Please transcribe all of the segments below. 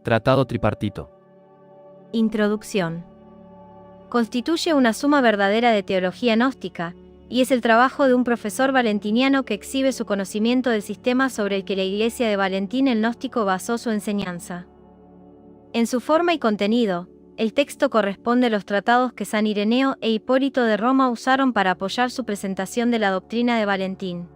Tratado tripartito. Introducción. Constituye una suma verdadera de teología gnóstica, y es el trabajo de un profesor valentiniano que exhibe su conocimiento del sistema sobre el que la Iglesia de Valentín el Gnóstico basó su enseñanza. En su forma y contenido, el texto corresponde a los tratados que San Ireneo e Hipólito de Roma usaron para apoyar su presentación de la doctrina de Valentín.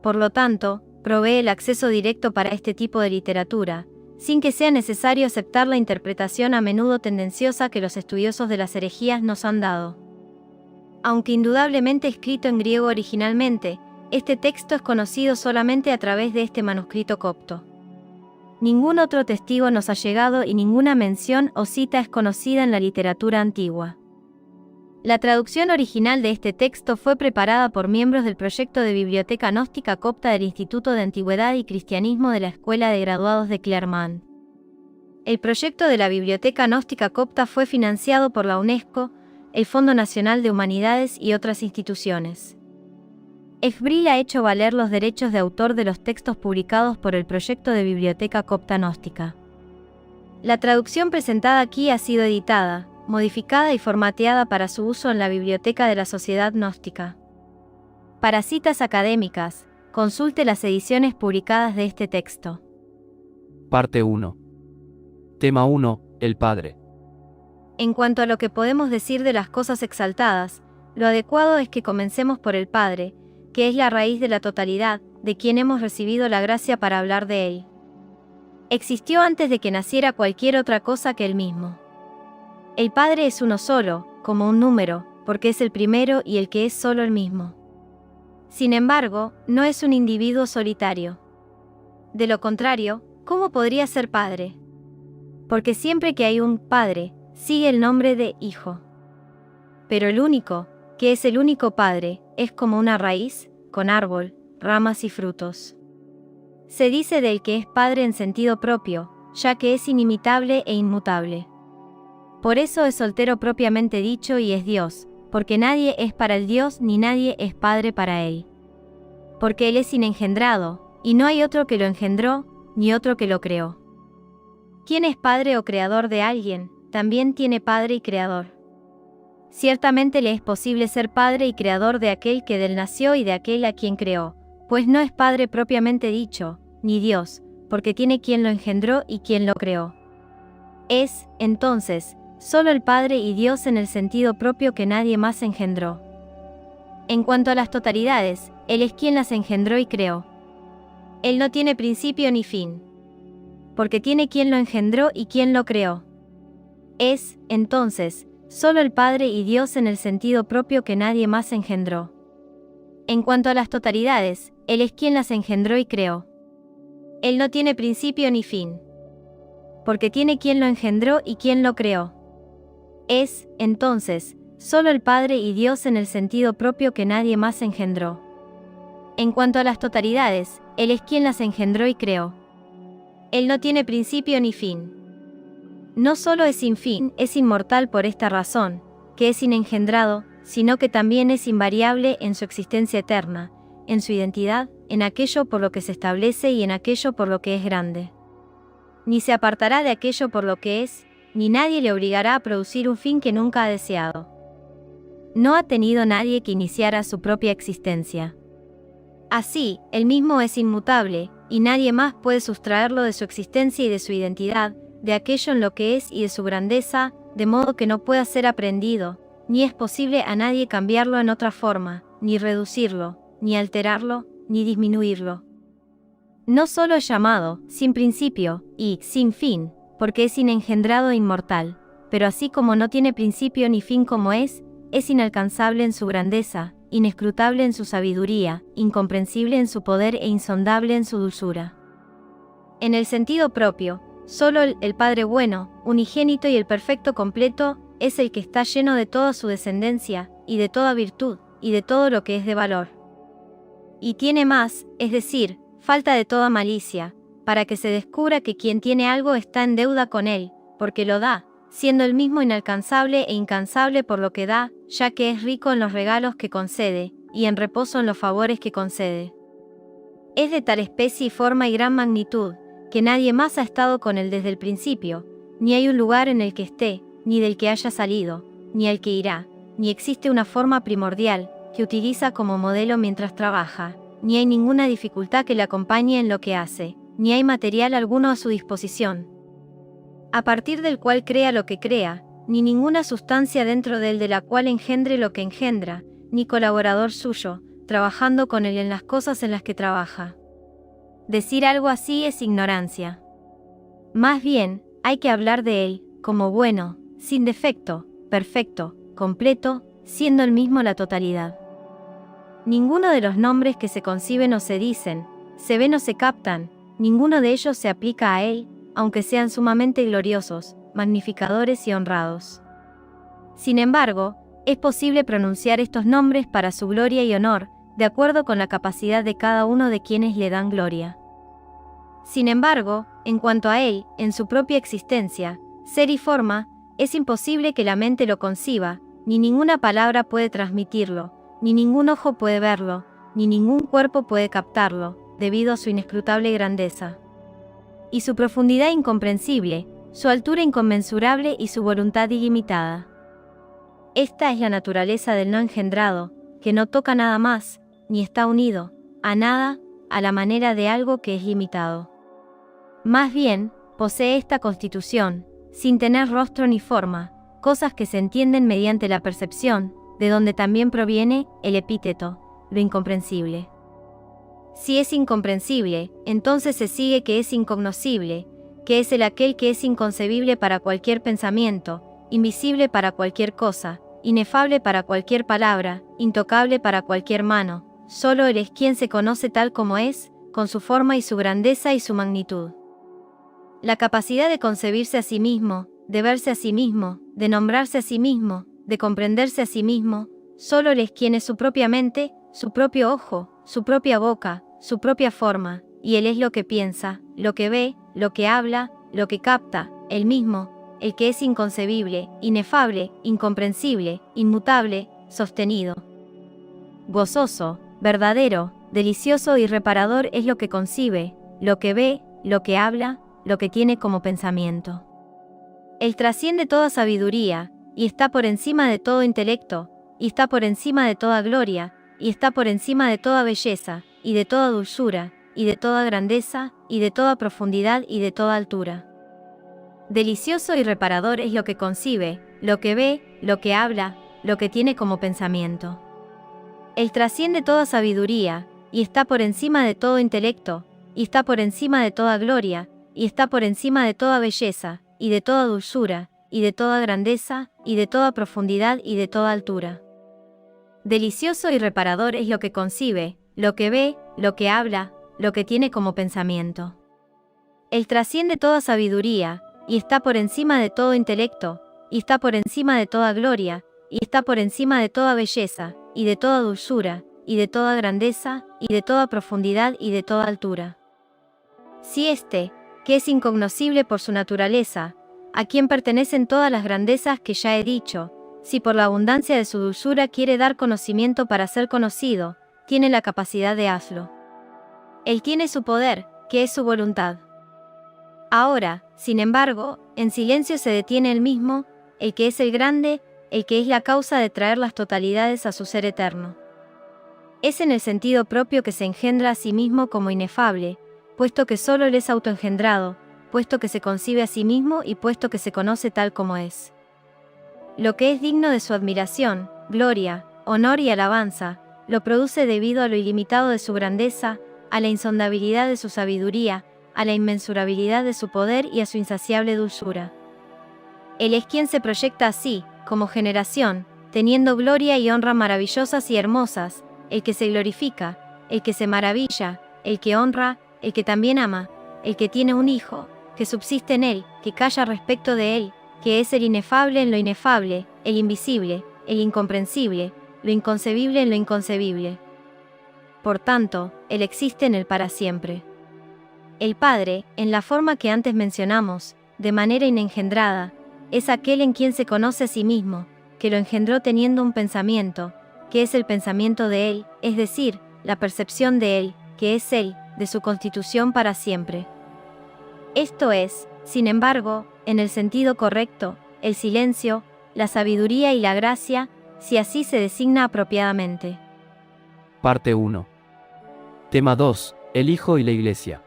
Por lo tanto, provee el acceso directo para este tipo de literatura, sin que sea necesario aceptar la interpretación a menudo tendenciosa que los estudiosos de las herejías nos han dado. Aunque indudablemente escrito en griego originalmente, este texto es conocido solamente a través de este manuscrito copto. Ningún otro testigo nos ha llegado y ninguna mención o cita es conocida en la literatura antigua. La traducción original de este texto fue preparada por miembros del proyecto de Biblioteca Gnóstica Copta del Instituto de Antigüedad y Cristianismo de la Escuela de Graduados de Claremont. El proyecto de la Biblioteca Gnóstica Copta fue financiado por la UNESCO, el Fondo Nacional de Humanidades y otras instituciones. EFBRIL ha hecho valer los derechos de autor de los textos publicados por el proyecto de Biblioteca Copta Gnóstica. La traducción presentada aquí ha sido editada, modificada y formateada para su uso en la Biblioteca de la Sociedad Gnóstica. Para citas académicas, consulte las ediciones publicadas de este texto. Parte 1. Tema 1. El Padre. En cuanto a lo que podemos decir de las cosas exaltadas, lo adecuado es que comencemos por el Padre, que es la raíz de la totalidad, de quien hemos recibido la gracia para hablar de él. Existió antes de que naciera cualquier otra cosa que él mismo. El Padre es uno solo, como un número, porque es el primero y el que es solo el mismo. Sin embargo, no es un individuo solitario. De lo contrario, ¿cómo podría ser Padre? Porque siempre que hay un Padre, sigue el nombre de Hijo. Pero el único, que es el único Padre, es como una raíz, con árbol, ramas y frutos. Se dice del que es Padre en sentido propio, ya que es inimitable e inmutable. Por eso es soltero propiamente dicho y es Dios, porque nadie es para el Dios ni nadie es Padre para él. Porque él es inengendrado, y no hay otro que lo engendró, ni otro que lo creó. ¿Quién es Padre o Creador de alguien? También tiene Padre y Creador. Ciertamente le es posible ser Padre y Creador de aquel que de él nació y de aquel a quien creó, pues no es Padre propiamente dicho, ni Dios, porque tiene quien lo engendró y quien lo creó. Es, entonces, solo el Padre y Dios en el sentido propio que nadie más engendró. En cuanto a las totalidades, Él es quien las engendró y creó. Él no tiene principio ni fin, porque tiene quien lo engendró y quien lo creó. Es, entonces, solo el Padre y Dios en el sentido propio que nadie más engendró. En cuanto a las totalidades, Él es quien las engendró y creó. Él no tiene principio ni fin, porque tiene quien lo engendró y quien lo creó. Es, entonces, solo el Padre y Dios en el sentido propio que nadie más engendró. En cuanto a las totalidades, Él es quien las engendró y creó. Él no tiene principio ni fin. No solo es sin fin, es inmortal por esta razón, que es inengendrado, sino que también es invariable en su existencia eterna, en su identidad, en aquello por lo que se establece y en aquello por lo que es grande. Ni se apartará de aquello por lo que es, ni nadie le obligará a producir un fin que nunca ha deseado. No ha tenido nadie que iniciara su propia existencia. Así, él mismo es inmutable, y nadie más puede sustraerlo de su existencia y de su identidad, de aquello en lo que es y de su grandeza, de modo que no pueda ser aprendido, ni es posible a nadie cambiarlo en otra forma, ni reducirlo, ni alterarlo, ni disminuirlo. No solo es llamado, sin principio, y sin fin, porque es inengendrado e inmortal, pero así como no tiene principio ni fin como es inalcanzable en su grandeza, inescrutable en su sabiduría, incomprensible en su poder e insondable en su dulzura. En el sentido propio, solo el Padre bueno, unigénito y el perfecto completo, es el que está lleno de toda su descendencia, y de toda virtud, y de todo lo que es de valor. Y tiene más, es decir, falta de toda malicia, para que se descubra que quien tiene algo está en deuda con él, porque lo da, siendo él mismo inalcanzable e incansable por lo que da, ya que es rico en los regalos que concede, y en reposo en los favores que concede. Es de tal especie y forma y gran magnitud, que nadie más ha estado con él desde el principio, ni hay un lugar en el que esté, ni del que haya salido, ni al que irá, ni existe una forma primordial, que utiliza como modelo mientras trabaja, ni hay ninguna dificultad que le acompañe en lo que hace, ni hay material alguno a su disposición, a partir del cual crea lo que crea, ni ninguna sustancia dentro de él de la cual engendre lo que engendra, ni colaborador suyo, trabajando con él en las cosas en las que trabaja. Decir algo así es ignorancia. Más bien, hay que hablar de él, como bueno, sin defecto, perfecto, completo, siendo él mismo la totalidad. Ninguno de los nombres que se conciben o se dicen, se ven o se captan, ninguno de ellos se aplica a él, aunque sean sumamente gloriosos, magnificadores y honrados. Sin embargo, es posible pronunciar estos nombres para su gloria y honor, de acuerdo con la capacidad de cada uno de quienes le dan gloria. Sin embargo, en cuanto a él, en su propia existencia, ser y forma, es imposible que la mente lo conciba, ni ninguna palabra puede transmitirlo, ni ningún ojo puede verlo, ni ningún cuerpo puede captarlo, debido a su inescrutable grandeza y su profundidad incomprensible, su altura inconmensurable y su voluntad ilimitada. Esta es la naturaleza del no engendrado, que no toca nada más, ni está unido a nada, a la manera de algo que es limitado. Más bien, posee esta constitución, sin tener rostro ni forma, cosas que se entienden mediante la percepción, de donde también proviene el epíteto, lo incomprensible. Si es incomprensible, entonces se sigue que es incognoscible, que es el aquel que es inconcebible para cualquier pensamiento, invisible para cualquier cosa, inefable para cualquier palabra, intocable para cualquier mano. Solo él es quien se conoce tal como es, con su forma y su grandeza y su magnitud. La capacidad de concebirse a sí mismo, de verse a sí mismo, de nombrarse a sí mismo, de comprenderse a sí mismo, solo él es quien es su propia mente, su propio ojo, su propia boca, su propia forma, y él es lo que piensa, lo que ve, lo que habla, lo que capta, él mismo, el que es inconcebible, inefable, incomprensible, inmutable, sostenido. Gozoso, verdadero, delicioso y reparador es lo que concibe, lo que ve, lo que habla, lo que tiene como pensamiento. Él trasciende toda sabiduría, y está por encima de todo intelecto, y está por encima de toda gloria, y está por encima de toda belleza, y de toda dulzura, y de toda grandeza, y de toda profundidad y de toda altura. Delicioso y reparador es lo que concibe, lo que ve, lo que habla, lo que tiene como pensamiento. Él trasciende toda sabiduría, y está por encima de todo intelecto, y está por encima de toda gloria, y está por encima de toda belleza, y de toda dulzura, y de toda grandeza, y de toda profundidad y de toda altura. Delicioso y reparador es lo que concibe, lo que ve, lo que habla, lo que tiene como pensamiento. Él trasciende toda sabiduría, y está por encima de todo intelecto, y está por encima de toda gloria, y está por encima de toda belleza, y de toda dulzura, y de toda grandeza, y de toda profundidad y de toda altura. Si éste, que es incognoscible por su naturaleza, a quien pertenecen todas las grandezas que ya he dicho, si por la abundancia de su dulzura quiere dar conocimiento para ser conocido, tiene la capacidad de hazlo. Él tiene su poder, que es su voluntad. Ahora, sin embargo, en silencio se detiene él mismo, el que es el grande, el que es la causa de traer las totalidades a su ser eterno. Es en el sentido propio que se engendra a sí mismo como inefable, puesto que solo él es autoengendrado, puesto que se concibe a sí mismo y puesto que se conoce tal como es. Lo que es digno de su admiración, gloria, honor y alabanza, lo produce debido a lo ilimitado de su grandeza, a la insondabilidad de su sabiduría, a la inmensurabilidad de su poder y a su insaciable dulzura. Él es quien se proyecta así, como generación, teniendo gloria y honra maravillosas y hermosas, el que se glorifica, el que se maravilla, el que honra, el que también ama, el que tiene un hijo, que subsiste en él, que calla respecto de él, que es el inefable en lo inefable, el invisible, el incomprensible, lo inconcebible en lo inconcebible. Por tanto, él existe en él para siempre. El Padre, en la forma que antes mencionamos, de manera inengendrada, es aquel en quien se conoce a sí mismo, que lo engendró teniendo un pensamiento, que es el pensamiento de él, es decir, la percepción de él, que es él, de su constitución para siempre. Esto es, sin embargo, en el sentido correcto, el silencio, la sabiduría y la gracia, si así se designa apropiadamente. Parte 1. Tema 2. El Hijo y la Iglesia.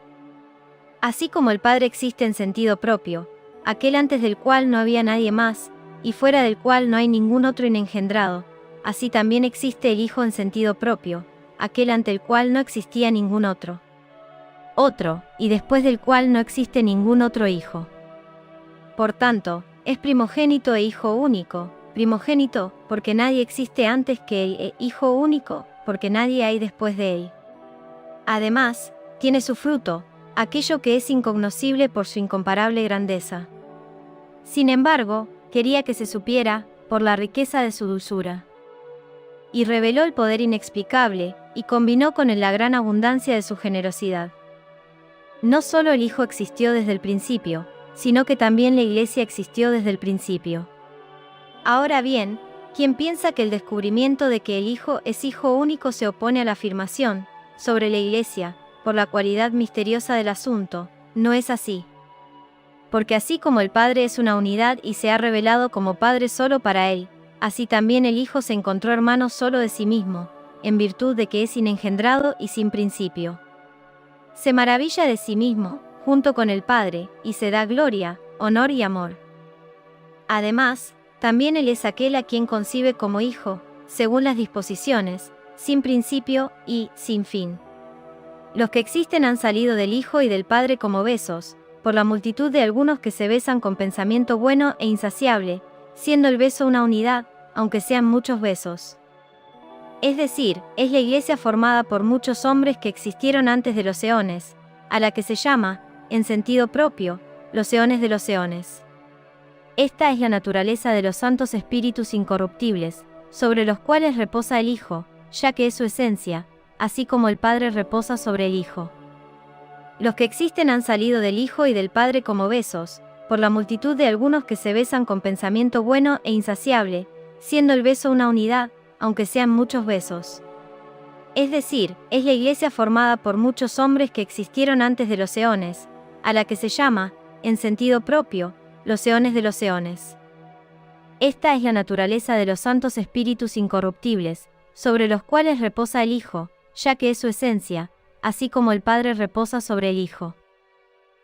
Así como el Padre existe en sentido propio, aquel antes del cual no había nadie más, y fuera del cual no hay ningún otro inengendrado, así también existe el Hijo en sentido propio, aquel ante el cual no existía ningún otro. Otro, y después del cual no existe ningún otro Hijo. Por tanto, es primogénito e Hijo único, primogénito, porque nadie existe antes que él, e Hijo único, porque nadie hay después de él. Además, tiene su fruto, aquello que es incognoscible por su incomparable grandeza. Sin embargo, quería que se supiera, por la riqueza de su dulzura. Y reveló el poder inexplicable, y combinó con él la gran abundancia de su generosidad. No solo el Hijo existió desde el principio, sino que también la Iglesia existió desde el principio. Ahora bien, quien piensa que el descubrimiento de que el Hijo es Hijo único se opone a la afirmación sobre la Iglesia, por la cualidad misteriosa del asunto, no es así. Porque así como el Padre es una unidad y se ha revelado como Padre solo para Él, así también el Hijo se encontró hermano solo de sí mismo, en virtud de que es inengendrado y sin principio. Se maravilla de sí mismo, junto con el Padre, y se da gloria, honor y amor. Además, también Él es aquel a quien concibe como Hijo, según las disposiciones, sin principio y sin fin. Los que existen han salido del Hijo y del Padre como besos, por la multitud de algunos que se besan con pensamiento bueno e insaciable, siendo el beso una unidad, aunque sean muchos besos. Es decir, es la Iglesia formada por muchos hombres que existieron antes de los eones, a la que se llama, en sentido propio, los eones de los eones. Esta es la naturaleza de los santos espíritus incorruptibles, sobre los cuales reposa el Hijo, ya que es su esencia, así como el Padre reposa sobre el Hijo. Los que existen han salido del Hijo y del Padre como besos, por la multitud de algunos que se besan con pensamiento bueno e insaciable, siendo el beso una unidad, aunque sean muchos besos. Es decir, es la Iglesia formada por muchos hombres que existieron antes de los eones, a la que se llama, en sentido propio, los eones de los eones. Esta es la naturaleza de los santos espíritus incorruptibles, sobre los cuales reposa el Hijo, ya que es su esencia, así como el Padre reposa sobre el Hijo.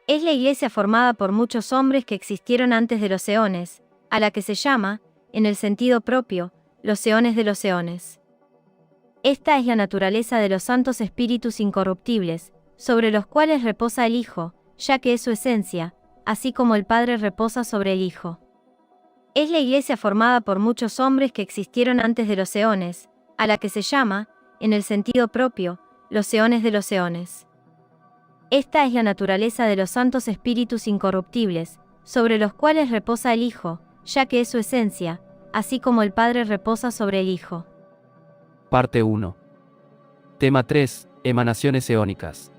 Es la Iglesia formada por muchos hombres que existieron antes de los eones, a la que se llama, en el sentido propio, los eones de los eones. Esta es la naturaleza de los santos espíritus incorruptibles, sobre los cuales reposa el Hijo, ya que es su esencia, así como el Padre reposa sobre el Hijo. Es la Iglesia formada por muchos hombres que existieron antes de los eones, a la que se llama, en el sentido propio, los eones de los eones. Esta es la naturaleza de los santos espíritus incorruptibles, sobre los cuales reposa el Hijo, ya que es su esencia, así como el Padre reposa sobre el Hijo. Parte 1. Tema 3. Emanaciones eónicas.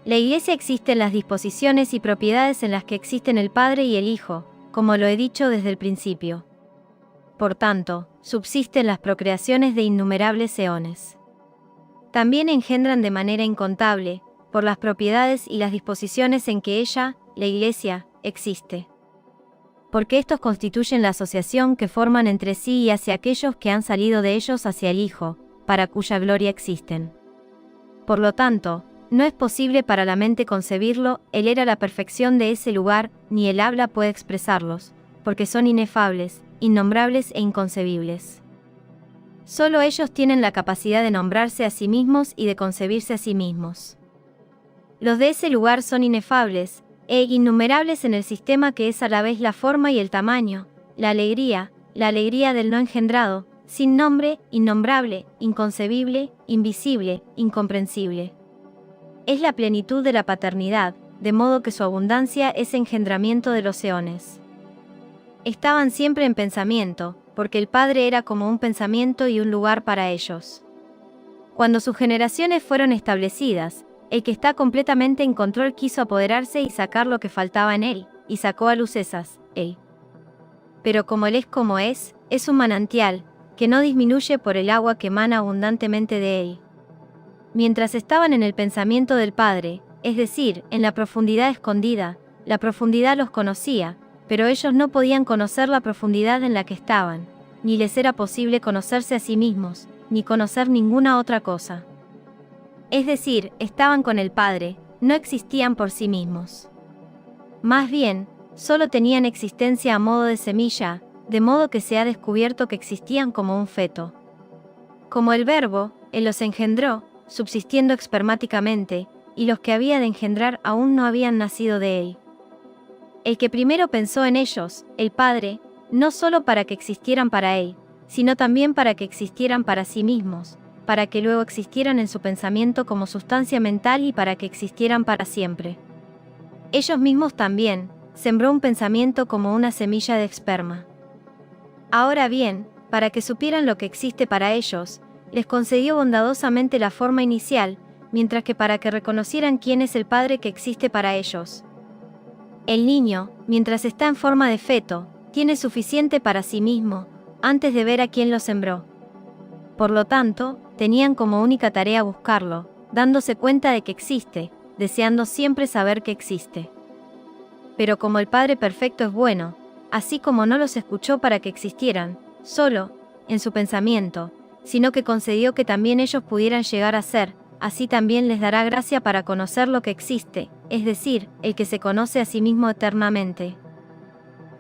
La Iglesia existe en las disposiciones y propiedades en las que existen el Padre y el Hijo, como lo he dicho desde el principio. Por tanto, subsisten las procreaciones de innumerables eones. También engendran de manera incontable, por las propiedades y las disposiciones en que ella, la Iglesia, existe. Porque estos constituyen la asociación que forman entre sí y hacia aquellos que han salido de ellos hacia el Hijo, para cuya gloria existen. Por lo tanto, no es posible para la mente concebirlo, Él era la perfección de ese lugar, ni el habla puede expresarlos, porque son inefables, innombrables e inconcebibles. Solo ellos tienen la capacidad de nombrarse a sí mismos y de concebirse a sí mismos. Los de ese lugar son inefables, e innumerables en el sistema que es a la vez la forma y el tamaño, la alegría del no engendrado, sin nombre, innombrable, inconcebible, invisible, incomprensible. Es la plenitud de la paternidad, de modo que su abundancia es engendramiento de los eones. Estaban siempre en pensamiento, porque el Padre era como un pensamiento y un lugar para ellos. Cuando sus generaciones fueron establecidas, el que está completamente en control quiso apoderarse y sacar lo que faltaba en él, y sacó a luz esas, él. Pero como él es como es un manantial, que no disminuye por el agua que emana abundantemente de él. Mientras estaban en el pensamiento del Padre, es decir, en la profundidad escondida. La profundidad los conocía, pero ellos no podían conocer la profundidad en la que estaban, ni les era posible conocerse a sí mismos, ni conocer ninguna otra cosa. Es decir, estaban con el Padre, no existían por sí mismos. Más bien, solo tenían existencia a modo de semilla, de modo que se ha descubierto que existían como un feto. Como el Verbo, Él los engendró, subsistiendo espermáticamente, y los que había de engendrar aún no habían nacido de Él. El que primero pensó en ellos, el Padre, no solo para que existieran para Él, sino también para que existieran para sí mismos, para que luego existieran en su pensamiento como sustancia mental y para que existieran para siempre. Ellos mismos también, sembró un pensamiento como una semilla de esperma. Ahora bien, para que supieran lo que existe para ellos, les concedió bondadosamente la forma inicial, mientras que para que reconocieran quién es el Padre que existe para ellos. El niño, mientras está en forma de feto, tiene suficiente para sí mismo, antes de ver a quién lo sembró. Por lo tanto, tenían como única tarea buscarlo, dándose cuenta de que existe, deseando siempre saber que existe. Pero como el Padre Perfecto es bueno, así como no los escuchó para que existieran, solo, en su pensamiento, sino que concedió que también ellos pudieran llegar a ser, así también les dará gracia para conocer lo que existe, es decir, el que se conoce a sí mismo eternamente.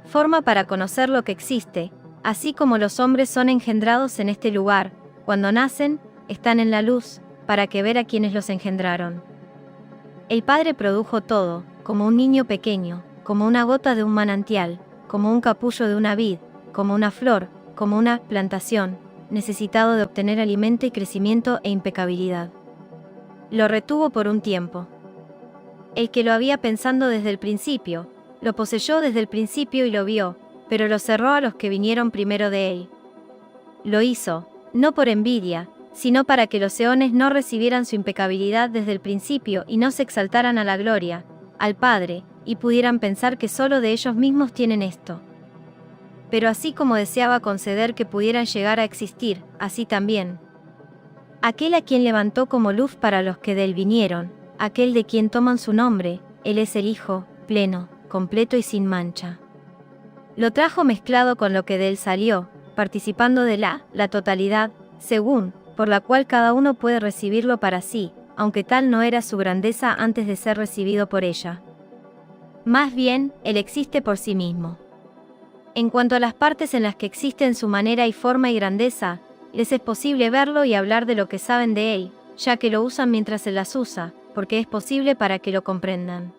Forma para conocer lo que existe, así como los hombres son engendrados en este lugar, cuando nacen, están en la luz, para que ver a quienes los engendraron. El Padre produjo todo, como un niño pequeño, como una gota de un manantial, como un capullo de una vid, como una flor, como una plantación, necesitado de obtener alimento y crecimiento e impecabilidad. Lo retuvo por un tiempo. El que lo había pensando desde el principio, lo poseyó desde el principio y lo vio, pero lo cerró a los que vinieron primero de él. Lo hizo, no por envidia, sino para que los eones no recibieran su impecabilidad desde el principio y no se exaltaran a la gloria, al Padre, y pudieran pensar que solo de ellos mismos tienen esto. Pero así como deseaba conceder que pudieran llegar a existir, así también. Aquel a quien levantó como luz para los que de él vinieron, aquel de quien toman su nombre, él es el Hijo, pleno, completo y sin mancha. Lo trajo mezclado con lo que de él salió, participando de la totalidad, según, por la cual cada uno puede recibirlo para sí, aunque tal no era su grandeza antes de ser recibido por ella. Más bien, él existe por sí mismo. En cuanto a las partes en las que existen su manera y forma y grandeza, les es posible verlo y hablar de lo que saben de él, ya que lo usan mientras se las usa, porque es posible para que lo comprendan.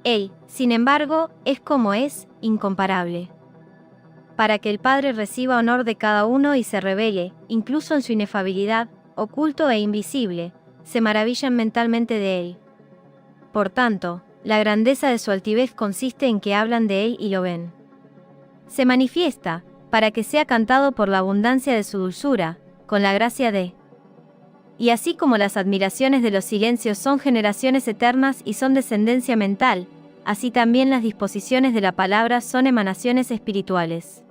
Él, sin embargo, es como es, incomparable. Para que el Padre reciba honor de cada uno y se revele, incluso en su inefabilidad, oculto e invisible, se maravillan mentalmente de él. Por tanto, la grandeza de su altivez consiste en que hablan de él y lo ven. Se manifiesta, para que sea cantado por la abundancia de su dulzura, con la gracia de. Y así como las admiraciones de los silencios son generaciones eternas y son descendencia mental, así también las disposiciones de la palabra son emanaciones espirituales.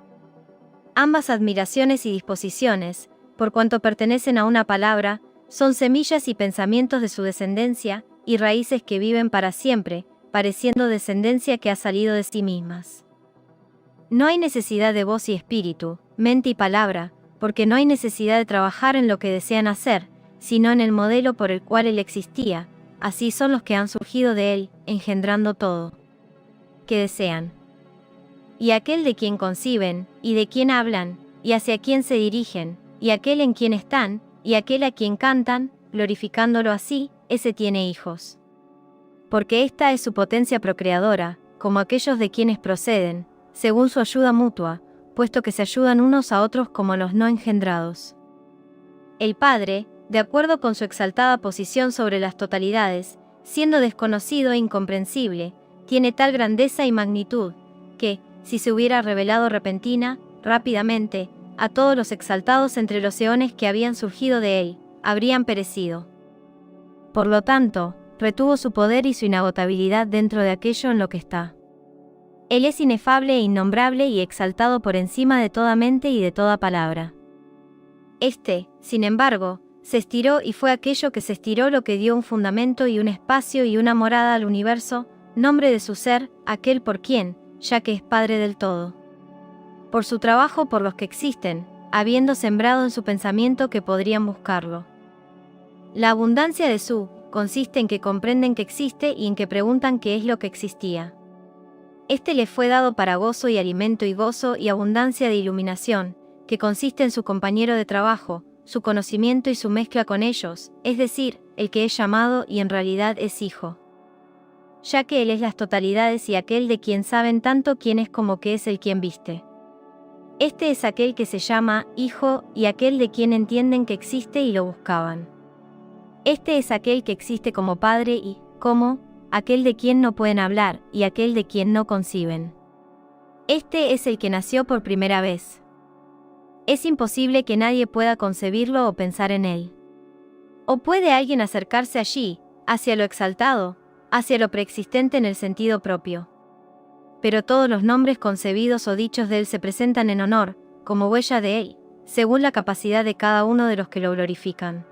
Ambas admiraciones y disposiciones, por cuanto pertenecen a una palabra, son semillas y pensamientos de su descendencia, y raíces que viven para siempre, pareciendo descendencia que ha salido de sí mismas. No hay necesidad de voz y espíritu, mente y palabra, porque no hay necesidad de trabajar en lo que desean hacer, sino en el modelo por el cual él existía, así son los que han surgido de él, engendrando todo que desean. Y aquel de quien conciben, y de quien hablan, y hacia quien se dirigen, y aquel en quien están, y aquel a quien cantan, glorificándolo así, ese tiene hijos. Porque esta es su potencia procreadora, como aquellos de quienes proceden, según su ayuda mutua, puesto que se ayudan unos a otros como los no engendrados. El Padre, de acuerdo con su exaltada posición sobre las totalidades, siendo desconocido e incomprensible, tiene tal grandeza y magnitud, que, si se hubiera revelado repentina, rápidamente, a todos los exaltados entre los eones que habían surgido de él, habrían perecido. Por lo tanto, retuvo su poder y su inagotabilidad dentro de aquello en lo que está. Él es inefable e innombrable y exaltado por encima de toda mente y de toda palabra. Este, sin embargo, se estiró y fue aquello que se estiró lo que dio un fundamento y un espacio y una morada al universo, nombre de su ser, aquel por quien, ya que es Padre del todo. Por su trabajo por los que existen, habiendo sembrado en su pensamiento que podrían buscarlo. La abundancia de su, consiste en que comprenden que existe y en que preguntan qué es lo que existía. Este le fue dado para gozo y alimento y gozo y abundancia de iluminación, que consiste en su compañero de trabajo, su conocimiento y su mezcla con ellos, es decir, el que es llamado y en realidad es hijo. Ya que él es las totalidades y aquel de quien saben tanto quién es como que es el quien viste. Este es aquel que se llama hijo y aquel de quien entienden que existe y lo buscaban. Este es aquel que existe como Padre y, como, aquel de quien no pueden hablar y aquel de quien no conciben. Este es el que nació por primera vez. Es imposible que nadie pueda concebirlo o pensar en él. ¿O puede alguien acercarse allí, hacia lo exaltado, hacia lo preexistente en el sentido propio? Pero todos los nombres concebidos o dichos de él se presentan en honor, como huella de él, según la capacidad de cada uno de los que lo glorifican.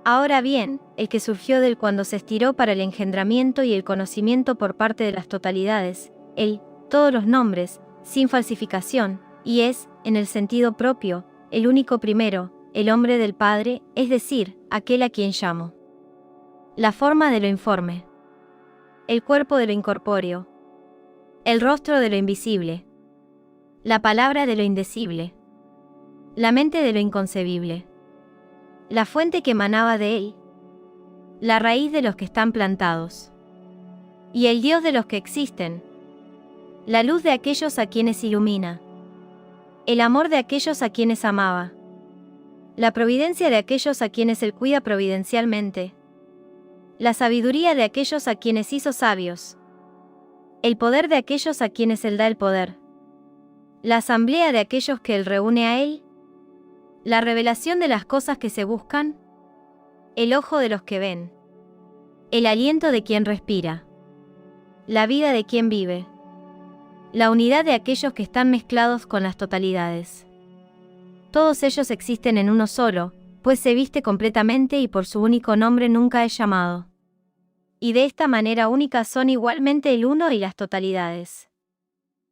Ahora bien, el que surgió del cuando se estiró para el engendramiento y el conocimiento por parte de las totalidades, él, todos los nombres, sin falsificación, y es, en el sentido propio, el único primero, el hombre del Padre, es decir, aquel a quien llamo. La forma de lo informe. El cuerpo de lo incorpóreo. El rostro de lo invisible. La palabra de lo indecible. La mente de lo inconcebible. La fuente que emanaba de él. La raíz de los que están plantados. Y el Dios de los que existen. La luz de aquellos a quienes ilumina. El amor de aquellos a quienes amaba. La providencia de aquellos a quienes él cuida providencialmente. La sabiduría de aquellos a quienes hizo sabios. El poder de aquellos a quienes él da el poder. La asamblea de aquellos que él reúne a él. La revelación de las cosas que se buscan. El ojo de los que ven. El aliento de quien respira. La vida de quien vive. La unidad de aquellos que están mezclados con las totalidades. Todos ellos existen en uno solo, pues se viste completamente y por su único nombre nunca es llamado. Y de esta manera única son igualmente el uno y las totalidades.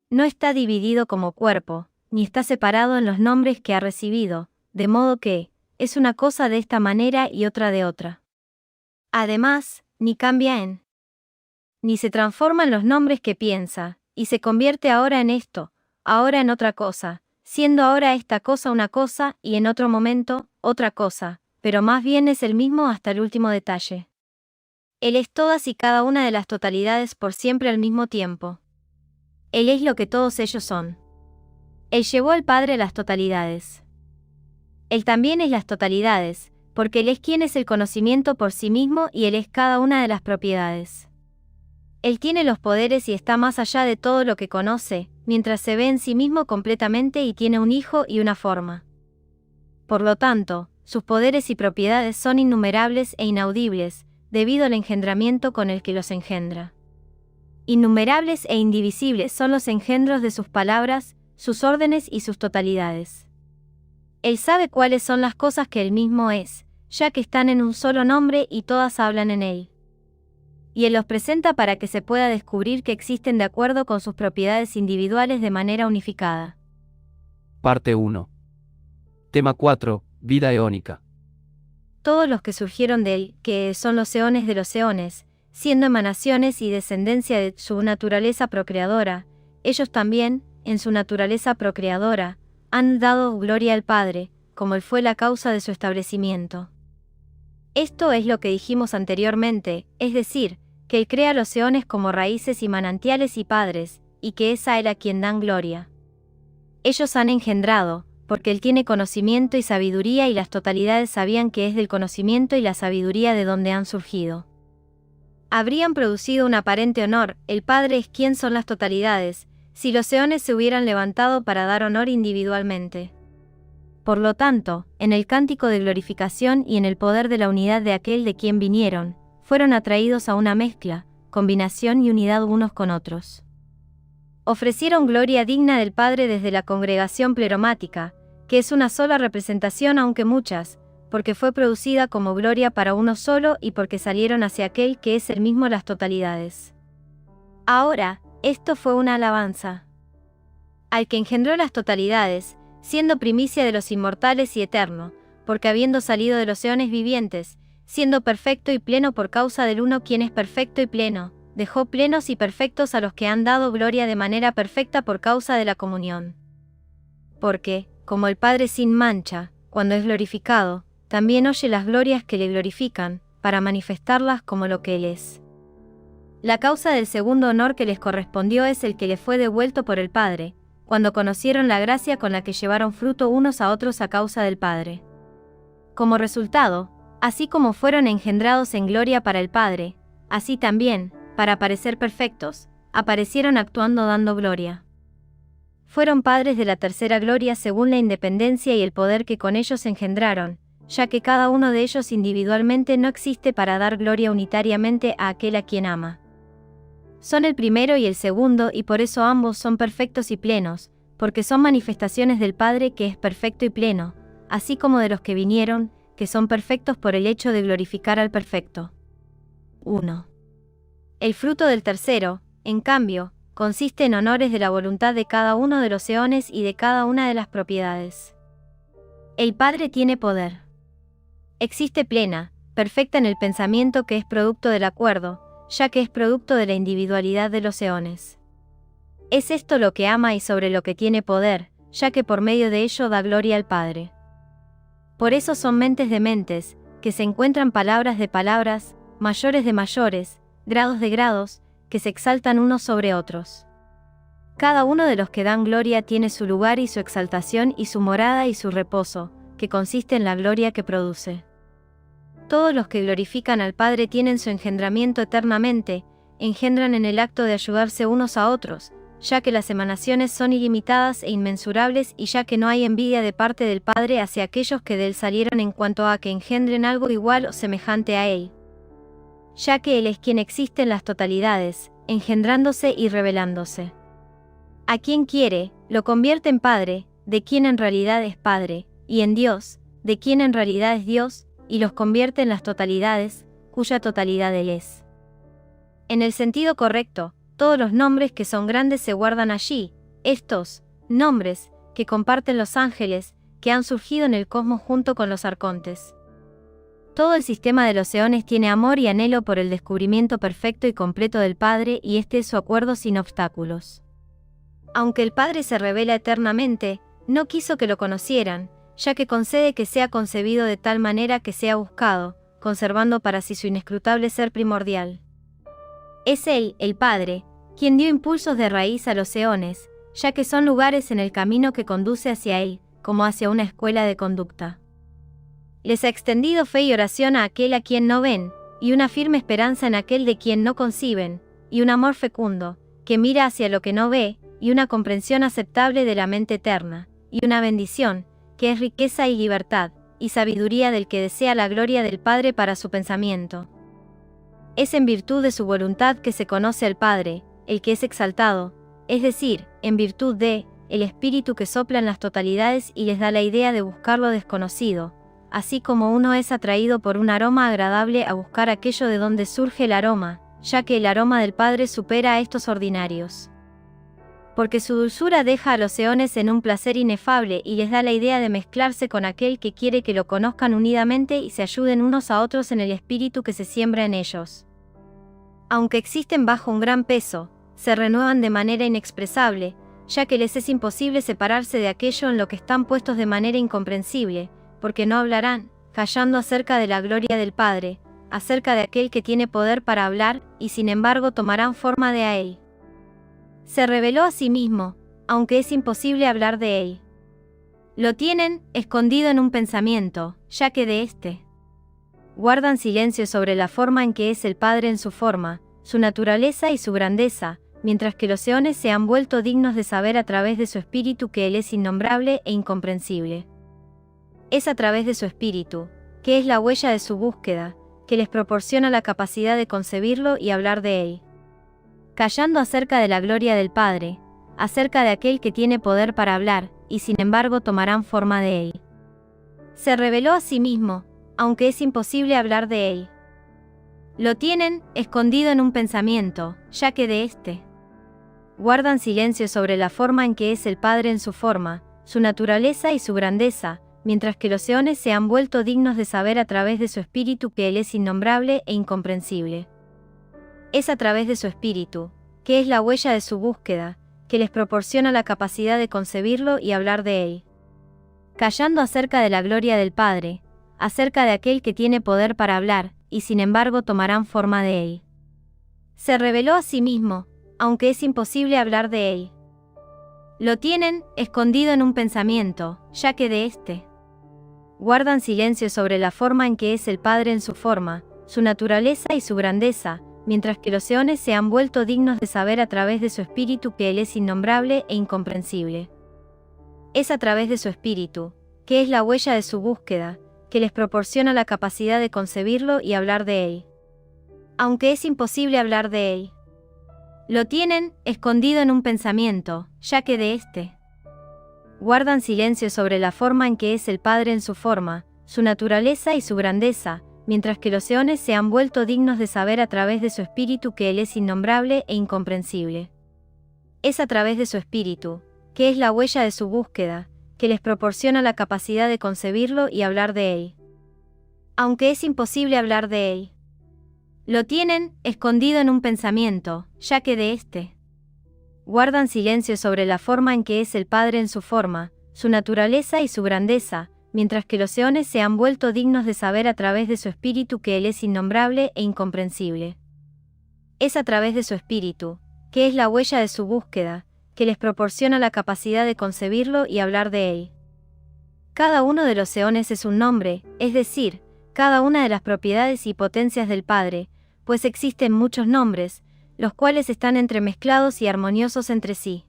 No está dividido como cuerpo, ni está separado en los nombres que ha recibido, de modo que, es una cosa de esta manera y otra de otra. Además, ni cambia ni se transforma en los nombres que piensa, y se convierte ahora en esto, ahora en otra cosa, siendo ahora esta cosa una cosa y en otro momento, otra cosa, pero más bien es el mismo hasta el último detalle. Él es todas y cada una de las totalidades por siempre al mismo tiempo. Él es lo que todos ellos son. Él llevó al Padre las totalidades. Él también es las totalidades, porque Él es quien es el conocimiento por sí mismo y Él es cada una de las propiedades. Él tiene los poderes y está más allá de todo lo que conoce, mientras se ve en sí mismo completamente y tiene un hijo y una forma. Por lo tanto, sus poderes y propiedades son innumerables e inaudibles, debido al engendramiento con el que los engendra. Innumerables e indivisibles son los engendros de sus palabras, sus órdenes y sus totalidades. Él sabe cuáles son las cosas que Él mismo es, ya que están en un solo nombre y todas hablan en Él. Y Él los presenta para que se pueda descubrir que existen de acuerdo con sus propiedades individuales de manera unificada. Parte 1. Tema 4. Vida eónica. Todos los que surgieron de Él, que son los eones de los eones, siendo emanaciones y descendencia de su naturaleza procreadora, ellos también, en su naturaleza procreadora, han dado gloria al Padre, como Él fue la causa de su establecimiento. Esto es lo que dijimos anteriormente, es decir, que Él crea los eones como raíces y manantiales y padres, y que es a Él a quien dan gloria. Ellos han engendrado, porque Él tiene conocimiento y sabiduría y las totalidades sabían que es del conocimiento y la sabiduría de donde han surgido. Habrían producido un aparente honor, el Padre es quien son las totalidades, si los eones se hubieran levantado para dar honor individualmente. Por lo tanto, en el cántico de glorificación y en el poder de la unidad de aquel de quien vinieron, fueron atraídos a una mezcla, combinación y unidad unos con otros. Ofrecieron gloria digna del Padre desde la congregación pleromática, que es una sola representación aunque muchas, porque fue producida como gloria para uno solo y porque salieron hacia aquel que es el mismo las totalidades. Ahora, esto fue una alabanza al que engendró las totalidades, siendo primicia de los inmortales y eterno, porque habiendo salido de los eones vivientes, siendo perfecto y pleno por causa del uno quien es perfecto y pleno, dejó plenos y perfectos a los que han dado gloria de manera perfecta por causa de la comunión. Porque, como el Padre sin mancha, cuando es glorificado, también oye las glorias que le glorifican, para manifestarlas como lo que Él es. La causa del segundo honor que les correspondió es el que le fue devuelto por el Padre, cuando conocieron la gracia con la que llevaron fruto unos a otros a causa del Padre. Como resultado, así como fueron engendrados en gloria para el Padre, así también, para parecer perfectos, aparecieron actuando dando gloria. Fueron padres de la tercera gloria según la independencia y el poder que con ellos engendraron, ya que cada uno de ellos individualmente no existe para dar gloria unitariamente a aquel a quien ama. Son el primero y el segundo y por eso ambos son perfectos y plenos, porque son manifestaciones del Padre que es perfecto y pleno, así como de los que vinieron, que son perfectos por el hecho de glorificar al perfecto. 1. El fruto del tercero, en cambio, consiste en honores de la voluntad de cada uno de los eones y de cada una de las propiedades. El Padre tiene poder. Existe plena, perfecta en el pensamiento que es producto del acuerdo, ya que es producto de la individualidad de los eones. Es esto lo que ama y sobre lo que tiene poder, ya que por medio de ello da gloria al Padre. Por eso son mentes de mentes, que se encuentran palabras de palabras, mayores de mayores, grados de grados, que se exaltan unos sobre otros. Cada uno de los que dan gloria tiene su lugar y su exaltación y su morada y su reposo, que consiste en la gloria que produce. Todos los que glorifican al Padre tienen su engendramiento eternamente, engendran en el acto de ayudarse unos a otros, ya que las emanaciones son ilimitadas e inmensurables y ya que no hay envidia de parte del Padre hacia aquellos que de Él salieron en cuanto a que engendren algo igual o semejante a Él. Ya que Él es quien existe en las totalidades, engendrándose y revelándose. A quien quiere, lo convierte en Padre, de quien en realidad es Padre, y en Dios, de quien en realidad es Dios, y los convierte en las totalidades, cuya totalidad Él es. En el sentido correcto, todos los nombres que son grandes se guardan allí, estos nombres que comparten los ángeles, que han surgido en el cosmos junto con los arcontes. Todo el sistema de los eones tiene amor y anhelo por el descubrimiento perfecto y completo del Padre y este es su acuerdo sin obstáculos. Aunque el Padre se revela eternamente, no quiso que lo conocieran, ya que concede que sea concebido de tal manera que sea buscado, conservando para sí su inescrutable ser primordial. Es Él, el Padre, quien dio impulsos de raíz a los eones, ya que son lugares en el camino que conduce hacia Él, como hacia una escuela de conducta. Les ha extendido fe y oración a aquel a quien no ven, y una firme esperanza en aquel de quien no conciben, y un amor fecundo, que mira hacia lo que no ve, y una comprensión aceptable de la mente eterna, y una bendición, que es riqueza y libertad, y sabiduría del que desea la gloria del Padre para su pensamiento. Es en virtud de su voluntad que se conoce al Padre, el que es exaltado, es decir, en virtud de, el Espíritu que sopla en las totalidades y les da la idea de buscar lo desconocido, así como uno es atraído por un aroma agradable a buscar aquello de donde surge el aroma, ya que el aroma del Padre supera a estos ordinarios. Porque su dulzura deja a los eones en un placer inefable y les da la idea de mezclarse con aquel que quiere que lo conozcan unidamente y se ayuden unos a otros en el espíritu que se siembra en ellos. Aunque existen bajo un gran peso, se renuevan de manera inexpresable, ya que les es imposible separarse de aquello en lo que están puestos de manera incomprensible, porque no hablarán, callando acerca de la gloria del Padre, acerca de aquel que tiene poder para hablar, y sin embargo tomarán forma de a Él. Se reveló a sí mismo, aunque es imposible hablar de Él. Lo tienen escondido en un pensamiento, ya que de éste guardan silencio sobre la forma en que es el Padre en su forma, su naturaleza y su grandeza, mientras que los eones se han vuelto dignos de saber a través de su espíritu que Él es innombrable e incomprensible. Es a través de su espíritu, que es la huella de su búsqueda, que les proporciona la capacidad de concebirlo y hablar de Él. Callando acerca de la gloria del Padre, acerca de aquel que tiene poder para hablar, y sin embargo tomarán forma de Él. Se reveló a sí mismo, aunque es imposible hablar de él. Lo tienen escondido en un pensamiento, ya que de éste guardan silencio sobre la forma en que es el Padre en su forma, su naturaleza y su grandeza, mientras que los eones se han vuelto dignos de saber a través de su espíritu que Él es innombrable e incomprensible. Es a través de su espíritu, que es la huella de su búsqueda, que les proporciona la capacidad de concebirlo y hablar de Él. Callando acerca de la gloria del Padre, acerca de aquel que tiene poder para hablar, y sin embargo tomarán forma de Él. Se reveló a sí mismo, aunque es imposible hablar de Él. Lo tienen escondido en un pensamiento, ya que de éste guardan silencio sobre la forma en que es el Padre en su forma, su naturaleza y su grandeza, mientras que los eones se han vuelto dignos de saber a través de su espíritu que Él es innombrable e incomprensible. Es a través de su espíritu, que es la huella de su búsqueda, que les proporciona la capacidad de concebirlo y hablar de Él. Aunque es imposible hablar de Él. Lo tienen escondido en un pensamiento, ya que de éste guardan silencio sobre la forma en que es el Padre en su forma, su naturaleza y su grandeza, mientras que los eones se han vuelto dignos de saber a través de su espíritu que Él es innombrable e incomprensible. Es a través de su espíritu, que es la huella de su búsqueda, que les proporciona la capacidad de concebirlo y hablar de Él. Aunque es imposible hablar de Él. Lo tienen escondido en un pensamiento, ya que de éste guardan silencio sobre la forma en que es el Padre en su forma, su naturaleza y su grandeza, mientras que los eones se han vuelto dignos de saber a través de su espíritu que Él es innombrable e incomprensible. Es a través de su espíritu, que es la huella de su búsqueda, que les proporciona la capacidad de concebirlo y hablar de Él. Cada uno de los eones es un nombre, es decir, cada una de las propiedades y potencias del Padre, pues existen muchos nombres, los cuales están entremezclados y armoniosos entre sí.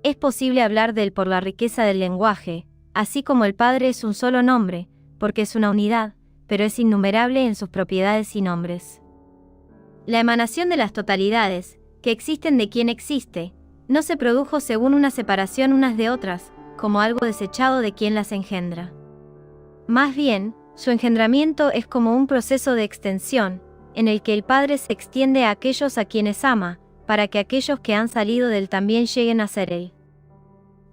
Es posible hablar de Él por la riqueza del lenguaje, así como el Padre es un solo nombre, porque es una unidad, pero es innumerable en sus propiedades y nombres. La emanación de las totalidades, que existen de quien existe, no se produjo según una separación unas de otras, como algo desechado de quien las engendra. Más bien, su engendramiento es como un proceso de extensión, en el que el Padre se extiende a aquellos a quienes ama, para que aquellos que han salido de Él también lleguen a ser Él.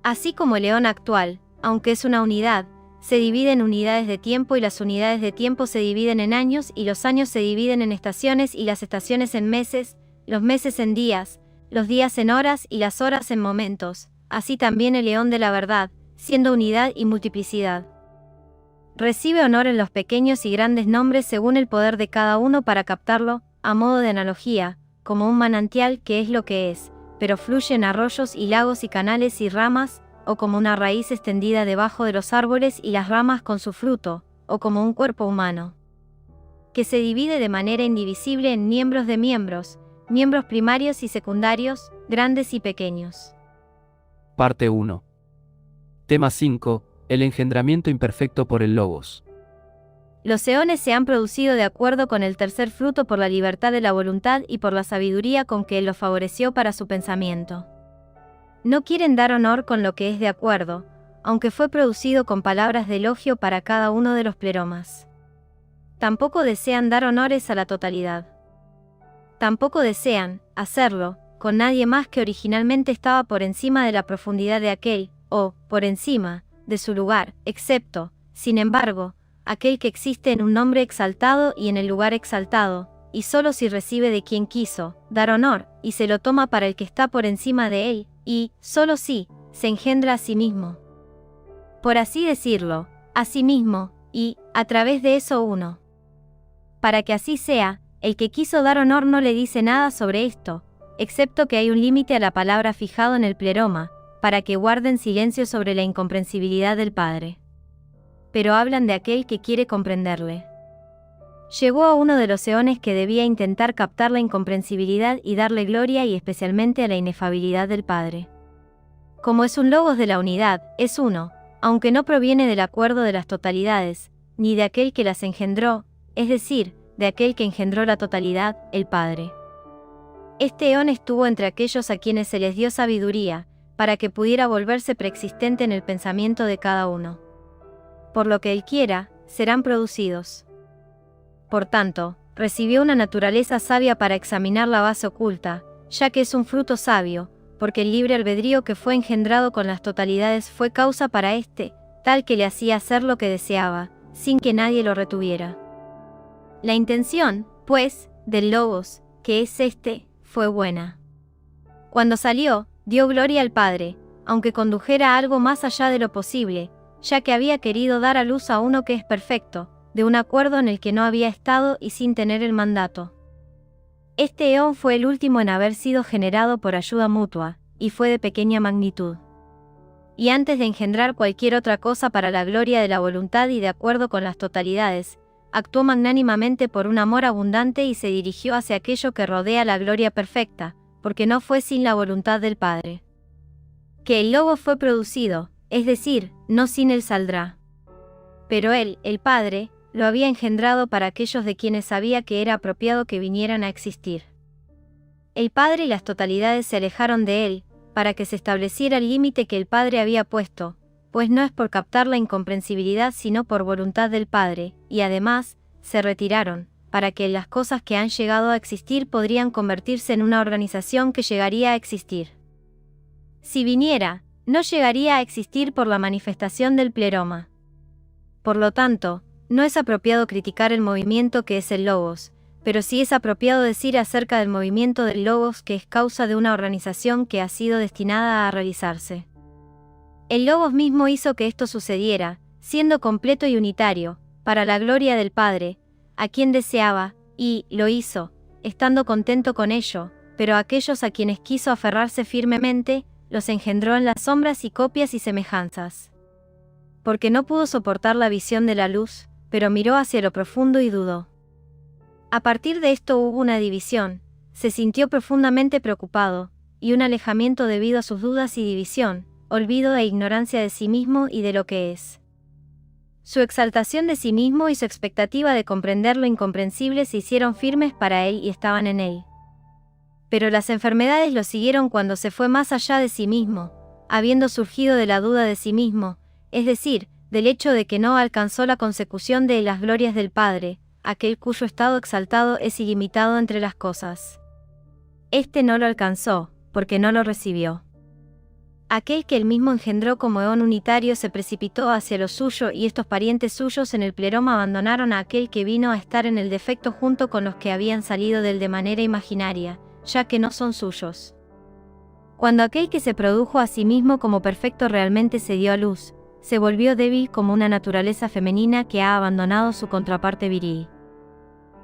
Así como el eón actual, aunque es una unidad, se divide en unidades de tiempo y las unidades de tiempo se dividen en años y los años se dividen en estaciones y las estaciones en meses, los meses en días, los días en horas y las horas en momentos, así también el eón de la verdad, siendo unidad y multiplicidad. Recibe honor en los pequeños y grandes nombres según el poder de cada uno para captarlo, a modo de analogía, como un manantial que es lo que es, pero fluye en arroyos y lagos y canales y ramas, o como una raíz extendida debajo de los árboles y las ramas con su fruto, o como un cuerpo humano, que se divide de manera indivisible en miembros de miembros, miembros primarios y secundarios, grandes y pequeños. Parte 1. Tema 5. El engendramiento imperfecto por el Logos. Los eones se han producido de acuerdo con el tercer fruto por la libertad de la voluntad y por la sabiduría con que Él los favoreció para su pensamiento. No quieren dar honor con lo que es de acuerdo, aunque fue producido con palabras de elogio para cada uno de los pleromas. Tampoco desean dar honores a la totalidad. Tampoco desean hacerlo con nadie más que originalmente estaba por encima de la profundidad de aquel, o, por encima, de su lugar, excepto, sin embargo, aquel que existe en un nombre exaltado y en el lugar exaltado, y solo si recibe de quien quiso dar honor, y se lo toma para el que está por encima de él, y, solo si, se engendra a sí mismo. Por así decirlo, a sí mismo, y, a través de eso uno. Para que así sea, el que quiso dar honor no le dice nada sobre esto, excepto que hay un límite a la palabra fijado en el pleroma, para que guarden silencio sobre la incomprensibilidad del Padre. Pero hablan de aquel que quiere comprenderle. Llegó a uno de los eones que debía intentar captar la incomprensibilidad y darle gloria y especialmente a la inefabilidad del Padre. Como es un logos de la unidad, es uno, aunque no proviene del acuerdo de las totalidades, ni de aquel que las engendró, es decir, de aquel que engendró la totalidad, el Padre. Este eón estuvo entre aquellos a quienes se les dio sabiduría, para que pudiera volverse preexistente en el pensamiento de cada uno. por lo que él quiera, serán producidos. Por tanto, recibió una naturaleza sabia para examinar la base oculta, ya que es un fruto sabio, porque el libre albedrío que fue engendrado con las totalidades fue causa para tal que le hacía hacer lo que deseaba, sin que nadie lo retuviera. La intención, pues, del Logos, que es fue buena. Cuando salió, dio gloria al Padre, aunque condujera a algo más allá de lo posible, ya que había querido dar a luz a uno que es perfecto, de un acuerdo en el que no había estado y sin tener el mandato. Este eón fue el último en haber sido generado por ayuda mutua, y fue de pequeña magnitud. Y antes de engendrar cualquier otra cosa para la gloria de la voluntad y de acuerdo con las totalidades, actuó magnánimamente por un amor abundante y se dirigió hacia aquello que rodea la gloria perfecta, porque no fue sin la voluntad del Padre. Que el Logos fue producido, es decir, no sin él saldrá. Pero él, el Padre, lo había engendrado para aquellos de quienes sabía que era apropiado que vinieran a existir. El Padre y las totalidades se alejaron de él, para que se estableciera el límite que el Padre había puesto, pues no es por captar la incomprensibilidad sino por voluntad del Padre, y además, se retiraron, para que las cosas que han llegado a existir podrían convertirse en una organización que llegaría a existir. Si viniera, no llegaría a existir por la manifestación del pleroma. Por lo tanto, no es apropiado criticar el movimiento que es el Logos, pero sí es apropiado decir acerca del movimiento del Logos que es causa de una organización que ha sido destinada a realizarse. El Logos mismo hizo que esto sucediera, siendo completo y unitario, para la gloria del Padre, a quien deseaba, y lo hizo, estando contento con ello, pero a aquellos a quienes quiso aferrarse firmemente, los engendró en las sombras y copias y semejanzas. Porque no pudo soportar la visión de la luz, pero miró hacia lo profundo y dudó. A partir de esto hubo una división, se sintió profundamente preocupado, y un alejamiento debido a sus dudas y división, olvido e ignorancia de sí mismo y de lo que es. Su exaltación de sí mismo y su expectativa de comprender lo incomprensible se hicieron firmes para él y estaban en él. Pero las enfermedades lo siguieron cuando se fue más allá de sí mismo, habiendo surgido de la duda de sí mismo, es decir, del hecho de que no alcanzó la consecución de las glorias del Padre, aquel cuyo estado exaltado es ilimitado entre las cosas. No lo alcanzó, porque no lo recibió. Aquel que él mismo engendró como eón unitario se precipitó hacia lo suyo y estos parientes suyos en el pleroma abandonaron a aquel que vino a estar en el defecto junto con los que habían salido del de manera imaginaria, ya que no son suyos. Cuando aquel que se produjo a sí mismo como perfecto realmente se dio a luz, se volvió débil como una naturaleza femenina que ha abandonado su contraparte viril.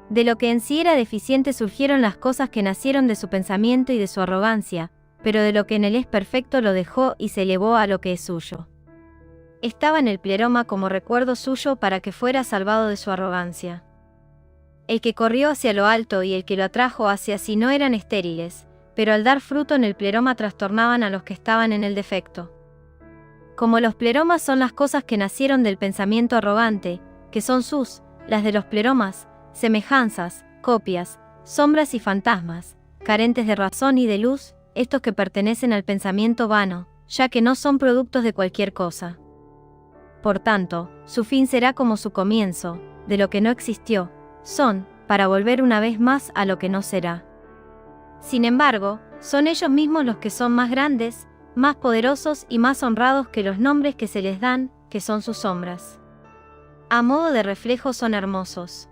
De lo que en sí era deficiente surgieron las cosas que nacieron de su pensamiento y de su arrogancia, pero de lo que en él es perfecto lo dejó y se elevó a lo que es suyo. Estaba en el pleroma como recuerdo suyo para que fuera salvado de su arrogancia. El que corrió hacia lo alto y el que lo atrajo hacia sí no eran estériles, pero al dar fruto en el pleroma trastornaban a los que estaban en el defecto. Como los pleromas son las cosas que nacieron del pensamiento arrogante, que son las de los pleromas, semejanzas, copias, sombras y fantasmas, carentes de razón y de luz, estos que pertenecen al pensamiento vano, ya que no son productos de cualquier cosa. Por tanto, su fin será como su comienzo, de lo que no existió, son, para volver una vez más a lo que no será. Sin embargo, son ellos mismos los que son más grandes, más poderosos y más honrados que los nombres que se les dan, que son sus sombras. A modo de reflejo son hermosos.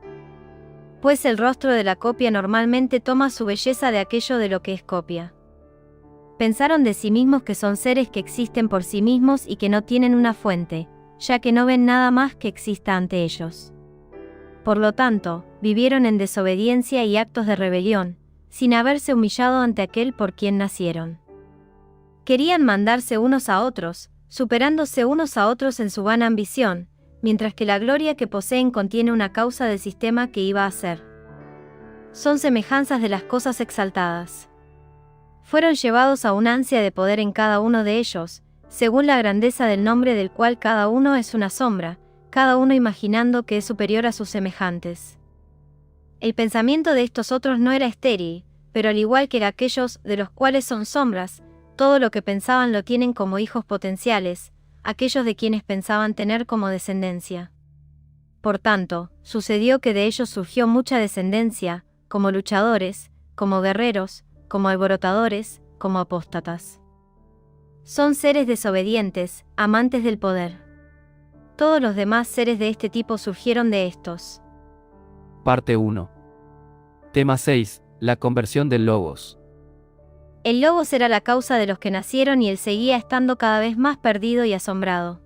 Pues el rostro de la copia normalmente toma su belleza de aquello de lo que es copia. Pensaron de sí mismos que son seres que existen por sí mismos y que no tienen una fuente, ya que no ven nada más que exista ante ellos. Por lo tanto, vivieron en desobediencia y actos de rebelión, sin haberse humillado ante aquel por quien nacieron. Querían mandarse unos a otros, superándose unos a otros en su vana ambición, mientras que la gloria que poseen contiene una causa del sistema que iba a ser. Son semejanzas de las cosas exaltadas. Fueron llevados a una ansia de poder en cada uno de ellos, según la grandeza del nombre del cual cada uno es una sombra, cada uno imaginando que es superior a sus semejantes. El pensamiento de estos otros no era estéril, pero al igual que aquellos de los cuales son sombras, todo lo que pensaban lo tienen como hijos potenciales, aquellos de quienes pensaban tener como descendencia. Por tanto, sucedió que de ellos surgió mucha descendencia, como luchadores, como guerreros, como alborotadores, como apóstatas. Son seres desobedientes, amantes del poder. Todos los demás seres de este tipo surgieron de estos. Parte 1. Tema 6. La conversión del Logos. El Logos era la causa de los que nacieron y él seguía estando cada vez más perdido y asombrado.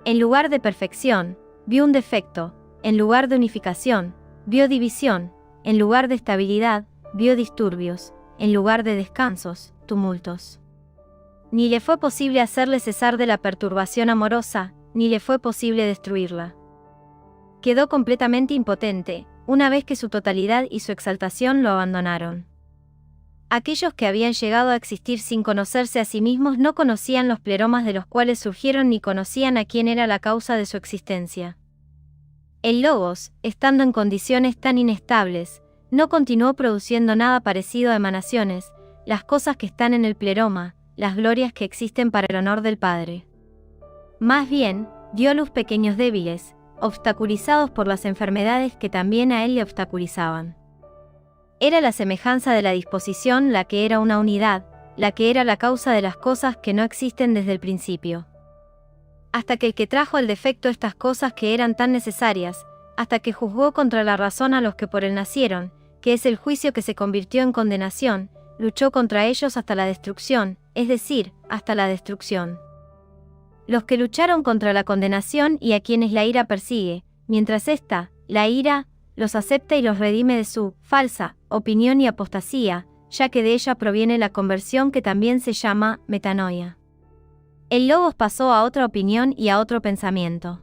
En lugar de perfección, vio un defecto; en lugar de unificación, vio división; en lugar de estabilidad, vio disturbios; en lugar de descansos, tumultos. Ni le fue posible hacerle cesar de la perturbación amorosa, ni le fue posible destruirla. Quedó completamente impotente, una vez que su totalidad y su exaltación lo abandonaron. Aquellos que habían llegado a existir sin conocerse a sí mismos no conocían los pleromas de los cuales surgieron ni conocían a quién era la causa de su existencia. El Logos, estando en condiciones tan inestables, no continuó produciendo nada parecido a emanaciones, las cosas que están en el pleroma, las glorias que existen para el honor del Padre. Más bien, dio a luz pequeños débiles, obstaculizados por las enfermedades que también a él le obstaculizaban. Era la semejanza de la disposición la que era una unidad, la que era la causa de las cosas que no existen desde el principio. Hasta que el que trajo al defecto estas cosas que eran tan necesarias, hasta que juzgó contra la razón a los que por él nacieron, que es el juicio que se convirtió en condenación, luchó contra ellos hasta la destrucción, es decir, hasta la destrucción. Los que lucharon contra la condenación y a quienes la ira persigue, mientras ésta, la ira, los acepta y los redime de su falsa opinión y apostasía, ya que de ella proviene la conversión que también se llama metanoia. El Logos pasó a otra opinión y a otro pensamiento.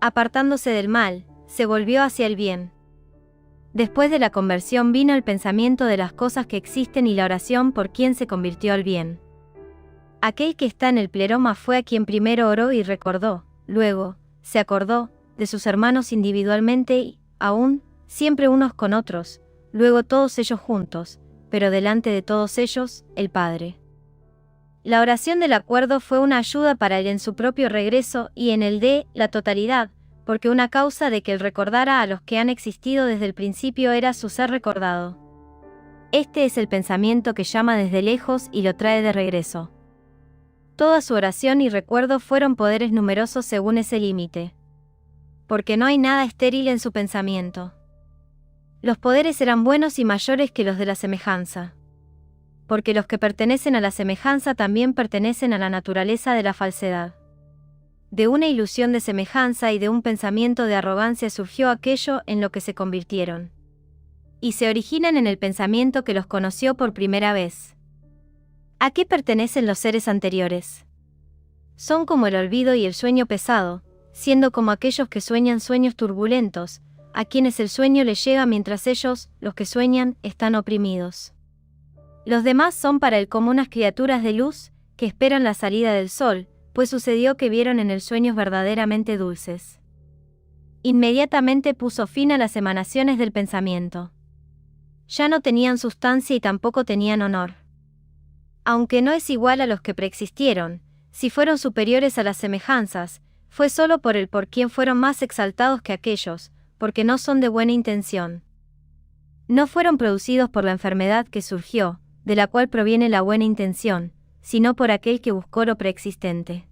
Apartándose del mal, se volvió hacia el bien. Después de la conversión vino el pensamiento de las cosas que existen y la oración por quien se convirtió al bien. Aquel que está en el pleroma fue a quien primero oró y recordó, luego, se acordó, de sus hermanos individualmente y, aún, siempre unos con otros, luego todos ellos juntos, pero delante de todos ellos, el Padre. La oración del acuerdo fue una ayuda para él en su propio regreso y en el de la totalidad, porque una causa de que él recordara a los que han existido desde el principio era su ser recordado. Este es el pensamiento que llama desde lejos y lo trae de regreso. Toda su oración y recuerdo fueron poderes numerosos según ese límite. Porque no hay nada estéril en su pensamiento. Los poderes eran buenos y mayores que los de la semejanza. Porque los que pertenecen a la semejanza también pertenecen a la naturaleza de la falsedad. De una ilusión de semejanza y de un pensamiento de arrogancia surgió aquello en lo que se convirtieron. Y se originan en el pensamiento que los conoció por primera vez. ¿A qué pertenecen los seres anteriores? Son como el olvido y el sueño pesado, siendo como aquellos que sueñan sueños turbulentos, a quienes el sueño les llega mientras ellos, los que sueñan, están oprimidos. Los demás son para él como unas criaturas de luz, que esperan la salida del sol, pues sucedió que vieron en el sueños verdaderamente dulces. Inmediatamente puso fin a las emanaciones del pensamiento. Ya no tenían sustancia y tampoco tenían honor. Aunque no es igual a los que preexistieron, si fueron superiores a las semejanzas, fue solo por el por quien fueron más exaltados que aquellos, porque no son de buena intención. No fueron producidos por la enfermedad que surgió, de la cual proviene la buena intención, sino por aquel que buscó lo preexistente.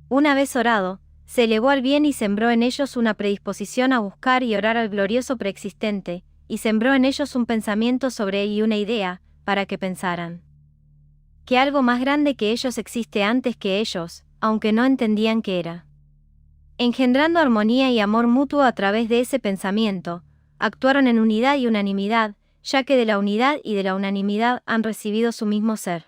Una vez orado, se elevó al bien y sembró en ellos una predisposición a buscar y orar al glorioso preexistente, y sembró en ellos un pensamiento sobre él y una idea, para que pensaran que algo más grande que ellos existe antes que ellos, aunque no entendían qué era. Engendrando armonía y amor mutuo a través de ese pensamiento, actuaron en unidad y unanimidad, ya que de la unidad y de la unanimidad han recibido su mismo ser.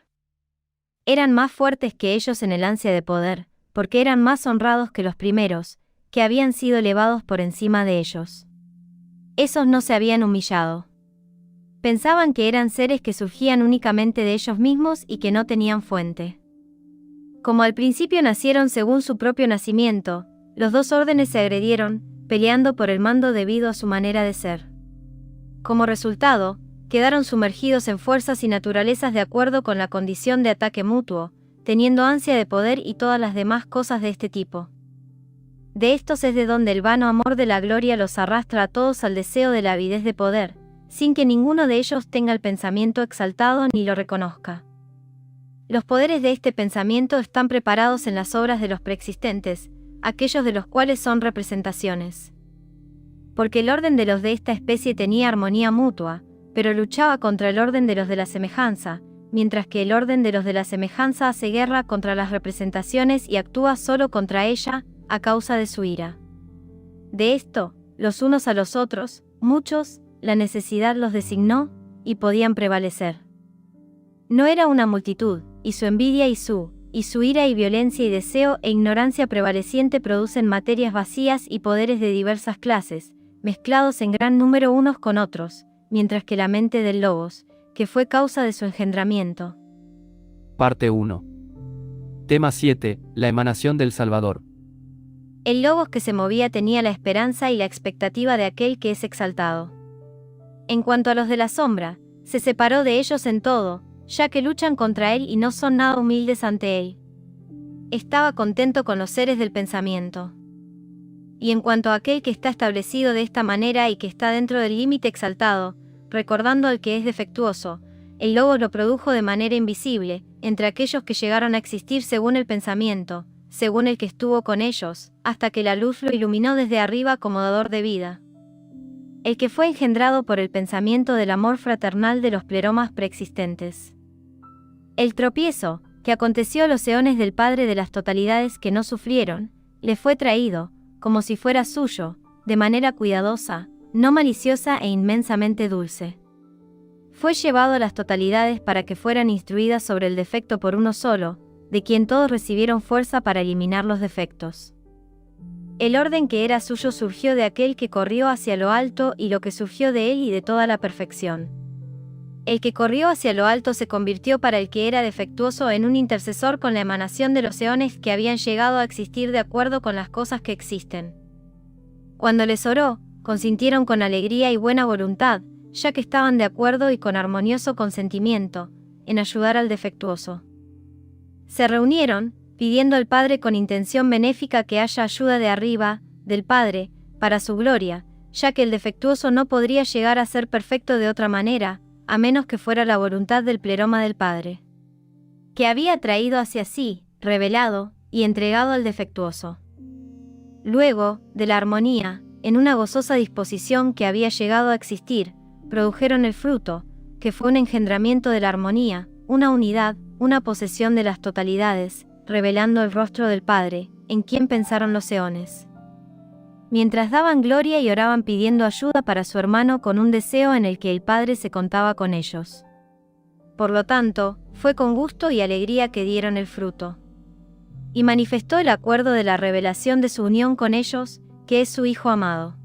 Eran más fuertes que ellos en el ansia de poder, porque eran más honrados que los primeros, que habían sido elevados por encima de ellos. Esos no se habían humillado. Pensaban que eran seres que surgían únicamente de ellos mismos y que no tenían fuente. Como al principio nacieron según su propio nacimiento, los dos órdenes se agredieron, peleando por el mando debido a su manera de ser. Como resultado, quedaron sumergidos en fuerzas y naturalezas de acuerdo con la condición de ataque mutuo, teniendo ansia de poder y todas las demás cosas de este tipo. De estos es de donde el vano amor de la gloria los arrastra a todos al deseo de la avidez de poder, sin que ninguno de ellos tenga el pensamiento exaltado ni lo reconozca. Los poderes de este pensamiento están preparados en las obras de los preexistentes, aquellos de los cuales son representaciones. Porque el orden de los de esta especie tenía armonía mutua, pero luchaba contra el orden de los de la semejanza, mientras que el orden de los de la semejanza hace guerra contra las representaciones y actúa solo contra ella, a causa de su ira. De esto, los unos a los otros, muchos, la necesidad los designó, y podían prevalecer. No era una multitud, y su envidia y su ira y violencia y deseo e ignorancia prevaleciente producen materias vacías y poderes de diversas clases, mezclados en gran número unos con otros, mientras que la mente del Logos, que fue causa de su engendramiento. Parte 1. Tema 7. La emanación del Salvador. El Logos que se movía tenía la esperanza y la expectativa de aquel que es exaltado. En cuanto a los de la sombra, se separó de ellos en todo, ya que luchan contra él y no son nada humildes ante él. Estaba contento con los seres del pensamiento. Y en cuanto a aquel que está establecido de esta manera y que está dentro del límite exaltado, recordando al que es defectuoso, el Logos lo produjo de manera invisible, entre aquellos que llegaron a existir según el pensamiento, según el que estuvo con ellos, hasta que la luz lo iluminó desde arriba como dador de vida. El que fue engendrado por el pensamiento del amor fraternal de los pleromas preexistentes. El tropiezo, que aconteció a los eones del Padre de las totalidades que no sufrieron, le fue traído, como si fuera suyo, de manera cuidadosa, no maliciosa e inmensamente dulce. Fue llevado a las totalidades para que fueran instruidas sobre el defecto por uno solo, de quien todos recibieron fuerza para eliminar los defectos. El orden que era suyo surgió de aquel que corrió hacia lo alto y lo que surgió de él y de toda la perfección. El que corrió hacia lo alto se convirtió para el que era defectuoso en un intercesor con la emanación de los eones que habían llegado a existir de acuerdo con las cosas que existen. Cuando les oró, consintieron con alegría y buena voluntad, ya que estaban de acuerdo y con armonioso consentimiento, en ayudar al defectuoso. Se reunieron, pidiendo al Padre con intención benéfica que haya ayuda de arriba, del Padre, para su gloria, ya que el defectuoso no podría llegar a ser perfecto de otra manera, a menos que fuera la voluntad del pleroma del Padre, que había traído hacia sí, revelado, y entregado al defectuoso. Luego, de la armonía, en una gozosa disposición que había llegado a existir, produjeron el fruto, que fue un engendramiento de la armonía, una unidad, una posesión de las totalidades, revelando el rostro del Padre, en quien pensaron los eones. Mientras daban gloria y oraban pidiendo ayuda para su hermano con un deseo en el que el Padre se contaba con ellos. Por lo tanto, fue con gusto y alegría que dieron el fruto. Y manifestó el acuerdo de la revelación de su unión con ellos, que es su Hijo amado.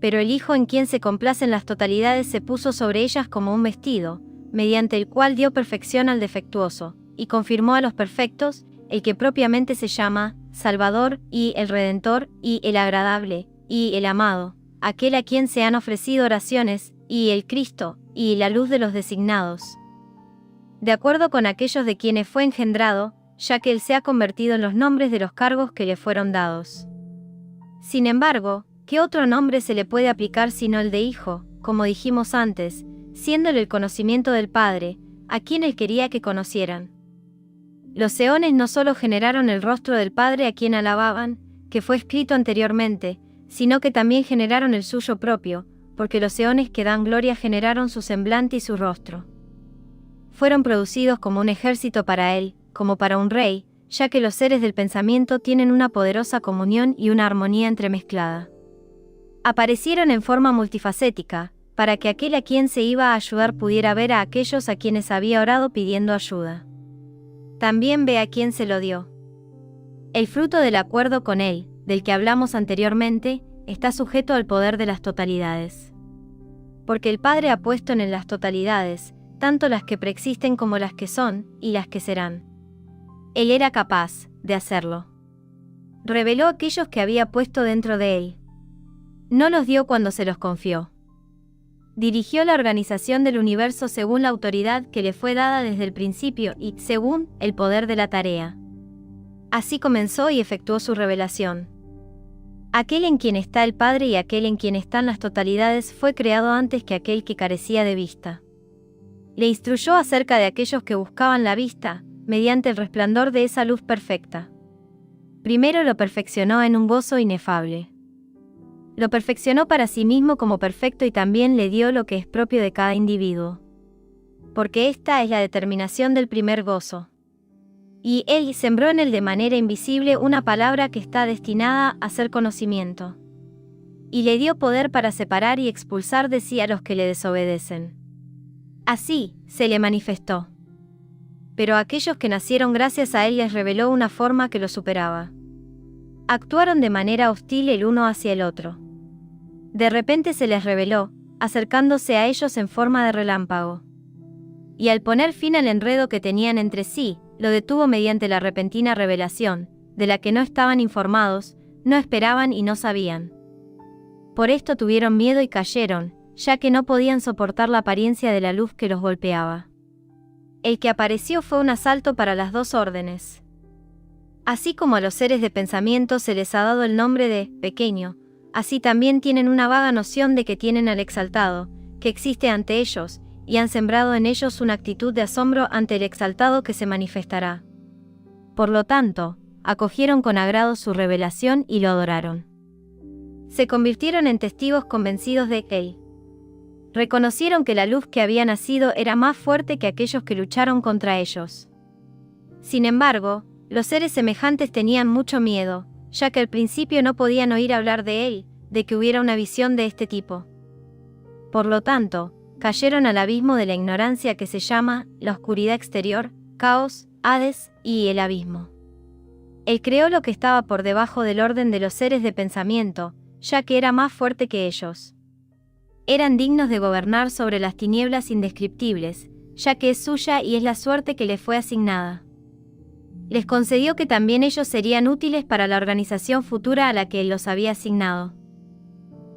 Pero el Hijo en quien se complacen las totalidades se puso sobre ellas como un vestido, mediante el cual dio perfección al defectuoso, y confirmó a los perfectos, el que propiamente se llama Salvador, y el Redentor, y el Agradable, y el Amado, aquel a quien se han ofrecido oraciones, y el Cristo, y la luz de los designados. De acuerdo con aquellos de quienes fue engendrado, ya que él se ha convertido en los nombres de los cargos que le fueron dados. Sin embargo, ¿qué otro nombre se le puede aplicar sino el de Hijo, como dijimos antes, siéndole el conocimiento del Padre, a quien él quería que conocieran? Los eones no solo generaron el rostro del Padre a quien alababan, que fue escrito anteriormente, sino que también generaron el suyo propio, porque los eones que dan gloria generaron su semblante y su rostro. Fueron producidos como un ejército para él, como para un rey, ya que los seres del pensamiento tienen una poderosa comunión y una armonía entremezclada. Aparecieron en forma multifacética, para que aquel a quien se iba a ayudar pudiera ver a aquellos a quienes había orado pidiendo ayuda. También ve a quien se lo dio. El fruto del acuerdo con él, del que hablamos anteriormente, está sujeto al poder de las totalidades. Porque el Padre ha puesto en las totalidades, tanto las que preexisten como las que son, y las que serán. Él era capaz de hacerlo. Reveló aquellos que había puesto dentro de él. No los dio cuando se los confió. Dirigió la organización del universo según la autoridad que le fue dada desde el principio y, según, el poder de la tarea. Así comenzó y efectuó su revelación. Aquel en quien está el Padre y aquel en quien están las totalidades fue creado antes que aquel que carecía de vista. Le instruyó acerca de aquellos que buscaban la vista, mediante el resplandor de esa luz perfecta. Primero lo perfeccionó en un gozo inefable. Lo perfeccionó para sí mismo como perfecto y también le dio lo que es propio de cada individuo. Porque esta es la determinación del primer gozo. Y él sembró en él de manera invisible una palabra que está destinada a ser conocimiento. Y le dio poder para separar y expulsar de sí a los que le desobedecen. Así, se le manifestó. Pero a aquellos que nacieron gracias a él les reveló una forma que lo superaba. Actuaron de manera hostil el uno hacia el otro. De repente se les reveló, acercándose a ellos en forma de relámpago. Y al poner fin al enredo que tenían entre sí, lo detuvo mediante la repentina revelación, de la que no estaban informados, no esperaban y no sabían. Por esto tuvieron miedo y cayeron, ya que no podían soportar la apariencia de la luz que los golpeaba. El que apareció fue un asalto para las dos órdenes. Así como a los seres de pensamiento se les ha dado el nombre de pequeño, así también tienen una vaga noción de que tienen al exaltado, que existe ante ellos, y han sembrado en ellos una actitud de asombro ante el exaltado que se manifestará. Por lo tanto, acogieron con agrado su revelación y lo adoraron. Se convirtieron en testigos convencidos de él. Reconocieron que la luz que había nacido era más fuerte que aquellos que lucharon contra ellos. Sin embargo, los seres semejantes tenían mucho miedo, ya que al principio no podían oír hablar de él, de que hubiera una visión de este tipo. Por lo tanto, cayeron al abismo de la ignorancia que se llama la oscuridad exterior, caos, Hades y el abismo. Él creó lo que estaba por debajo del orden de los seres de pensamiento, ya que era más fuerte que ellos. Eran dignos de gobernar sobre las tinieblas indescriptibles, ya que es suya y es la suerte que le fue asignada. Les concedió que también ellos serían útiles para la organización futura a la que él los había asignado.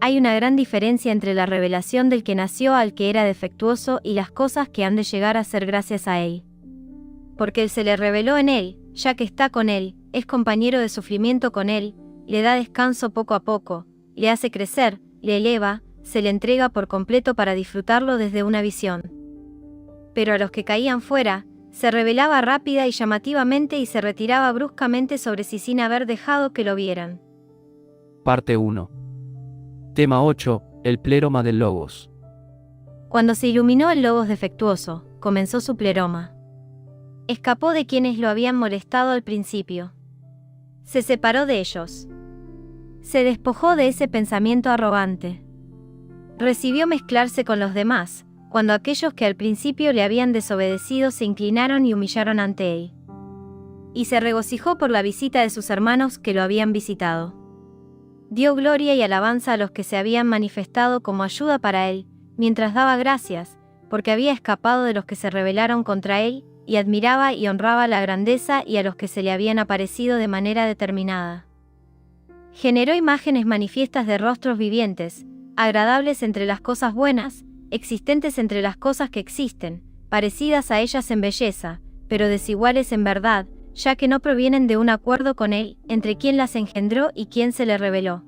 Hay una gran diferencia entre la revelación del que nació al que era defectuoso y las cosas que han de llegar a ser gracias a él. Porque él se le reveló en él, ya que está con él, es compañero de sufrimiento con él, le da descanso poco a poco, le hace crecer, le eleva, se le entrega por completo para disfrutarlo desde una visión. Pero a los que caían fuera, se revelaba rápida y llamativamente y se retiraba bruscamente sobre sí sin haber dejado que lo vieran. Parte 1. Tema 8. El pleroma del Logos. Cuando se iluminó el Logos defectuoso, comenzó su pleroma. Escapó de quienes lo habían molestado al principio. Se separó de ellos. Se despojó de ese pensamiento arrogante. Recibió mezclarse con los demás, cuando aquellos que al principio le habían desobedecido se inclinaron y humillaron ante él. Y se regocijó por la visita de sus hermanos que lo habían visitado. Dio gloria y alabanza a los que se habían manifestado como ayuda para él, mientras daba gracias, porque había escapado de los que se rebelaron contra él, y admiraba y honraba la grandeza y a los que se le habían aparecido de manera determinada. Generó imágenes manifiestas de rostros vivientes, agradables entre las cosas buenas, existentes entre las cosas que existen, parecidas a ellas en belleza, pero desiguales en verdad, ya que no provienen de un acuerdo con él, entre quien las engendró y quien se le reveló.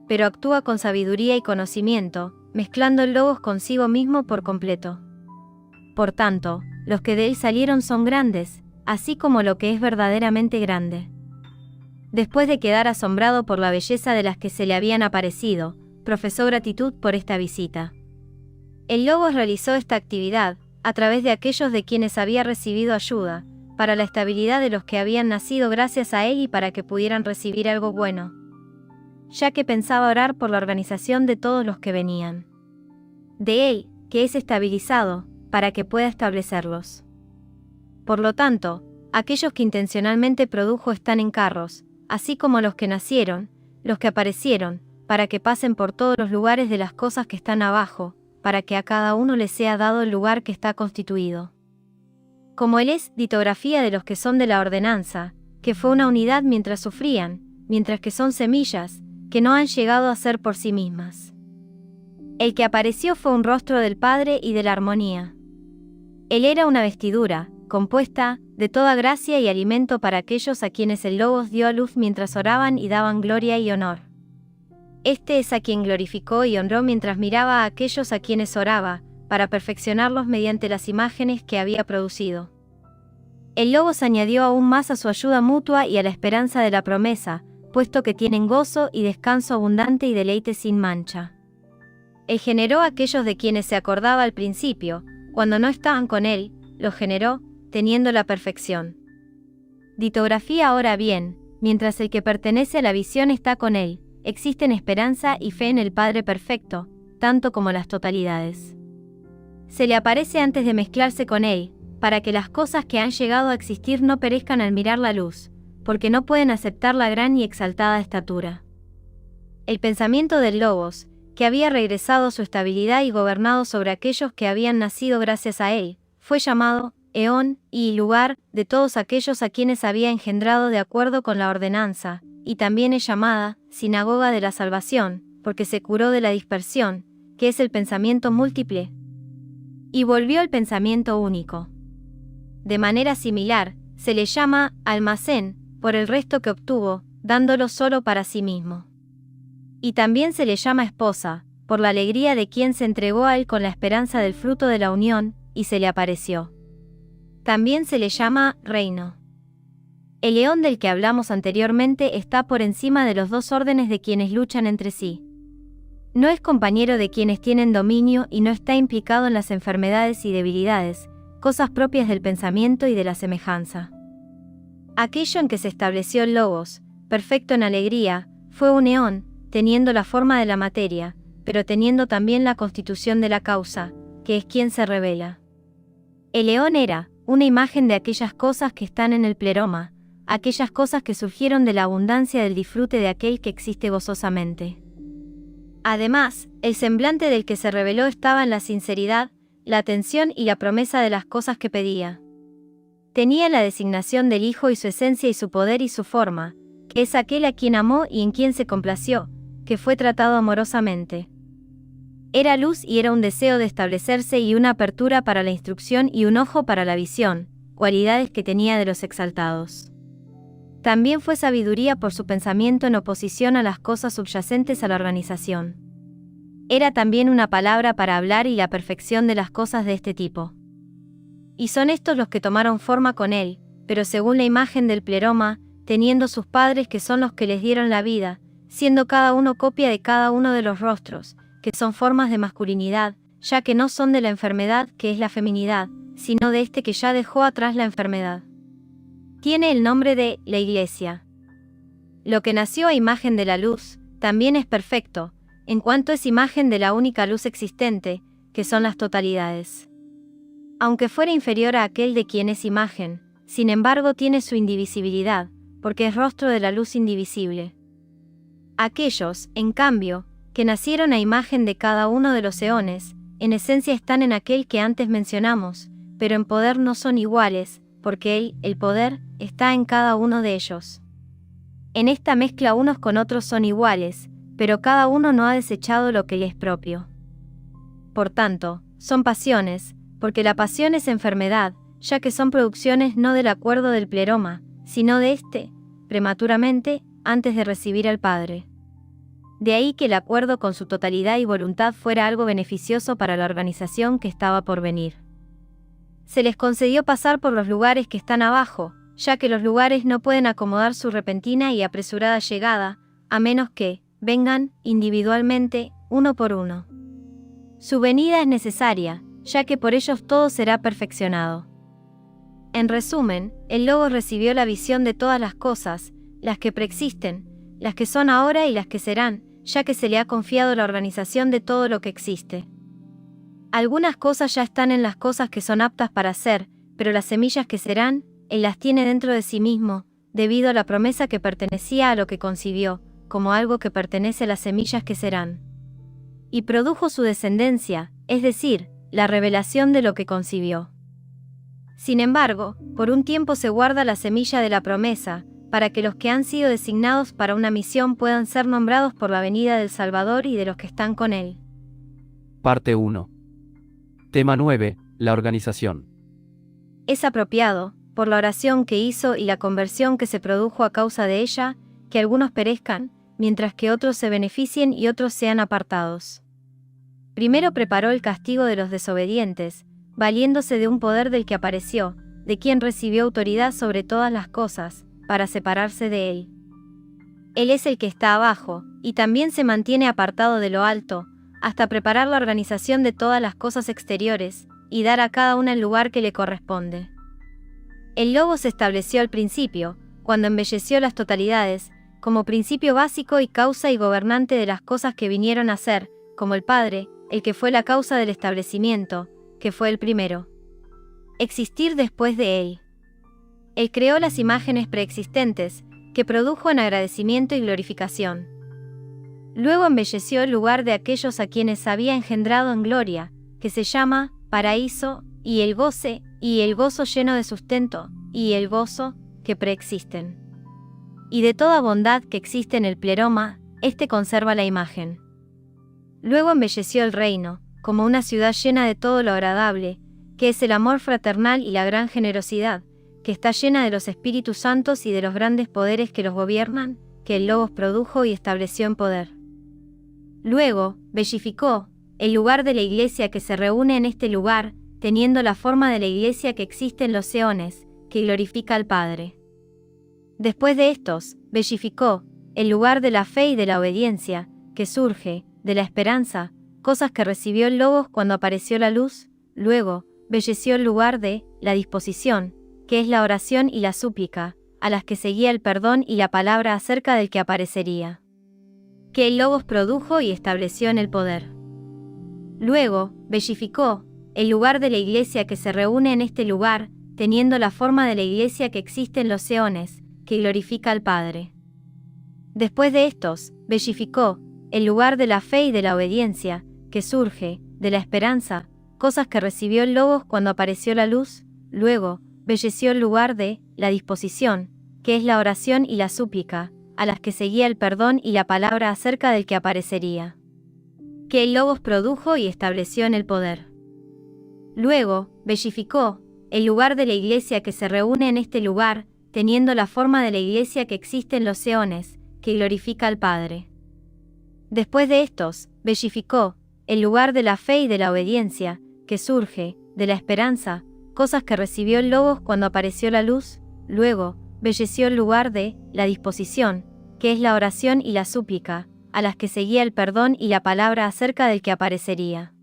Pero actúa con sabiduría y conocimiento, mezclando el Logos consigo mismo por completo. Por tanto, los que de él salieron son grandes, así como lo que es verdaderamente grande. Después de quedar asombrado por la belleza de las que se le habían aparecido, profesó gratitud por esta visita. El Logos realizó esta actividad, a través de aquellos de quienes había recibido ayuda, para la estabilidad de los que habían nacido gracias a él y para que pudieran recibir algo bueno. Ya que pensaba orar por la organización de todos los que venían. De él, que es estabilizado, para que pueda establecerlos. Por lo tanto, aquellos que intencionalmente produjo están en carros, así como los que nacieron, los que aparecieron, para que pasen por todos los lugares de las cosas que están abajo, para que a cada uno le sea dado el lugar que está constituido. Como él es litografía de los que son de la ordenanza, que fue una unidad mientras sufrían, mientras que son semillas, que no han llegado a ser por sí mismas. El que apareció fue un rostro del Padre y de la armonía. Él era una vestidura, compuesta, de toda gracia y alimento para aquellos a quienes el Logos dio a luz mientras oraban y daban gloria y honor. Este es a quien glorificó y honró mientras miraba a aquellos a quienes oraba, para perfeccionarlos mediante las imágenes que había producido. El Logos añadió aún más a su ayuda mutua y a la esperanza de la promesa, puesto que tienen gozo y descanso abundante y deleite sin mancha. Él generó a aquellos de quienes se acordaba al principio, cuando no estaban con él, los generó, teniendo la perfección. Ditografía ahora bien, mientras el que pertenece a la visión está con él, existen esperanza y fe en el Padre perfecto, tanto como las totalidades. Se le aparece antes de mezclarse con él, para que las cosas que han llegado a existir no perezcan al mirar la luz, porque no pueden aceptar la gran y exaltada estatura. El pensamiento del Logos, que había regresado a su estabilidad y gobernado sobre aquellos que habían nacido gracias a él, fue llamado eón y lugar de todos aquellos a quienes había engendrado de acuerdo con la ordenanza, y también es llamada sinagoga de la salvación, porque se curó de la dispersión, que es el pensamiento múltiple, y volvió al pensamiento único. De manera similar, se le llama almacén, por el resto que obtuvo, dándolo solo para sí mismo. Y también se le llama esposa, por la alegría de quien se entregó a él con la esperanza del fruto de la unión, y se le apareció. También se le llama reino. El león del que hablamos anteriormente está por encima de los dos órdenes de quienes luchan entre sí. No es compañero de quienes tienen dominio y no está implicado en las enfermedades y debilidades, cosas propias del pensamiento y de la semejanza. Aquello en que se estableció el Logos, perfecto en alegría, fue un eón, teniendo la forma de la materia, pero teniendo también la constitución de la causa, que es quien se revela. El eón era una imagen de aquellas cosas que están en el pleroma, aquellas cosas que surgieron de la abundancia del disfrute de aquel que existe gozosamente. Además, el semblante del que se reveló estaba en la sinceridad, la atención y la promesa de las cosas que pedía. Tenía la designación del Hijo y su esencia y su poder y su forma, que es aquel a quien amó y en quien se complació, que fue tratado amorosamente. Era luz y era un deseo de establecerse y una apertura para la instrucción y un ojo para la visión, cualidades que tenía de los exaltados. También fue sabiduría por su pensamiento en oposición a las cosas subyacentes a la organización. Era también una palabra para hablar y la perfección de las cosas de este tipo. Y son estos los que tomaron forma con él, pero según la imagen del pleroma, teniendo sus padres que son los que les dieron la vida, siendo cada uno copia de cada uno de los rostros, que son formas de masculinidad, ya que no son de la enfermedad que es la feminidad, sino de este que ya dejó atrás la enfermedad. Tiene el nombre de la Iglesia. Lo que nació a imagen de la luz, también es perfecto, en cuanto es imagen de la única luz existente, que son las totalidades. Aunque fuera inferior a aquel de quien es imagen, sin embargo tiene su indivisibilidad, porque es rostro de la luz indivisible. Aquellos, en cambio, que nacieron a imagen de cada uno de los eones, en esencia están en aquel que antes mencionamos, pero en poder no son iguales, porque él, el poder, está en cada uno de ellos. En esta mezcla unos con otros son iguales, pero cada uno no ha desechado lo que le es propio. Por tanto, son pasiones, porque la pasión es enfermedad, ya que son producciones no del acuerdo del pleroma, sino de éste, prematuramente, antes de recibir al Padre. De ahí que el acuerdo con su totalidad y voluntad fuera algo beneficioso para la organización que estaba por venir. Se les concedió pasar por los lugares que están abajo, ya que los lugares no pueden acomodar su repentina y apresurada llegada, a menos que vengan individualmente, uno por uno. Su venida es necesaria, ya que por ellos todo será perfeccionado. En resumen, el Logos recibió la visión de todas las cosas, las que preexisten, las que son ahora y las que serán, ya que se le ha confiado la organización de todo lo que existe. Algunas cosas ya están en las cosas que son aptas para ser, pero las semillas que serán, él las tiene dentro de sí mismo, debido a la promesa que pertenecía a lo que concibió, como algo que pertenece a las semillas que serán. Y produjo su descendencia, es decir, la revelación de lo que concibió. Sin embargo, por un tiempo se guarda la semilla de la promesa, para que los que han sido designados para una misión puedan ser nombrados por la venida del Salvador y de los que están con él. Parte 1. Tema 9. La organización. Es apropiado, por la oración que hizo y la conversión que se produjo a causa de ella, que algunos perezcan, mientras que otros se beneficien y otros sean apartados. Primero preparó el castigo de los desobedientes, valiéndose de un poder del que apareció, de quien recibió autoridad sobre todas las cosas, para separarse de él. Él es el que está abajo, y también se mantiene apartado de lo alto, hasta preparar la organización de todas las cosas exteriores, y dar a cada una el lugar que le corresponde. El Logos se estableció al principio, cuando embelleció las totalidades, como principio básico y causa y gobernante de las cosas que vinieron a ser, como el Padre, el que fue la causa del establecimiento, que fue el primero. Existir después de él. Él creó las imágenes preexistentes, que produjo en agradecimiento y glorificación. Luego embelleció el lugar de aquellos a quienes había engendrado en gloria, que se llama paraíso, y el gozo lleno de sustento, y el gozo, que preexisten. Y de toda bondad que existe en el pleroma, éste conserva la imagen. Luego embelleció el reino, como una ciudad llena de todo lo agradable, que es el amor fraternal y la gran generosidad, que está llena de los Espíritus Santos y de los grandes poderes que los gobiernan, que el Logos produjo y estableció en poder. Luego, bellificó el lugar de la iglesia que se reúne en este lugar, teniendo la forma de la iglesia que existe en los eones, que glorifica al Padre. Después de estos, bellificó el lugar de la fe y de la obediencia, que surge de la esperanza, cosas que recibió el Logos cuando apareció la luz. Luego, belleció el lugar de la disposición, que es la oración y la súplica, a las que seguía el perdón y la palabra acerca del que aparecería, que el Logos produjo y estableció en el poder. Luego, bellificó el lugar de la iglesia que se reúne en este lugar, teniendo la forma de la iglesia que existe en los eones, que glorifica al Padre. Después de estos, bellificó el lugar de la fe y de la obediencia, que surge de la esperanza, cosas que recibió el Logos cuando apareció la luz. Luego, belleció el lugar de la disposición, que es la oración y la súplica, a las que seguía el perdón y la palabra acerca del que aparecería, que el Logos produjo y estableció en el poder. Luego, bellificó el lugar de la iglesia que se reúne en este lugar, teniendo la forma de la iglesia que existe en los eones, que glorifica al Padre. Después de estos, bellificó el lugar de la fe y de la obediencia, que surge de la esperanza, cosas que recibió el Logos cuando apareció la luz. Luego, belleció el lugar de la disposición, que es la oración y la súplica, a las que seguía el perdón y la palabra acerca del que aparecería.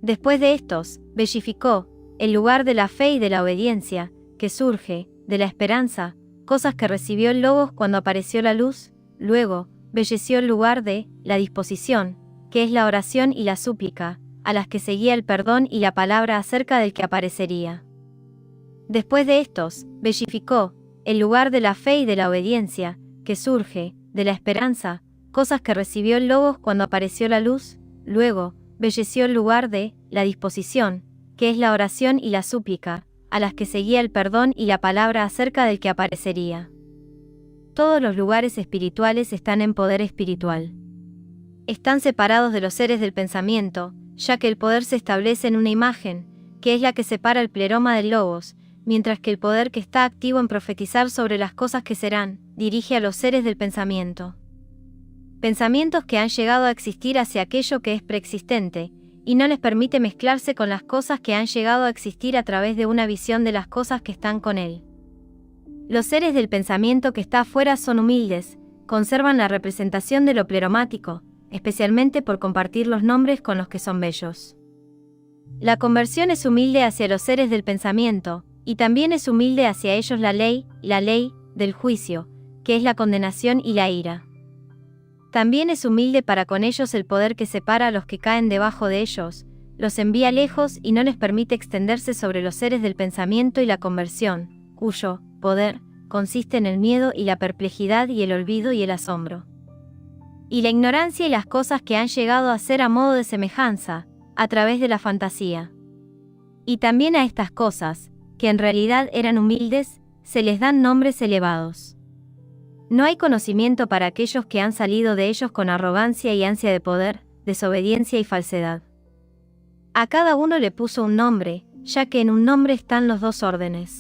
Después de estos, bellificó el lugar de la fe y de la obediencia, que surge de la esperanza, cosas que recibió el Logos cuando apareció la luz. Luego, belleció el lugar de la disposición, que es la oración y la súplica, a las que seguía el perdón y la palabra acerca del que aparecería. Después de estos, bellificó el lugar de la fe y de la obediencia, que surge de la esperanza, cosas que recibió el Logos cuando apareció la luz. Luego, belleció el lugar de la disposición, que es la oración y la súplica, a las que seguía el perdón y la palabra acerca del que aparecería. Todos los lugares espirituales están en poder espiritual. Están separados de los seres del pensamiento, ya que el poder se establece en una imagen, que es la que separa el pleroma del Logos, mientras que el poder que está activo en profetizar sobre las cosas que serán, dirige a los seres del pensamiento. Pensamientos que han llegado a existir hacia aquello que es preexistente, y no les permite mezclarse con las cosas que han llegado a existir a través de una visión de las cosas que están con él. Los seres del pensamiento que está afuera son humildes, conservan la representación de lo pleromático, especialmente por compartir los nombres con los que son bellos. La conversión es humilde hacia los seres del pensamiento, y también es humilde hacia ellos la ley del juicio, que es la condenación y la ira. También es humilde para con ellos el poder que separa a los que caen debajo de ellos, los envía lejos y no les permite extenderse sobre los seres del pensamiento y la conversión, cuyo poder consiste en el miedo y la perplejidad y el olvido y el asombro. Y la ignorancia y las cosas que han llegado a ser a modo de semejanza, a través de la fantasía. Y también a estas cosas, que en realidad eran humildes, se les dan nombres elevados. No hay conocimiento para aquellos que han salido de ellos con arrogancia y ansia de poder, desobediencia y falsedad. A cada uno le puso un nombre, ya que en un nombre están los dos órdenes.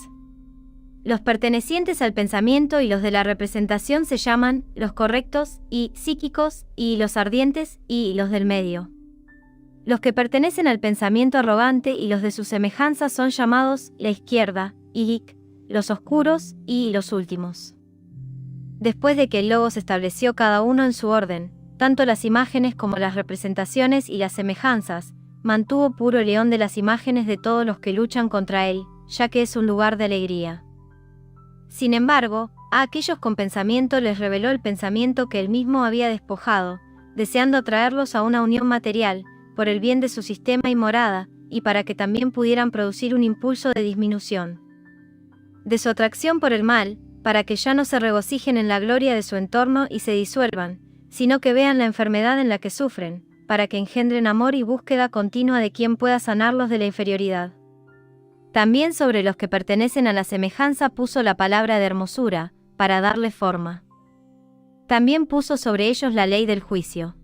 Los pertenecientes al pensamiento y los de la representación se llaman los correctos y psíquicos, y los ardientes y los del medio. Los que pertenecen al pensamiento arrogante y los de su semejanza son llamados la izquierda, y los oscuros y los últimos. Después de que el Logos estableció cada uno en su orden, tanto las imágenes como las representaciones y las semejanzas, mantuvo puro el león de las imágenes de todos los que luchan contra él, ya que es un lugar de alegría. Sin embargo, a aquellos con pensamiento les reveló el pensamiento que él mismo había despojado, deseando atraerlos a una unión material, por el bien de su sistema y morada, y para que también pudieran producir un impulso de disminución de su atracción por el mal, para que ya no se regocijen en la gloria de su entorno y se disuelvan, sino que vean la enfermedad en la que sufren, para que engendren amor y búsqueda continua de quien pueda sanarlos de la inferioridad. También sobre los que pertenecen a la semejanza puso la palabra de hermosura, para darle forma. También puso sobre ellos la ley del juicio.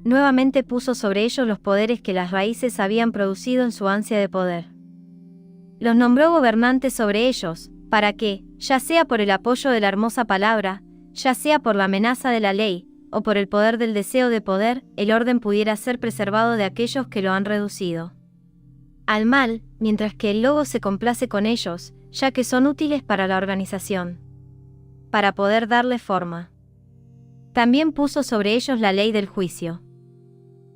Nuevamente puso sobre ellos los poderes que las raíces habían producido en su ansia de poder. Los nombró gobernantes sobre ellos, para que, ya sea por el apoyo de la hermosa palabra, ya sea por la amenaza de la ley, o por el poder del deseo de poder, el orden pudiera ser preservado de aquellos que lo han reducido al mal, mientras que el Logos se complace con ellos, ya que son útiles para la organización, para poder darle forma. También puso sobre ellos la ley del juicio.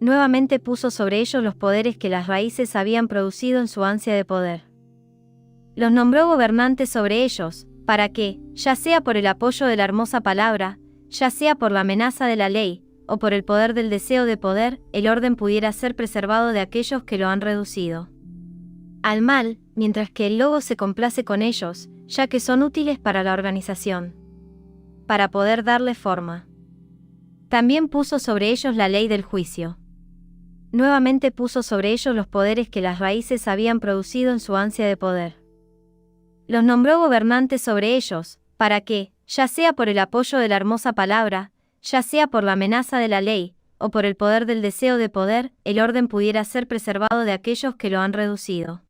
Nuevamente puso sobre ellos los poderes que las raíces habían producido en su ansia de poder. Los nombró gobernantes sobre ellos, para que, ya sea por el apoyo de la hermosa palabra, ya sea por la amenaza de la ley, o por el poder del deseo de poder, el orden pudiera ser preservado de aquellos que lo han reducido al mal, mientras que el Logos se complace con ellos, ya que son útiles para la organización, para poder darle forma. También puso sobre ellos la ley del juicio. Nuevamente puso sobre ellos los poderes que las raíces habían producido en su ansia de poder. Los nombró gobernantes sobre ellos, para que, ya sea por el apoyo de la hermosa palabra, ya sea por la amenaza de la ley, o por el poder del deseo de poder, el orden pudiera ser preservado de aquellos que lo han reducido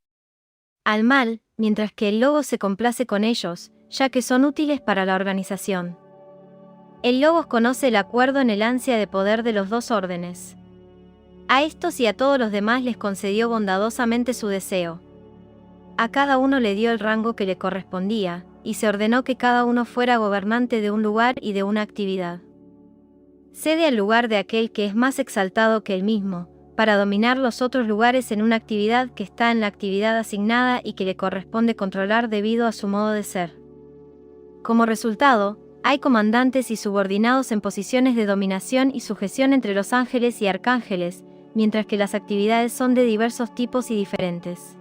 al mal, mientras que el Logos se complace con ellos, ya que son útiles para la organización. El Logos conoce el acuerdo en el ansia de poder de los dos órdenes. A estos y a todos los demás les concedió bondadosamente su deseo. A cada uno le dio el rango que le correspondía, y se ordenó que cada uno fuera gobernante de un lugar y de una actividad. Cede al lugar de aquel que es más exaltado que él mismo, para dominar los otros lugares en una actividad que está en la actividad asignada y que le corresponde controlar debido a su modo de ser. Como resultado, hay comandantes y subordinados en posiciones de dominación y sujeción entre los ángeles y arcángeles, mientras que las actividades son de diversos tipos y diferentes.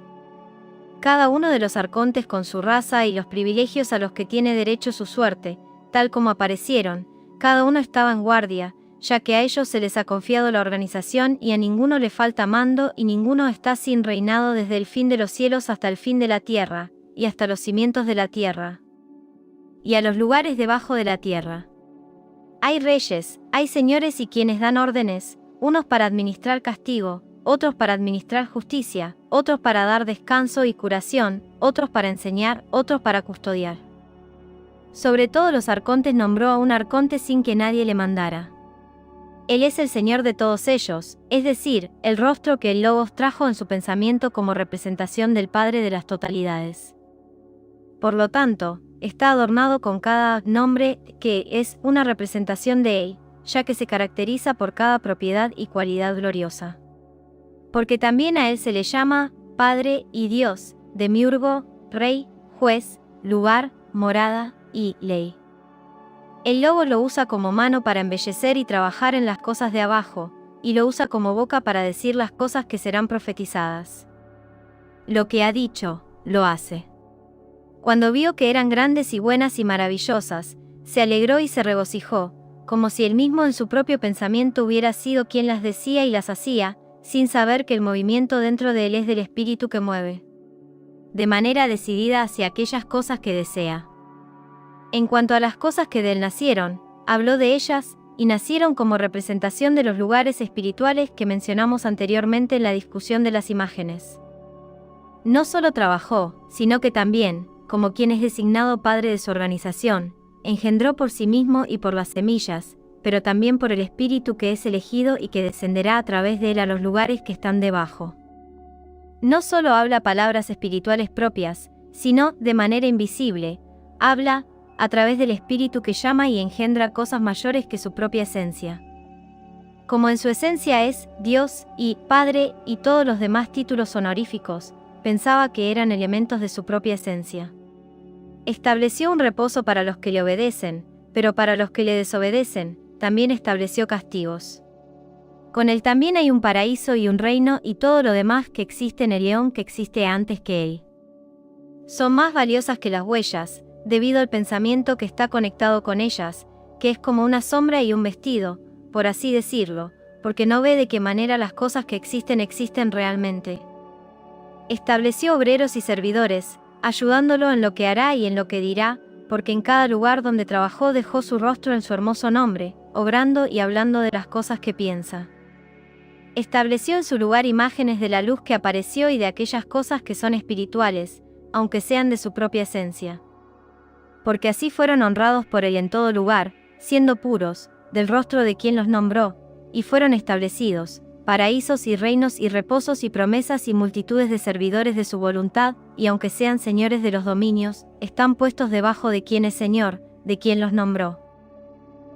Cada uno de los arcontes con su raza y los privilegios a los que tiene derecho su suerte, tal como aparecieron, cada uno estaba en guardia, ya que a ellos se les ha confiado la organización y a ninguno le falta mando y ninguno está sin reinado desde el fin de los cielos hasta el fin de la tierra, y hasta los cimientos de la tierra, y a los lugares debajo de la tierra. Hay reyes, hay señores y quienes dan órdenes, unos para administrar castigo, otros para administrar justicia, otros para dar descanso y curación, otros para enseñar, otros para custodiar. Sobre todos los arcontes nombró a un arconte sin que nadie le mandara. Él es el Señor de todos ellos, es decir, el rostro que el Logos trajo en su pensamiento como representación del Padre de las totalidades. Por lo tanto, está adornado con cada nombre que es una representación de él, ya que se caracteriza por cada propiedad y cualidad gloriosa. Porque también a él se le llama Padre y Dios, Demiurgo, Rey, Juez, Lugar, Morada y Ley. El Logos lo usa como mano para embellecer y trabajar en las cosas de abajo, y lo usa como boca para decir las cosas que serán profetizadas. Lo que ha dicho, lo hace. Cuando vio que eran grandes y buenas y maravillosas, se alegró y se regocijó, como si él mismo en su propio pensamiento hubiera sido quien las decía y las hacía, sin saber que el movimiento dentro de él es del espíritu que mueve de manera decidida hacia aquellas cosas que desea. En cuanto a las cosas que de él nacieron, habló de ellas, y nacieron como representación de los lugares espirituales que mencionamos anteriormente en la discusión de las imágenes. No solo trabajó, sino que también, como quien es designado padre de su organización, engendró por sí mismo y por las semillas, pero también por el espíritu que es elegido y que descenderá a través de él a los lugares que están debajo. No solo habla palabras espirituales propias, sino, de manera invisible, habla, a través del espíritu que llama y engendra cosas mayores que su propia esencia. Como en su esencia es Dios y Padre y todos los demás títulos honoríficos, pensaba que eran elementos de su propia esencia. Estableció un reposo para los que le obedecen, pero para los que le desobedecen, también estableció castigos. Con él también hay un paraíso y un reino y todo lo demás que existe en el eón que existe antes que él. Son más valiosas que las huellas, debido al pensamiento que está conectado con ellas, que es como una sombra y un vestido, por así decirlo, porque no ve de qué manera las cosas que existen realmente. Estableció obreros y servidores, ayudándolo en lo que hará y en lo que dirá, porque en cada lugar donde trabajó dejó su rostro en su hermoso nombre, obrando y hablando de las cosas que piensa. Estableció en su lugar imágenes de la luz que apareció y de aquellas cosas que son espirituales, aunque sean de su propia esencia. Porque así fueron honrados por él en todo lugar, siendo puros, del rostro de quien los nombró, y fueron establecidos, paraísos y reinos y reposos y promesas y multitudes de servidores de su voluntad, y aunque sean señores de los dominios, están puestos debajo de quien es Señor, de quien los nombró.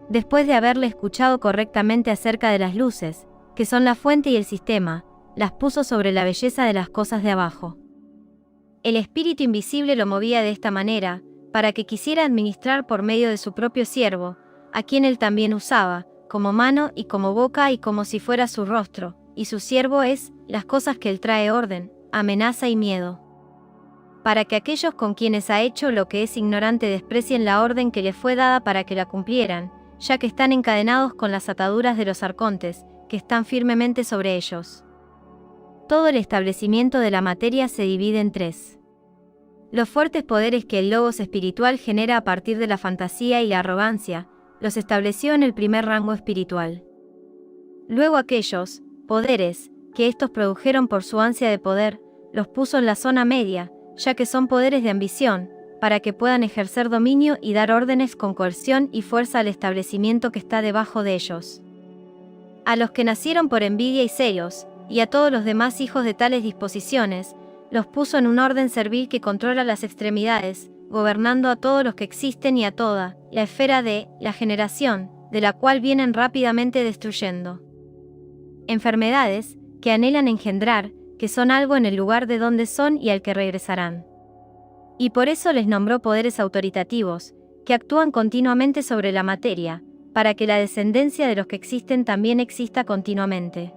Después de haberle escuchado correctamente acerca de las luces, que son la fuente y el sistema, las puso sobre la belleza de las cosas de abajo. El espíritu invisible lo movía de esta manera, para que quisiera administrar por medio de su propio siervo, a quien él también usaba, como mano y como boca y como si fuera su rostro, y su siervo es, las cosas que él trae orden, amenaza y miedo. Para que aquellos con quienes ha hecho lo que es ignorante desprecien la orden que les fue dada para que la cumplieran, ya que están encadenados con las ataduras de los arcontes, que están firmemente sobre ellos. Todo el establecimiento de la materia se divide en tres. Los fuertes poderes que el logos espiritual genera a partir de la fantasía y la arrogancia, los estableció en el primer rango espiritual. Luego aquellos poderes que estos produjeron por su ansia de poder, los puso en la zona media, ya que son poderes de ambición, para que puedan ejercer dominio y dar órdenes con coerción y fuerza al establecimiento que está debajo de ellos. A los que nacieron por envidia y celos, y a todos los demás hijos de tales disposiciones, los puso en un orden servil que controla las extremidades, gobernando a todos los que existen y a toda la esfera de la generación, de la cual vienen rápidamente destruyendo. Enfermedades, que anhelan engendrar, que son algo en el lugar de donde son y al que regresarán. Y por eso les nombró poderes autoritativos, que actúan continuamente sobre la materia, para que la descendencia de los que existen también exista continuamente.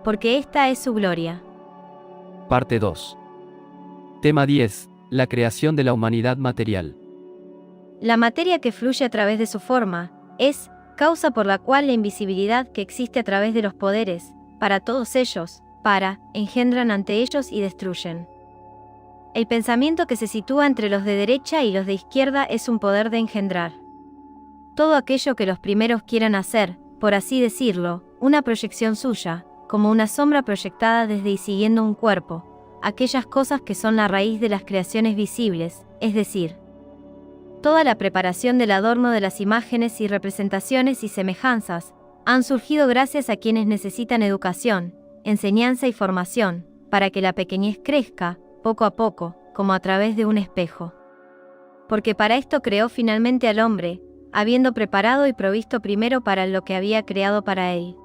Porque esta es su gloria. Parte 2. Tema 10. La creación de la humanidad material. La materia que fluye a través de su forma, es causa por la cual la invisibilidad que existe a través de los poderes, para todos ellos, engendran ante ellos y destruyen. El pensamiento que se sitúa entre los de derecha y los de izquierda es un poder de engendrar. Todo aquello que los primeros quieran hacer, por así decirlo, una proyección suya, como una sombra proyectada desde y siguiendo un cuerpo, aquellas cosas que son la raíz de las creaciones visibles, es decir, toda la preparación del adorno de las imágenes y representaciones y semejanzas, han surgido gracias a quienes necesitan educación, enseñanza y formación, para que la pequeñez crezca, poco a poco, como a través de un espejo. Porque para esto creó finalmente al hombre, habiendo preparado y provisto primero para lo que había creado para él.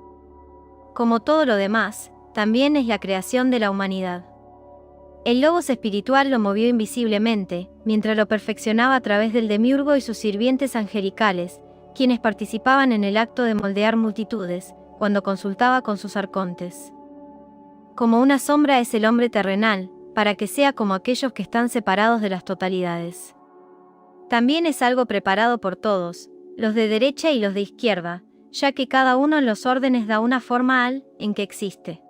Como todo lo demás, también es la creación de la humanidad. El logos espiritual lo movió invisiblemente, mientras lo perfeccionaba a través del demiurgo y sus sirvientes angelicales, quienes participaban en el acto de moldear multitudes, cuando consultaba con sus arcontes. Como una sombra es el hombre terrenal, para que sea como aquellos que están separados de las totalidades. También es algo preparado por todos, los de derecha y los de izquierda, ya que cada uno en los órdenes da una forma al en que existe.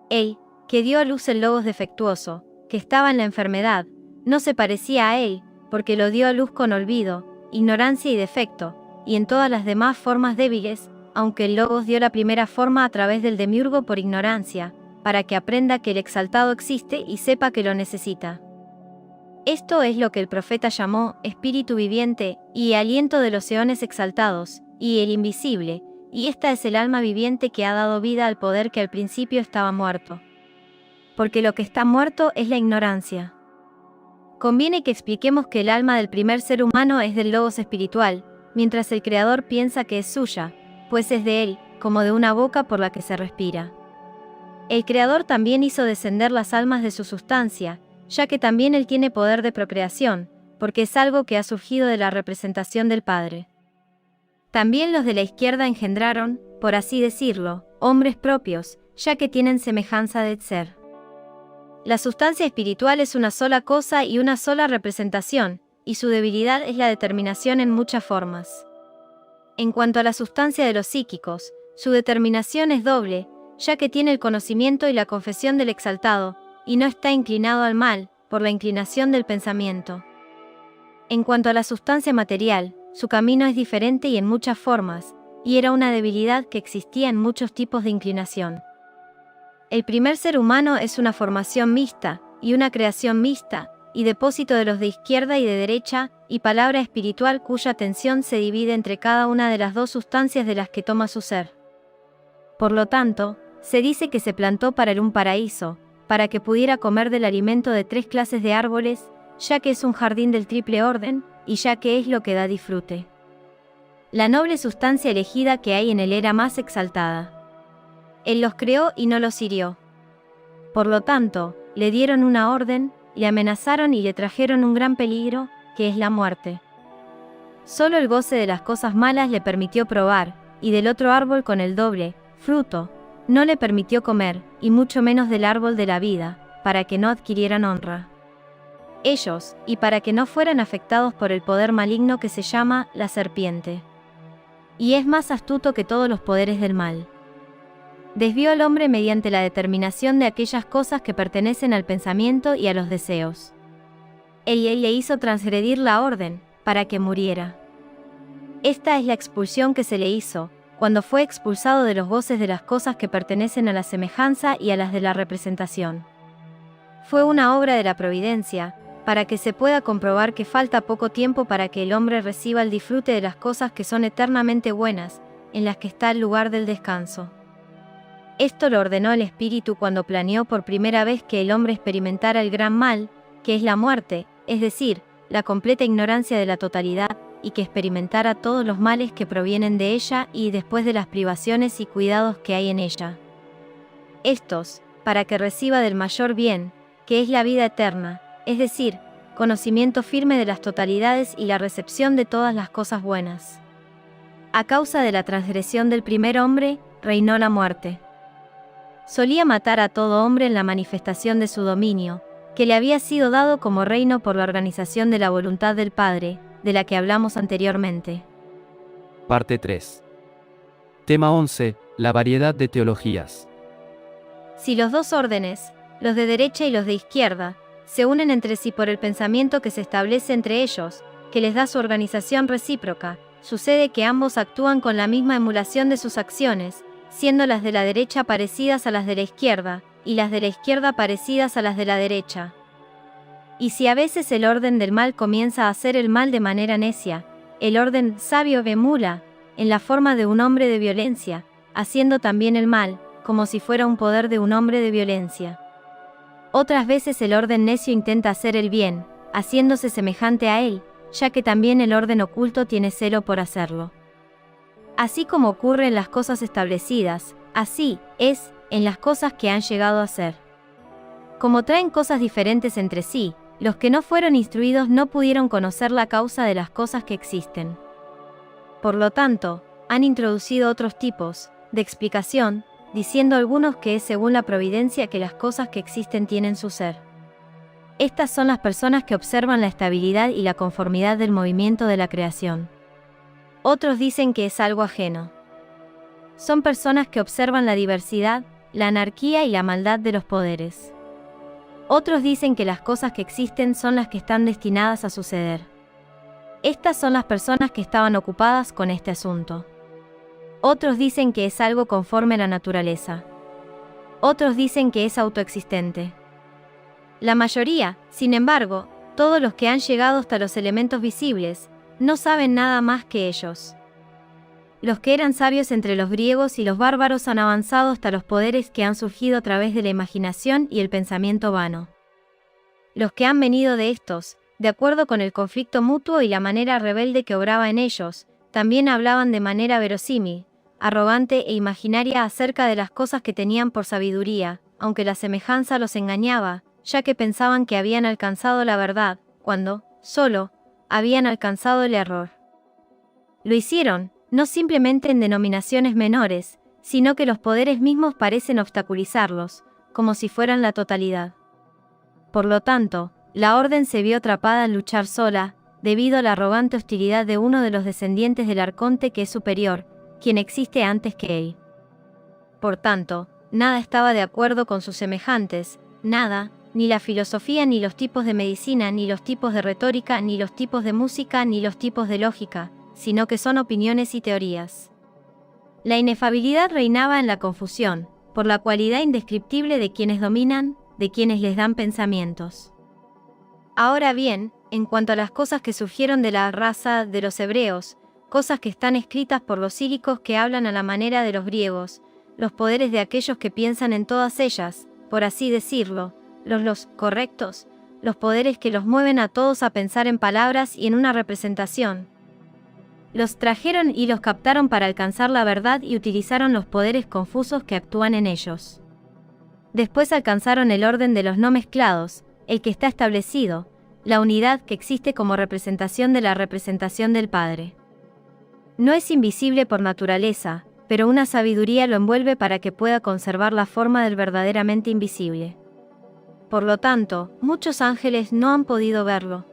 Él, que dio a luz el logos defectuoso, que estaba en la enfermedad, no se parecía a él, porque lo dio a luz con olvido, ignorancia y defecto, y en todas las demás formas débiles, aunque el Logos dio la primera forma a través del demiurgo por ignorancia, para que aprenda que el exaltado existe y sepa que lo necesita. Esto es lo que el profeta llamó espíritu viviente, y aliento de los eones exaltados, y el invisible, y esta es el alma viviente que ha dado vida al poder que al principio estaba muerto. Porque lo que está muerto es la ignorancia. Conviene que expliquemos que el alma del primer ser humano es del Logos espiritual, mientras el Creador piensa que es suya, pues es de él, como de una boca por la que se respira. El Creador también hizo descender las almas de su sustancia, ya que también él tiene poder de procreación, porque es algo que ha surgido de la representación del Padre. También los de la izquierda engendraron, por así decirlo, hombres propios, ya que tienen semejanza de ser. La sustancia espiritual es una sola cosa y una sola representación, y su debilidad es la determinación en muchas formas. En cuanto a la sustancia de los psíquicos, su determinación es doble, ya que tiene el conocimiento y la confesión del exaltado, y no está inclinado al mal, por la inclinación del pensamiento. En cuanto a la sustancia material, su camino es diferente y en muchas formas, y era una debilidad que existía en muchos tipos de inclinación. El primer ser humano es una formación mixta, y una creación mixta, y depósito de los de izquierda y de derecha, y palabra espiritual cuya atención se divide entre cada una de las dos sustancias de las que toma su ser. Por lo tanto, se dice que se plantó para él un paraíso, para que pudiera comer del alimento de 3 clases de árboles, ya que es un jardín del triple orden, y ya que es lo que da disfrute. La noble sustancia elegida que hay en él era más exaltada. Él los creó y no los hirió. Por lo tanto, le dieron una orden, le amenazaron y le trajeron un gran peligro, que es la muerte. Solo el goce de las cosas malas le permitió probar, y del otro árbol con el doble fruto, no le permitió comer, y mucho menos del árbol de la vida, para que no adquirieran honra. Ellos, y para que no fueran afectados por el poder maligno que se llama la serpiente. Y es más astuto que todos los poderes del mal. Desvió al hombre mediante la determinación de aquellas cosas que pertenecen al pensamiento y a los deseos. Él le hizo transgredir la orden, para que muriera. Esta es la expulsión que se le hizo, cuando fue expulsado de los goces de las cosas que pertenecen a la semejanza y a las de la representación. Fue una obra de la providencia, para que se pueda comprobar que falta poco tiempo para que el hombre reciba el disfrute de las cosas que son eternamente buenas, en las que está el lugar del descanso. Esto lo ordenó el Espíritu cuando planeó por primera vez que el hombre experimentara el gran mal, que es la muerte, es decir, la completa ignorancia de la totalidad, y que experimentara todos los males que provienen de ella y después de las privaciones y cuidados que hay en ella. Estos, para que reciba del mayor bien, que es la vida eterna, es decir, conocimiento firme de las totalidades y la recepción de todas las cosas buenas. A causa de la transgresión del primer hombre, reinó la muerte. Solía matar a todo hombre en la manifestación de su dominio, que le había sido dado como reino por la organización de la voluntad del Padre, de la que hablamos anteriormente. Parte 3. Tema 11. La variedad de teologías. Si los dos órdenes, los de derecha y los de izquierda, se unen entre sí por el pensamiento que se establece entre ellos, que les da su organización recíproca, sucede que ambos actúan con la misma emulación de sus acciones, siendo las de la derecha parecidas a las de la izquierda, y las de la izquierda parecidas a las de la derecha. Y si a veces el orden del mal comienza a hacer el mal de manera necia, el orden sabio emula, en la forma de un hombre de violencia, haciendo también el mal, como si fuera un poder de un hombre de violencia. Otras veces el orden necio intenta hacer el bien, haciéndose semejante a él, ya que también el orden oculto tiene celo por hacerlo. Así como ocurre en las cosas establecidas, así es en las cosas que han llegado a ser. Como traen cosas diferentes entre sí, los que no fueron instruidos no pudieron conocer la causa de las cosas que existen. Por lo tanto, han introducido otros tipos de explicación, diciendo algunos que es según la providencia que las cosas que existen tienen su ser. Estas son las personas que observan la estabilidad y la conformidad del movimiento de la creación. Otros dicen que es algo ajeno. Son personas que observan la diversidad, la anarquía y la maldad de los poderes. Otros dicen que las cosas que existen son las que están destinadas a suceder. Estas son las personas que estaban ocupadas con este asunto. Otros dicen que es algo conforme a la naturaleza. Otros dicen que es autoexistente. La mayoría, sin embargo, todos los que han llegado hasta los elementos visibles, no saben nada más que ellos. Los que eran sabios entre los griegos y los bárbaros han avanzado hasta los poderes que han surgido a través de la imaginación y el pensamiento vano. Los que han venido de estos, de acuerdo con el conflicto mutuo y la manera rebelde que obraba en ellos, también hablaban de manera verosímil, arrogante e imaginaria acerca de las cosas que tenían por sabiduría, aunque la semejanza los engañaba, ya que pensaban que habían alcanzado la verdad, cuando, solo, habían alcanzado el error. Lo hicieron, no simplemente en denominaciones menores, sino que los poderes mismos parecen obstaculizarlos, como si fueran la totalidad. Por lo tanto, la orden se vio atrapada en luchar sola, debido a la arrogante hostilidad de uno de los descendientes del arconte que es superior, quien existe antes que él. Por tanto, nada estaba de acuerdo con sus semejantes, nada, ni la filosofía, ni los tipos de medicina, ni los tipos de retórica, ni los tipos de música, ni los tipos de lógica, sino que son opiniones y teorías. La inefabilidad reinaba en la confusión, por la cualidad indescriptible de quienes dominan, de quienes les dan pensamientos. Ahora bien, en cuanto a las cosas que surgieron de la raza de los hebreos, cosas que están escritas por los círicos que hablan a la manera de los griegos, los poderes de aquellos que piensan en todas ellas, por así decirlo, los correctos, los poderes que los mueven a todos a pensar en palabras y en una representación. Los trajeron y los captaron para alcanzar la verdad y utilizaron los poderes confusos que actúan en ellos. Después alcanzaron el orden de los no mezclados, el que está establecido, la unidad que existe como representación de la representación del Padre. No es invisible por naturaleza, pero una sabiduría lo envuelve para que pueda conservar la forma del verdaderamente invisible. Por lo tanto, muchos ángeles no han podido verlo.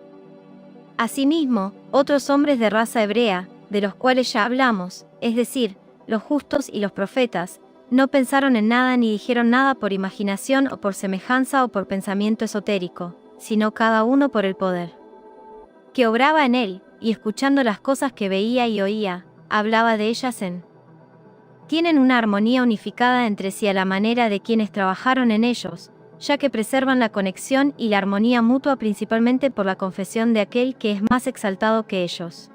Asimismo, otros hombres de raza hebrea, de los cuales ya hablamos, es decir, los justos y los profetas, no pensaron en nada ni dijeron nada por imaginación o por semejanza o por pensamiento esotérico, sino cada uno por el poder que obraba en él, y escuchando las cosas que veía y oía, hablaba de ellas tienen una armonía unificada entre sí a la manera de quienes trabajaron en ellos, ya que preservan la conexión y la armonía mutua principalmente por la confesión de aquel que es más exaltado que ellos.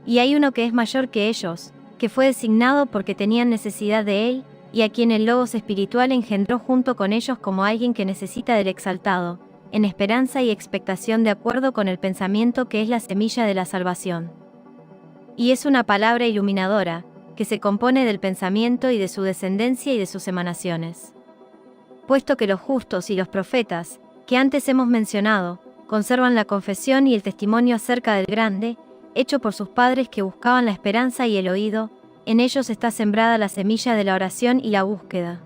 Y hay uno que es mayor que ellos, que fue designado porque tenían necesidad de él, y a quien el Logos espiritual engendró junto con ellos como alguien que necesita del exaltado, en esperanza y expectación de acuerdo con el pensamiento que es la semilla de la salvación. Y es una palabra iluminadora, que se compone del pensamiento y de su descendencia y de sus emanaciones. Puesto que los justos y los profetas, que antes hemos mencionado, conservan la confesión y el testimonio acerca del grande, hecho por sus padres que buscaban la esperanza y el oído, en ellos está sembrada la semilla de la oración y la búsqueda,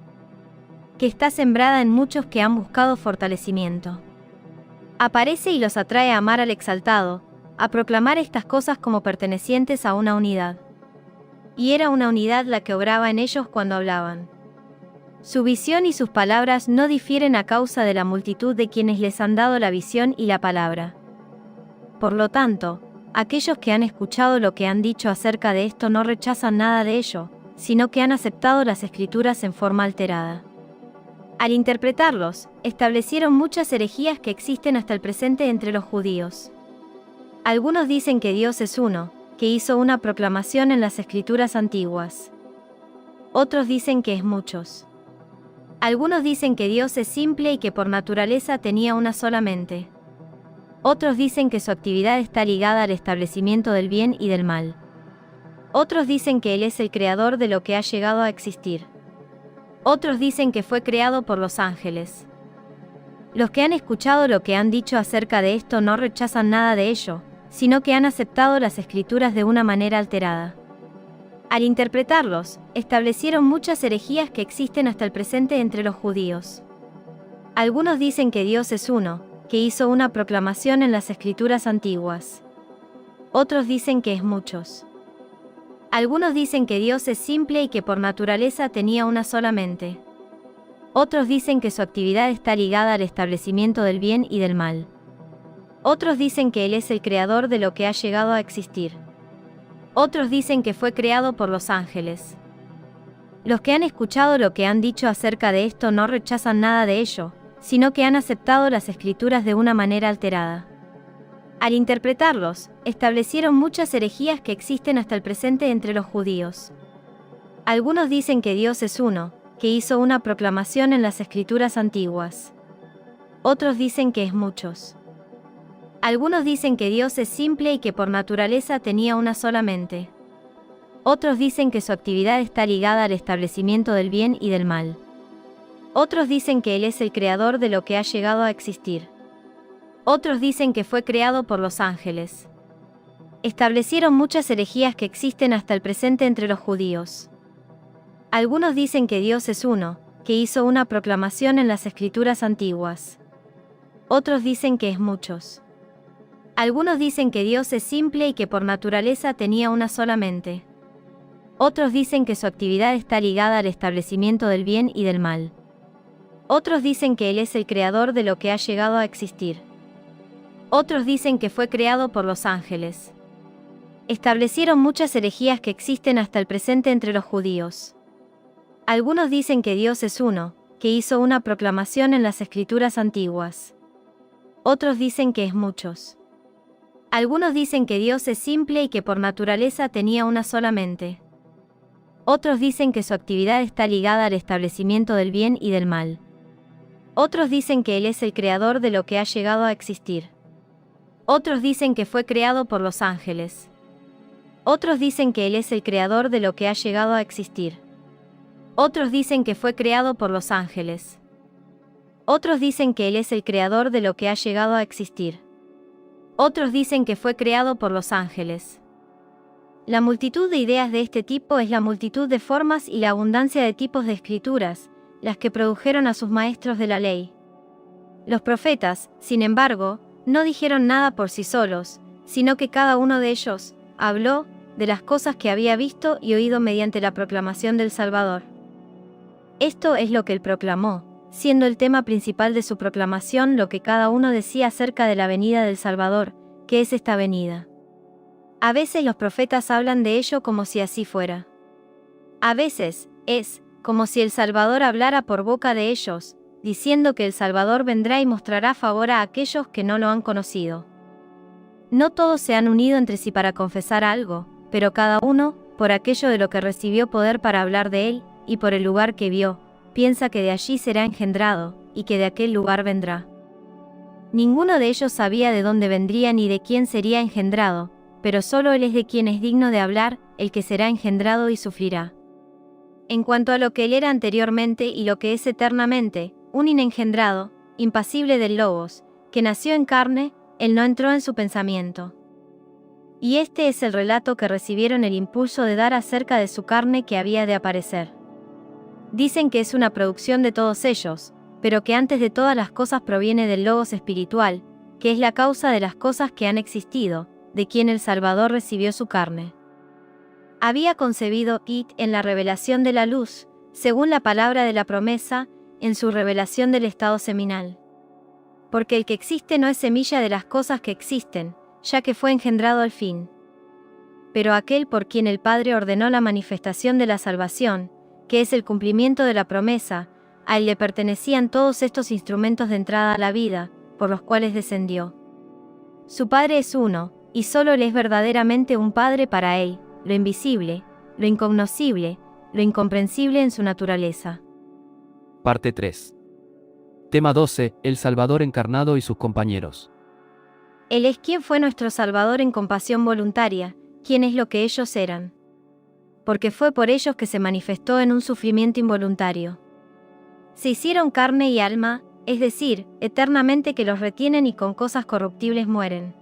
que está sembrada en muchos que han buscado fortalecimiento. Aparece y los atrae a amar al exaltado, a proclamar estas cosas como pertenecientes a una unidad. Y era una unidad la que obraba en ellos cuando hablaban. Su visión y sus palabras no difieren a causa de la multitud de quienes les han dado la visión y la palabra. Por lo tanto, aquellos que han escuchado lo que han dicho acerca de esto no rechazan nada de ello, sino que han aceptado las escrituras en forma alterada. Al interpretarlos, establecieron muchas herejías que existen hasta el presente entre los judíos. Algunos dicen que Dios es uno, que hizo una proclamación en las escrituras antiguas. Otros dicen que es muchos. Algunos dicen que Dios es simple y que por naturaleza tenía una sola mente. Otros dicen que su actividad está ligada al establecimiento del bien y del mal. Otros dicen que Él es el creador de lo que ha llegado a existir. Otros dicen que fue creado por los ángeles. Los que han escuchado lo que han dicho acerca de esto no rechazan nada de ello, sino que han aceptado las escrituras de una manera alterada. Al interpretarlos, establecieron muchas herejías que existen hasta el presente entre los judíos. Algunos dicen que Dios es uno, que hizo una proclamación en las escrituras antiguas. Otros dicen que es muchos. Algunos dicen que Dios es simple y que por naturaleza tenía una sola mente. Otros dicen que su actividad está ligada al establecimiento del bien y del mal. Otros dicen que Él es el creador de lo que ha llegado a existir. Otros dicen que fue creado por los ángeles. Los que han escuchado lo que han dicho acerca de esto no rechazan nada de ello, sino que han aceptado las escrituras de una manera alterada. Al interpretarlos, establecieron muchas herejías que existen hasta el presente entre los judíos. Algunos dicen que Dios es uno, que hizo una proclamación en las escrituras antiguas. Otros dicen que es muchos. Algunos dicen que Dios es simple y que por naturaleza tenía una sola mente. Otros dicen que su actividad está ligada al establecimiento del bien y del mal. Otros dicen que Él es el creador de lo que ha llegado a existir. Otros dicen que fue creado por los ángeles. Establecieron muchas herejías que existen hasta el presente entre los judíos. Algunos dicen que Dios es uno, que hizo una proclamación en las escrituras antiguas. Otros dicen que es muchos. Algunos dicen que Dios es simple y que por naturaleza tenía una sola mente. Otros dicen que su actividad está ligada al establecimiento del bien y del mal. Otros dicen que Él es el creador de lo que ha llegado a existir. Otros dicen que fue creado por los ángeles. Establecieron muchas herejías que existen hasta el presente entre los judíos. Algunos dicen que Dios es uno, que hizo una proclamación en las escrituras antiguas. Otros dicen que es muchos. Algunos dicen que Dios es simple y que por naturaleza tenía una sola mente. Otros dicen que su actividad está ligada al establecimiento del bien y del mal. Otros dicen que Él es el creador de lo que ha llegado a existir. Otros dicen que fue creado por los ángeles. Otros dicen que Él es el creador de lo que ha llegado a existir. Otros dicen que fue creado por los ángeles. Otros dicen que Él es el creador de lo que ha llegado a existir. Otros dicen que fue creado por los ángeles. La multitud de ideas de este tipo es la multitud de formas y la abundancia de tipos de escrituras, las que produjeron a sus maestros de la ley. Los profetas, sin embargo, no dijeron nada por sí solos, sino que cada uno de ellos habló de las cosas que había visto y oído mediante la proclamación del Salvador. Esto es lo que él proclamó, siendo el tema principal de su proclamación lo que cada uno decía acerca de la venida del Salvador, que es esta venida. A veces los profetas hablan de ello como si así fuera. A veces, es como si el Salvador hablara por boca de ellos, diciendo que el Salvador vendrá y mostrará favor a aquellos que no lo han conocido. No todos se han unido entre sí para confesar algo, pero cada uno, por aquello de lo que recibió poder para hablar de él, y por el lugar que vio, piensa que de allí será engendrado, y que de aquel lugar vendrá. Ninguno de ellos sabía de dónde vendría ni de quién sería engendrado, pero solo él es de quien es digno de hablar, el que será engendrado y sufrirá. En cuanto a lo que él era anteriormente y lo que es eternamente, un inengendrado, impasible del Logos, que nació en carne, él no entró en su pensamiento. Y este es el relato que recibieron el impulso de dar acerca de su carne que había de aparecer. Dicen que es una producción de todos ellos, pero que antes de todas las cosas proviene del Logos espiritual, que es la causa de las cosas que han existido, de quien el Salvador recibió su carne. Había concebido It en la revelación de la luz, según la palabra de la promesa, en su revelación del estado seminal. Porque el que existe no es semilla de las cosas que existen, ya que fue engendrado al fin. Pero aquel por quien el Padre ordenó la manifestación de la salvación, que es el cumplimiento de la promesa, a él le pertenecían todos estos instrumentos de entrada a la vida, por los cuales descendió. Su Padre es uno, y solo él es verdaderamente un Padre para él, lo invisible, lo incognoscible, lo incomprensible en su naturaleza. Parte 3. Tema 12. El Salvador encarnado y sus compañeros. Él es quien fue nuestro Salvador en compasión voluntaria, quien es lo que ellos eran. Porque fue por ellos que se manifestó en un sufrimiento involuntario. Se hicieron carne y alma, es decir, eternamente que los retienen y con cosas corruptibles mueren.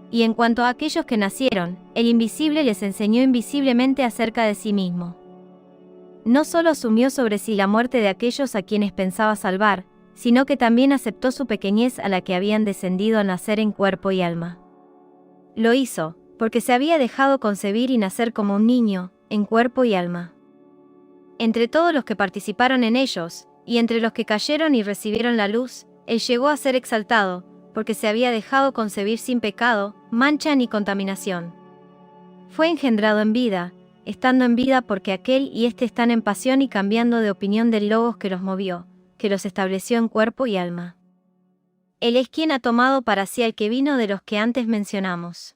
Y en cuanto a aquellos que nacieron, el invisible les enseñó invisiblemente acerca de sí mismo. No solo asumió sobre sí la muerte de aquellos a quienes pensaba salvar, sino que también aceptó su pequeñez a la que habían descendido al nacer en cuerpo y alma. Lo hizo, porque se había dejado concebir y nacer como un niño, en cuerpo y alma. Entre todos los que participaron en ellos, y entre los que cayeron y recibieron la luz, él llegó a ser exaltado, porque se había dejado concebir sin pecado, mancha ni contaminación. Fue engendrado en vida, estando en vida porque aquel y éste están en pasión y cambiando de opinión del Logos que los movió, que los estableció en cuerpo y alma. Él es quien ha tomado para sí al que vino de los que antes mencionamos.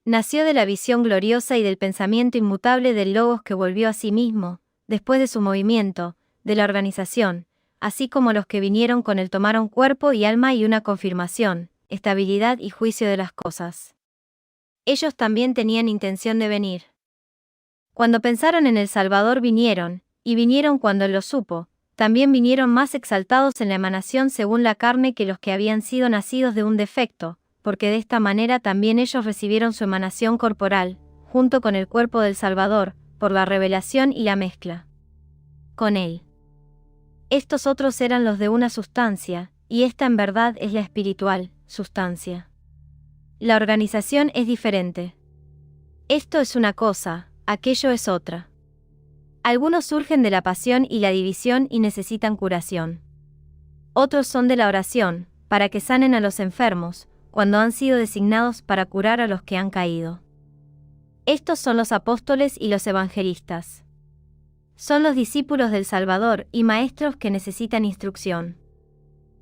Nació de la visión gloriosa y del pensamiento inmutable del Logos que volvió a sí mismo, después de su movimiento, de la organización, así como los que vinieron con él tomaron cuerpo y alma y una confirmación, estabilidad y juicio de las cosas. Ellos también tenían intención de venir. Cuando pensaron en el Salvador vinieron, y vinieron cuando él lo supo, también vinieron más exaltados en la emanación según la carne que los que habían sido nacidos de un defecto, porque de esta manera también ellos recibieron su emanación corporal, junto con el cuerpo del Salvador, por la revelación y la mezcla con él. Estos otros eran los de una sustancia, y esta en verdad es la espiritual sustancia. La organización es diferente. Esto es una cosa, aquello es otra. Algunos surgen de la pasión y la división y necesitan curación. Otros son de la oración, para que sanen a los enfermos, cuando han sido designados para curar a los que han caído. Estos son los apóstoles y los evangelistas. Son los discípulos del Salvador y maestros que necesitan instrucción.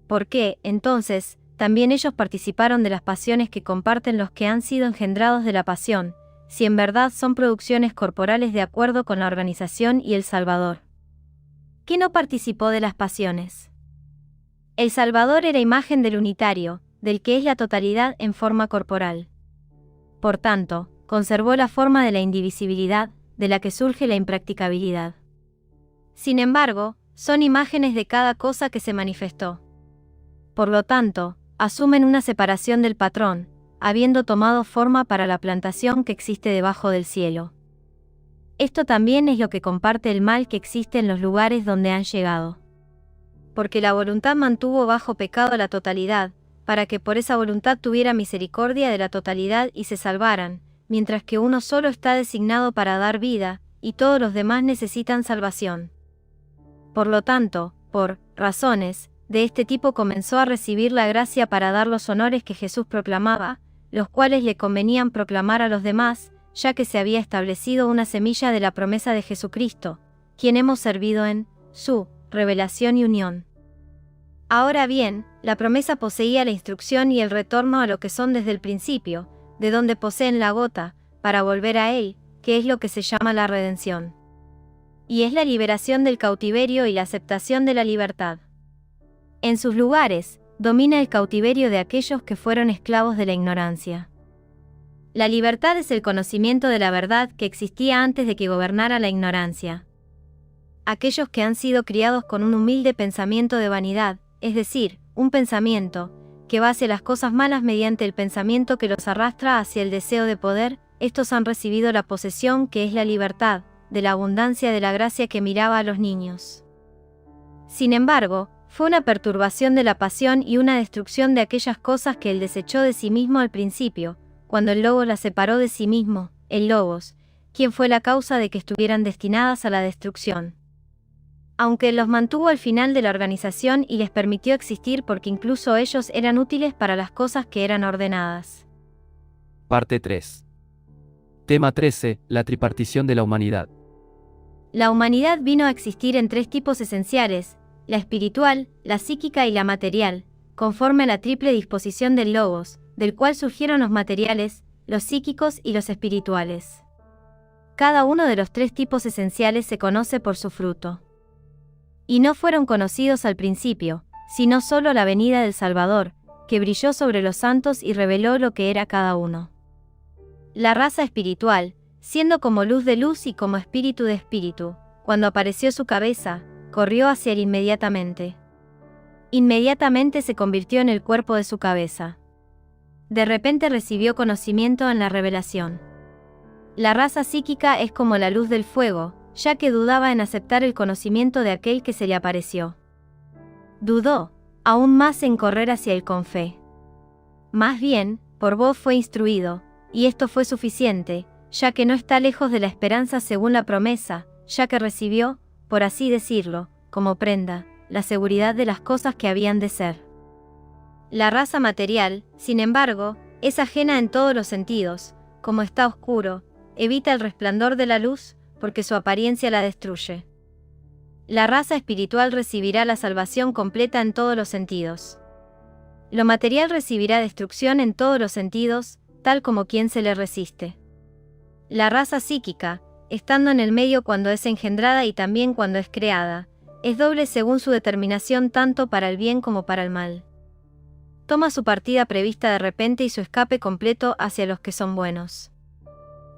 ¿Por qué, entonces, también ellos participaron de las pasiones que comparten los que han sido engendrados de la pasión, si en verdad son producciones corporales de acuerdo con la organización y el Salvador? ¿Quién no participó de las pasiones? El Salvador era imagen del unitario, del que es la totalidad en forma corporal. Por tanto, conservó la forma de la indivisibilidad, de la que surge la impracticabilidad. Sin embargo, son imágenes de cada cosa que se manifestó. Por lo tanto, asumen una separación del patrón, habiendo tomado forma para la plantación que existe debajo del cielo. Esto también es lo que comparte el mal que existe en los lugares donde han llegado. Porque la voluntad mantuvo bajo pecado la totalidad, para que por esa voluntad tuviera misericordia de la totalidad y se salvaran, mientras que uno solo está designado para dar vida, y todos los demás necesitan salvación. Por lo tanto, por razones de este tipo comenzó a recibir la gracia para dar los honores que Jesús proclamaba, los cuales le convenían proclamar a los demás, ya que se había establecido una semilla de la promesa de Jesucristo, quien hemos servido en su revelación y unión. Ahora bien, la promesa poseía la instrucción y el retorno a lo que son desde el principio, de donde poseen la gota, para volver a él, que es lo que se llama la redención. Y es la liberación del cautiverio y la aceptación de la libertad. En sus lugares, domina el cautiverio de aquellos que fueron esclavos de la ignorancia. La libertad es el conocimiento de la verdad que existía antes de que gobernara la ignorancia. Aquellos que han sido criados con un humilde pensamiento de vanidad, es decir, un pensamiento que va hacia las cosas malas mediante el pensamiento que los arrastra hacia el deseo de poder, estos han recibido la posesión que es la libertad, de la abundancia de la gracia que miraba a los niños. Sin embargo, fue una perturbación de la pasión y una destrucción de aquellas cosas que él desechó de sí mismo al principio, cuando el Logos las separó de sí mismo, el Logos, quien fue la causa de que estuvieran destinadas a la destrucción. Aunque él los mantuvo al final de la organización y les permitió existir porque incluso ellos eran útiles para las cosas que eran ordenadas. Parte 3. Tema 13. La tripartición de la humanidad. La humanidad vino a existir en tres tipos esenciales, la espiritual, la psíquica y la material, conforme a la triple disposición del Logos, del cual surgieron los materiales, los psíquicos y los espirituales. Cada uno de los tres tipos esenciales se conoce por su fruto. Y no fueron conocidos al principio, sino solo la venida del Salvador, que brilló sobre los santos y reveló lo que era cada uno. La raza espiritual, siendo como luz de luz y como espíritu de espíritu, cuando apareció su cabeza, corrió hacia él inmediatamente. Inmediatamente se convirtió en el cuerpo de su cabeza. De repente recibió conocimiento en la revelación. La raza psíquica es como la luz del fuego, ya que dudaba en aceptar el conocimiento de aquel que se le apareció. Dudó, aún más en correr hacia él con fe. Más bien, por voz fue instruido, y esto fue suficiente, ya que no está lejos de la esperanza según la promesa, ya que recibió, por así decirlo, como prenda, la seguridad de las cosas que habían de ser. La raza material, sin embargo, es ajena en todos los sentidos, como está oscuro, evita el resplandor de la luz, porque su apariencia la destruye. La raza espiritual recibirá la salvación completa en todos los sentidos. Lo material recibirá destrucción en todos los sentidos, tal como quien se le resiste. La raza psíquica, estando en el medio cuando es engendrada y también cuando es creada, es doble según su determinación tanto para el bien como para el mal. Toma su partida prevista de repente y su escape completo hacia los que son buenos.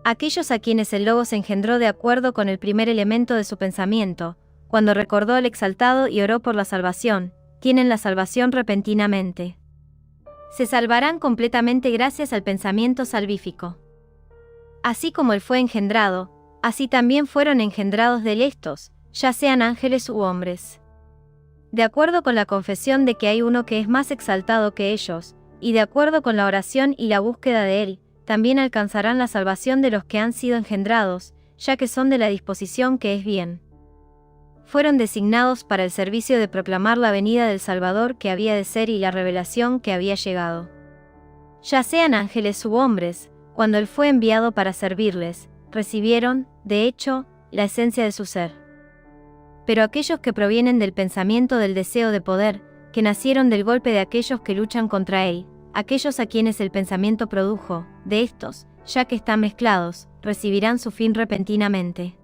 Aquellos a quienes el Logos engendró de acuerdo con el primer elemento de su pensamiento, cuando recordó al exaltado y oró por la salvación, tienen la salvación repentinamente. Se salvarán completamente gracias al pensamiento salvífico. Así como él fue engendrado, así también fueron engendrados de él estos, ya sean ángeles u hombres. De acuerdo con la confesión de que hay uno que es más exaltado que ellos, y de acuerdo con la oración y la búsqueda de él, también alcanzarán la salvación de los que han sido engendrados, ya que son de la disposición que es bien. Fueron designados para el servicio de proclamar la venida del Salvador que había de ser y la revelación que había llegado. Ya sean ángeles u hombres, cuando él fue enviado para servirles, recibieron, de hecho, la esencia de su ser. Pero aquellos que provienen del pensamiento del deseo de poder, que nacieron del golpe de aquellos que luchan contra él, aquellos a quienes el pensamiento produjo, de estos, ya que están mezclados, recibirán su fin repentinamente.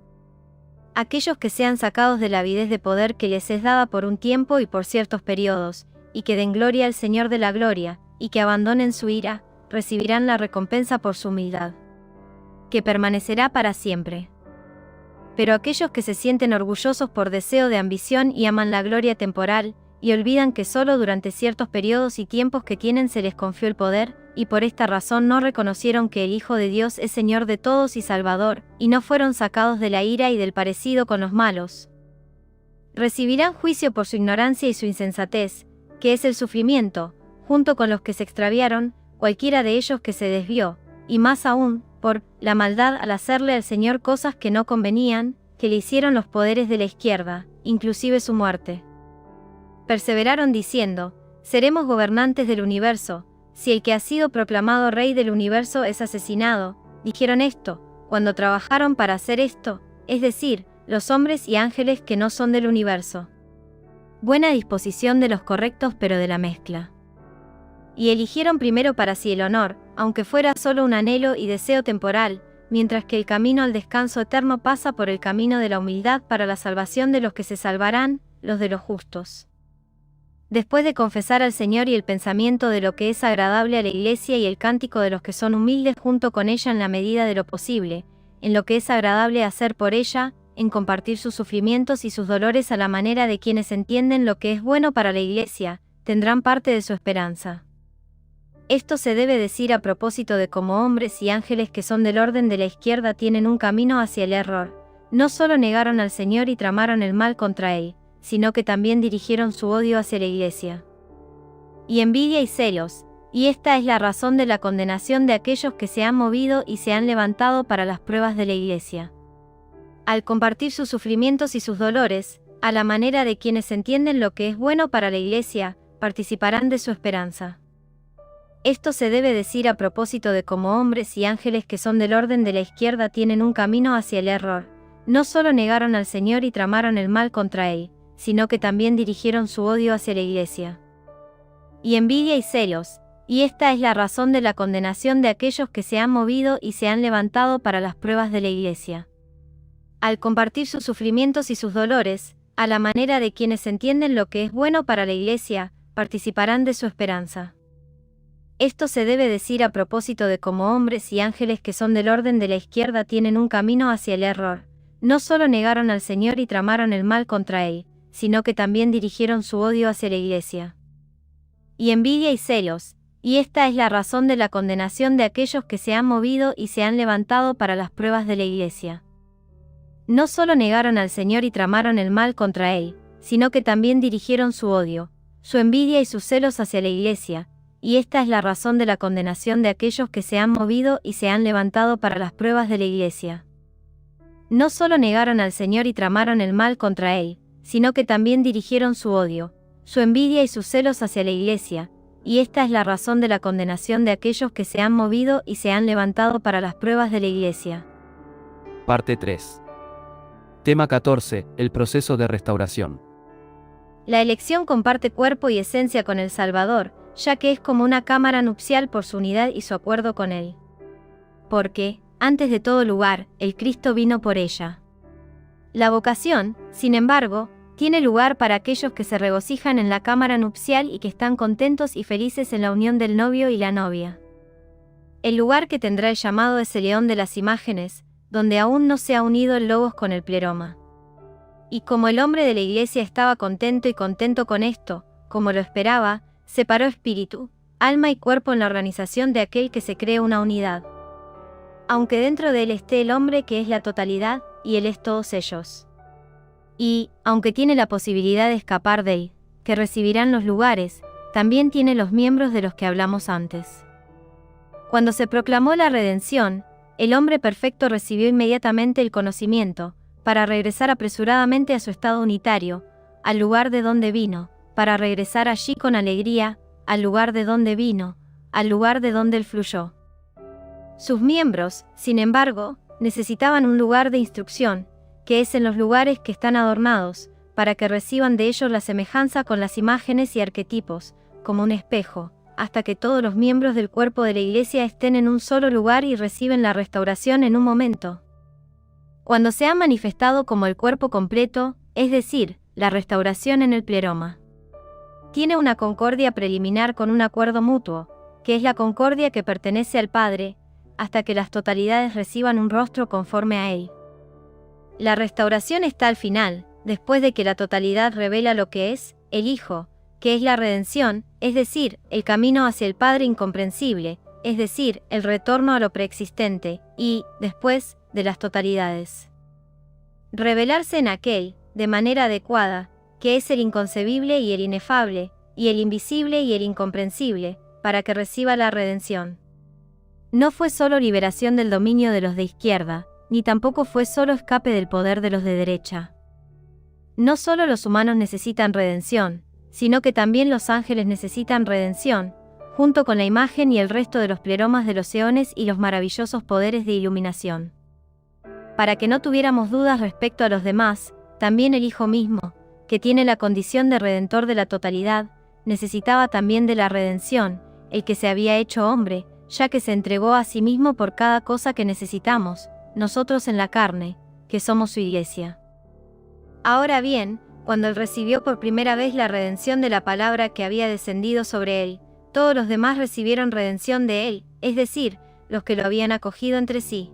Aquellos que sean sacados de la avidez de poder que les es dada por un tiempo y por ciertos periodos, y que den gloria al Señor de la gloria, y que abandonen su ira, recibirán la recompensa por su humildad, que permanecerá para siempre. Pero aquellos que se sienten orgullosos por deseo de ambición y aman la gloria temporal, y olvidan que solo durante ciertos periodos y tiempos que tienen se les confió el poder, y por esta razón no reconocieron que el Hijo de Dios es Señor de todos y Salvador, y no fueron sacados de la ira y del parecido con los malos, recibirán juicio por su ignorancia y su insensatez, que es el sufrimiento, junto con los que se extraviaron, cualquiera de ellos que se desvió, y más aún, por la maldad al hacerle al Señor cosas que no convenían, que le hicieron los poderes de la izquierda, inclusive su muerte. Perseveraron diciendo, seremos gobernantes del universo, si el que ha sido proclamado rey del universo es asesinado. Dijeron esto, cuando trabajaron para hacer esto, es decir, los hombres y ángeles que no son del universo. Buena disposición de los correctos pero de la mezcla. Y eligieron primero para sí el honor, aunque fuera solo un anhelo y deseo temporal, mientras que el camino al descanso eterno pasa por el camino de la humildad para la salvación de los que se salvarán, los de los justos. Después de confesar al Señor y el pensamiento de lo que es agradable a la Iglesia y el cántico de los que son humildes junto con ella en la medida de lo posible, en lo que es agradable hacer por ella, en compartir sus sufrimientos y sus dolores a la manera de quienes entienden lo que es bueno para la Iglesia, tendrán parte de su esperanza. Esto se debe decir a propósito de cómo hombres y ángeles que son del orden de la izquierda tienen un camino hacia el error. No solo negaron al Señor y tramaron el mal contra él, sino que también dirigieron su odio hacia la Iglesia. Y envidia y celos, y esta es la razón de la condenación de aquellos que se han movido y se han levantado para las pruebas de la Iglesia. Al compartir sus sufrimientos y sus dolores, a la manera de quienes entienden lo que es bueno para la Iglesia, participarán de su esperanza. Esto se debe decir a propósito de cómo hombres y ángeles que son del orden de la izquierda tienen un camino hacia el error. No solo negaron al Señor y tramaron el mal contra él, sino que también dirigieron su odio hacia la Iglesia. Y envidia y celos, y esta es la razón de la condenación de aquellos que se han movido y se han levantado para las pruebas de la Iglesia. Al compartir sus sufrimientos y sus dolores, a la manera de quienes entienden lo que es bueno para la Iglesia, participarán de su esperanza. Esto se debe decir a propósito de cómo hombres y ángeles que son del orden de la izquierda tienen un camino hacia el error. No solo negaron al Señor y tramaron el mal contra él, sino que también dirigieron su odio hacia la Iglesia. Y envidia y celos, y esta es la razón de la condenación de aquellos que se han movido y se han levantado para las pruebas de la Iglesia. No solo negaron al Señor y tramaron el mal contra él, sino que también dirigieron su odio, su envidia y sus celos hacia la Iglesia, y esta es la razón de la condenación de aquellos que se han movido y se han levantado para las pruebas de la Iglesia. No solo negaron al Señor y tramaron el mal contra él, sino que también dirigieron su odio, su envidia y sus celos hacia la Iglesia, y esta es la razón de la condenación de aquellos que se han movido y se han levantado para las pruebas de la Iglesia. Parte 3. Tema 14. El proceso de restauración. La elección comparte cuerpo y esencia con el Salvador, ya que es como una cámara nupcial por su unidad y su acuerdo con Él. Porque, antes de todo lugar, el Cristo vino por ella. La vocación, sin embargo, tiene lugar para aquellos que se regocijan en la cámara nupcial y que están contentos y felices en la unión del novio y la novia. El lugar que tendrá el llamado es el león de las imágenes, donde aún no se ha unido el logos con el pleroma. Y como el hombre de la Iglesia estaba contento con esto, como lo esperaba, separó espíritu, alma y cuerpo en la organización de aquel que se cree una unidad. Aunque dentro de él esté el hombre que es la totalidad, y él es todos ellos. Y, aunque tiene la posibilidad de escapar de él, que recibirán los lugares, también tiene los miembros de los que hablamos antes. Cuando se proclamó la redención, el hombre perfecto recibió inmediatamente el conocimiento, para regresar apresuradamente a su estado unitario, al lugar de donde vino, para regresar allí con alegría, al lugar de donde vino, al lugar de donde él fluyó. Sus miembros, sin embargo, necesitaban un lugar de instrucción, que es en los lugares que están adornados, para que reciban de ellos la semejanza con las imágenes y arquetipos, como un espejo, hasta que todos los miembros del cuerpo de la Iglesia estén en un solo lugar y reciben la restauración en un momento. Cuando se ha manifestado como el cuerpo completo, es decir, la restauración en el pleroma. Tiene una concordia preliminar con un acuerdo mutuo, que es la concordia que pertenece al Padre, hasta que las totalidades reciban un rostro conforme a Él. La restauración está al final, después de que la totalidad revela lo que es, el Hijo, que es la redención, es decir, el camino hacia el Padre incomprensible, es decir, el retorno a lo preexistente, y, después, de las totalidades. Revelarse en aquel, de manera adecuada, que es el inconcebible y el inefable, y el invisible y el incomprensible, para que reciba la redención. No fue solo liberación del dominio de los de izquierda, ni tampoco fue solo escape del poder de los de derecha. No solo los humanos necesitan redención, sino que también los ángeles necesitan redención, junto con la imagen y el resto de los pleromas de los eones y los maravillosos poderes de iluminación. Para que no tuviéramos dudas respecto a los demás, también el Hijo mismo, que tiene la condición de redentor de la totalidad, necesitaba también de la redención, el que se había hecho hombre, ya que se entregó a sí mismo por cada cosa que necesitamos, nosotros en la carne, que somos su Iglesia. Ahora bien, cuando él recibió por primera vez la redención de la palabra que había descendido sobre él, todos los demás recibieron redención de él, es decir, los que lo habían acogido entre sí.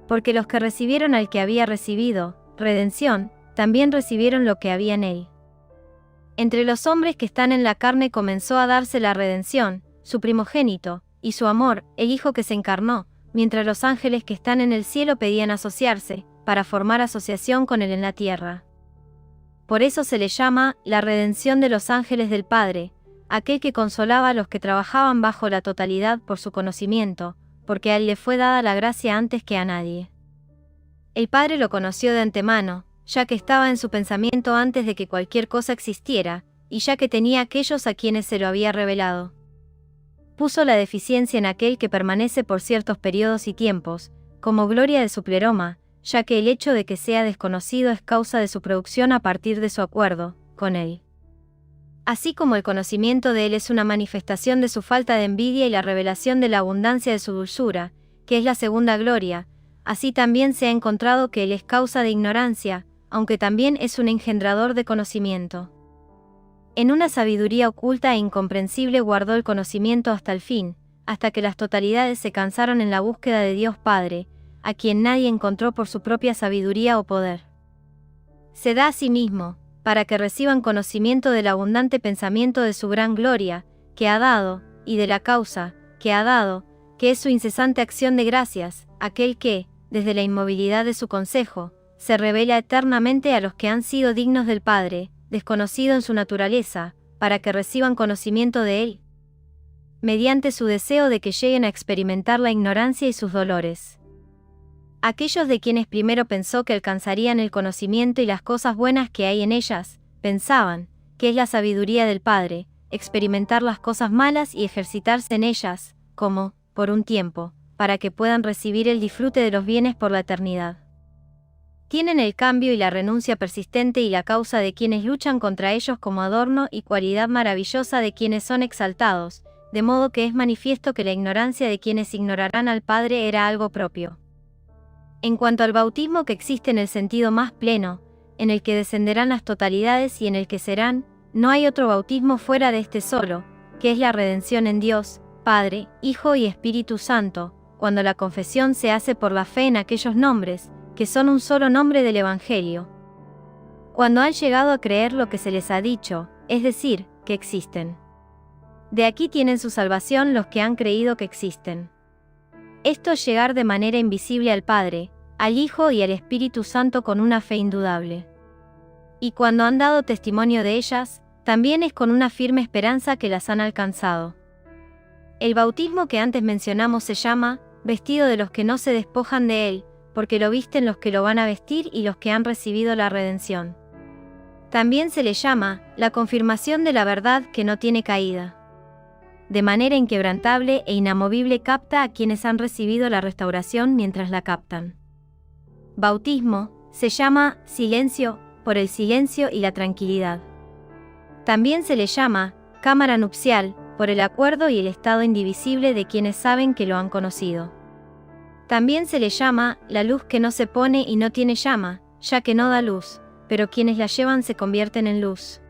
Porque los que recibieron al que había recibido redención, también recibieron lo que había en él. Entre los hombres que están en la carne comenzó a darse la redención, su primogénito, y su amor, el Hijo que se encarnó, mientras los ángeles que están en el cielo pedían asociarse, para formar asociación con él en la tierra. Por eso se le llama la redención de los ángeles del Padre, aquel que consolaba a los que trabajaban bajo la totalidad por su conocimiento, porque a él le fue dada la gracia antes que a nadie. El Padre lo conoció de antemano, ya que estaba en su pensamiento antes de que cualquier cosa existiera, y ya que tenía aquellos a quienes se lo había revelado. Puso la deficiencia en aquel que permanece por ciertos periodos y tiempos, como gloria de su pleroma, ya que el hecho de que sea desconocido es causa de su producción a partir de su acuerdo con él. Así como el conocimiento de él es una manifestación de su falta de envidia y la revelación de la abundancia de su dulzura, que es la segunda gloria, así también se ha encontrado que él es causa de ignorancia, aunque también es un engendrador de conocimiento. En una sabiduría oculta e incomprensible guardó el conocimiento hasta el fin, hasta que las totalidades se cansaron en la búsqueda de Dios Padre, a quien nadie encontró por su propia sabiduría o poder. Se da a sí mismo, para que reciban conocimiento del abundante pensamiento de su gran gloria, que ha dado, y de la causa, que ha dado, que es su incesante acción de gracias, aquel que, desde la inmovilidad de su consejo, se revela eternamente a los que han sido dignos del Padre, desconocido en su naturaleza, para que reciban conocimiento de él, mediante su deseo de que lleguen a experimentar la ignorancia y sus dolores. Aquellos de quienes primero pensó que alcanzarían el conocimiento y las cosas buenas que hay en ellas, pensaban, que es la sabiduría del Padre, experimentar las cosas malas y ejercitarse en ellas, como, por un tiempo, para que puedan recibir el disfrute de los bienes por la eternidad. Tienen el cambio y la renuncia persistente y la causa de quienes luchan contra ellos como adorno y cualidad maravillosa de quienes son exaltados, de modo que es manifiesto que la ignorancia de quienes ignorarán al Padre era algo propio. En cuanto al bautismo que existe en el sentido más pleno, en el que descenderán las totalidades y en el que serán, no hay otro bautismo fuera de este solo, que es la redención en Dios, Padre, Hijo y Espíritu Santo, cuando la confesión se hace por la fe en aquellos nombres, que son un solo nombre del Evangelio. Cuando han llegado a creer lo que se les ha dicho, es decir, que existen. De aquí tienen su salvación los que han creído que existen. Esto es llegar de manera invisible al Padre, al Hijo y al Espíritu Santo con una fe indudable. Y cuando han dado testimonio de ellas, también es con una firme esperanza que las han alcanzado. El bautismo que antes mencionamos se llama, vestido de los que no se despojan de él, porque lo visten los que lo van a vestir y los que han recibido la redención. También se le llama, la confirmación de la verdad que no tiene caída. De manera inquebrantable e inamovible capta a quienes han recibido la restauración mientras la captan. Bautismo, se llama, silencio, por el silencio y la tranquilidad. También se le llama, cámara nupcial, por el acuerdo y el estado indivisible de quienes saben que lo han conocido. También se le llama, la luz que no se pone y no tiene llama, ya que no da luz, pero quienes la llevan se convierten en luz.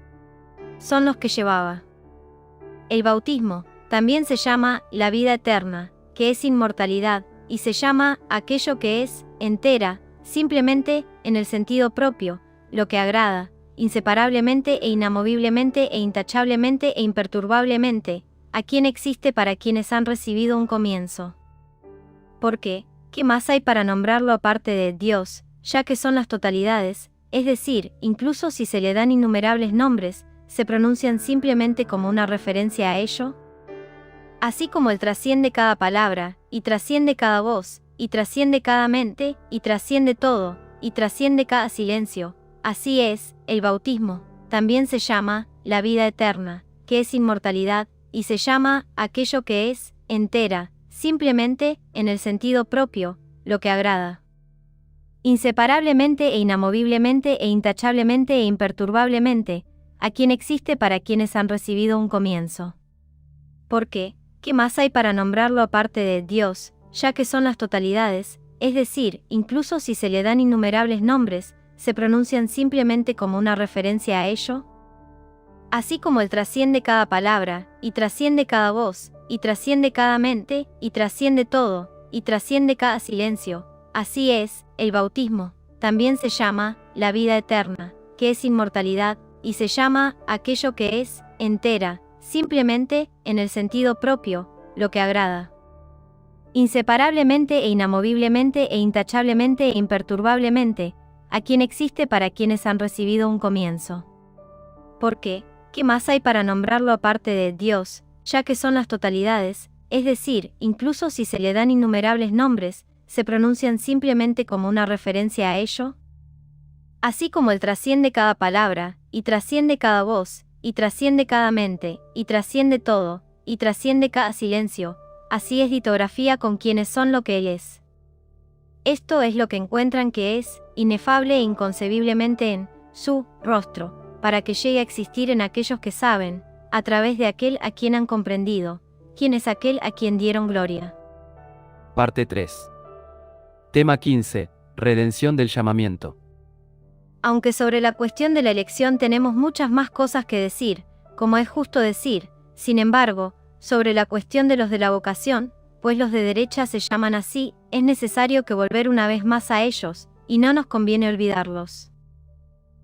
Son los que llevaba. El bautismo, también se llama, la vida eterna, que es inmortalidad, y se llama, aquello que es, entera, simplemente, en el sentido propio, lo que agrada, inseparablemente e inamoviblemente e intachablemente e imperturbablemente, a quien existe para quienes han recibido un comienzo. Porque, ¿qué más hay para nombrarlo aparte de Dios, ya que son las totalidades, es decir, incluso si se le dan innumerables nombres, se pronuncian simplemente como una referencia a ello? Así como Él trasciende cada palabra, y trasciende cada voz, y trasciende cada mente, y trasciende todo, y trasciende cada silencio, así es, el bautismo, también se llama, la vida eterna, que es inmortalidad, y se llama, aquello que es, entera, simplemente, en el sentido propio, lo que agrada. Inseparablemente e inamoviblemente e intachablemente e imperturbablemente, a quien existe para quienes han recibido un comienzo. Porque, ¿qué más hay para nombrarlo aparte de Dios, ya que son las totalidades, es decir, incluso si se le dan innumerables nombres, se pronuncian simplemente como una referencia a ello? Así como Él trasciende cada palabra, y trasciende cada voz, y trasciende cada mente, y trasciende todo, y trasciende cada silencio, así es, el bautismo, también se llama, la vida eterna, que es inmortalidad, y se llama, aquello que es, entera, simplemente, en el sentido propio, lo que agrada. Inseparablemente e inamoviblemente e intachablemente e imperturbablemente, a quien existe para quienes han recibido un comienzo. Porque, ¿qué más hay para nombrarlo aparte de Dios, ya que son las totalidades, es decir, incluso si se le dan innumerables nombres, se pronuncian simplemente como una referencia a ello? Así como Él trasciende cada palabra, y trasciende cada voz, y trasciende cada mente, y trasciende todo, y trasciende cada silencio, así es litografía con quienes son lo que Él es. Esto es lo que encuentran que es, inefable e inconcebiblemente en su rostro, para que llegue a existir en aquellos que saben, a través de aquel a quien han comprendido, quien es aquel a quien dieron gloria. Parte 3. Tema 15. Redención del llamamiento. Aunque sobre la cuestión de la elección tenemos muchas más cosas que decir, como es justo decir, sin embargo, sobre la cuestión de los de la vocación, pues los de derecha se llaman así, es necesario que volver una vez más a ellos, y no nos conviene olvidarlos.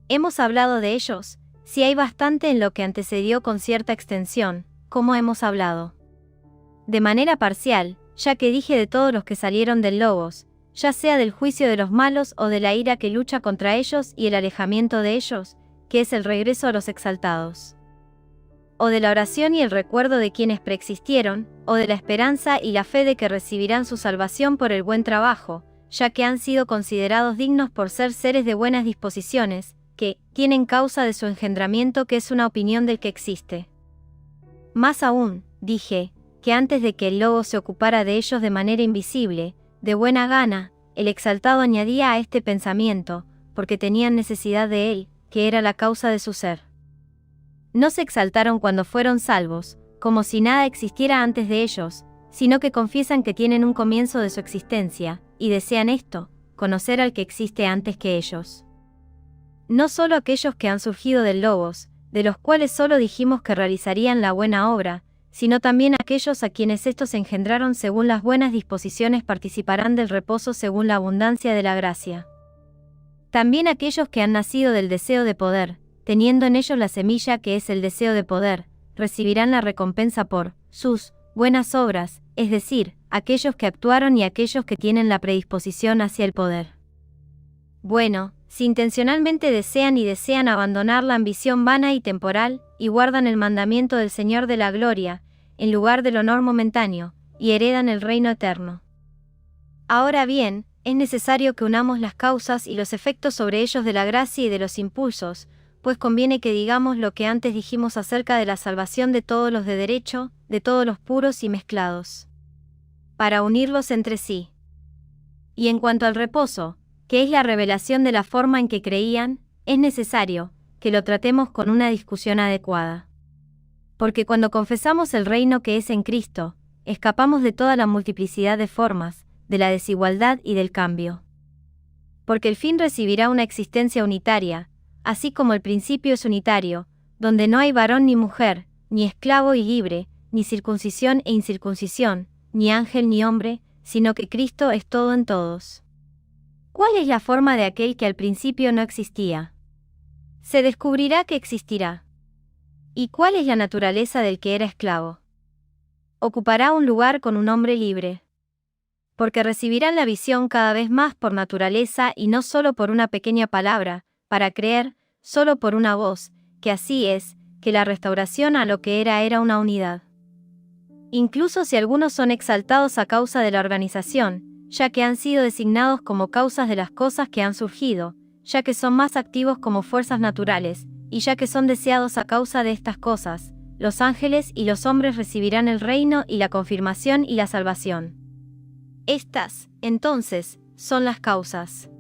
Hemos hablado de ellos, si hay bastante en lo que antecedió con cierta extensión, como hemos hablado. De manera parcial, ya que dije de todos los que salieron del Logos, ya sea del juicio de los malos o de la ira que lucha contra ellos y el alejamiento de ellos, que es el regreso a los exaltados. O de la oración y el recuerdo de quienes preexistieron, o de la esperanza y la fe de que recibirán su salvación por el buen trabajo, ya que han sido considerados dignos por ser seres de buenas disposiciones, que tienen causa de su engendramiento que es una opinión del que existe. Más aún, dije, que antes de que el Logos se ocupara de ellos de manera invisible, de buena gana, el exaltado añadía a este pensamiento, porque tenían necesidad de él, que era la causa de su ser. No se exaltaron cuando fueron salvos, como si nada existiera antes de ellos, sino que confiesan que tienen un comienzo de su existencia, y desean esto, conocer al que existe antes que ellos. No solo aquellos que han surgido del Logos, de los cuales solo dijimos que realizarían la buena obra, sino también aquellos a quienes estos engendraron según las buenas disposiciones participarán del reposo según la abundancia de la gracia. También aquellos que han nacido del deseo de poder, teniendo en ellos la semilla que es el deseo de poder, recibirán la recompensa por sus buenas obras, es decir, aquellos que actuaron y aquellos que tienen la predisposición hacia el poder. Bueno, si intencionalmente desean abandonar la ambición vana y temporal, y guardan el mandamiento del Señor de la gloria, en lugar del honor momentáneo, y heredan el reino eterno. Ahora bien, es necesario que unamos las causas y los efectos sobre ellos de la gracia y de los impulsos, pues conviene que digamos lo que antes dijimos acerca de la salvación de todos los de derecho, de todos los puros y mezclados, para unirlos entre sí. Y en cuanto al reposo, que es la revelación de la forma en que creían, es necesario que lo tratemos con una discusión adecuada. Porque cuando confesamos el reino que es en Cristo, escapamos de toda la multiplicidad de formas, de la desigualdad y del cambio. Porque el fin recibirá una existencia unitaria, así como el principio es unitario, donde no hay varón ni mujer, ni esclavo y libre, ni circuncisión e incircuncisión, ni ángel ni hombre, sino que Cristo es todo en todos. ¿Cuál es la forma de aquel que al principio no existía? Se descubrirá que existirá. ¿Y cuál es la naturaleza del que era esclavo? Ocupará un lugar con un hombre libre. Porque recibirán la visión cada vez más por naturaleza y no solo por una pequeña palabra, para creer, solo por una voz, que así es, que la restauración a lo que era una unidad. Incluso si algunos son exaltados a causa de la organización, ya que han sido designados como causas de las cosas que han surgido, ya que son más activos como fuerzas naturales, y ya que son deseados a causa de estas cosas, los ángeles y los hombres recibirán el reino y la confirmación y la salvación. Estas, entonces, son las causas.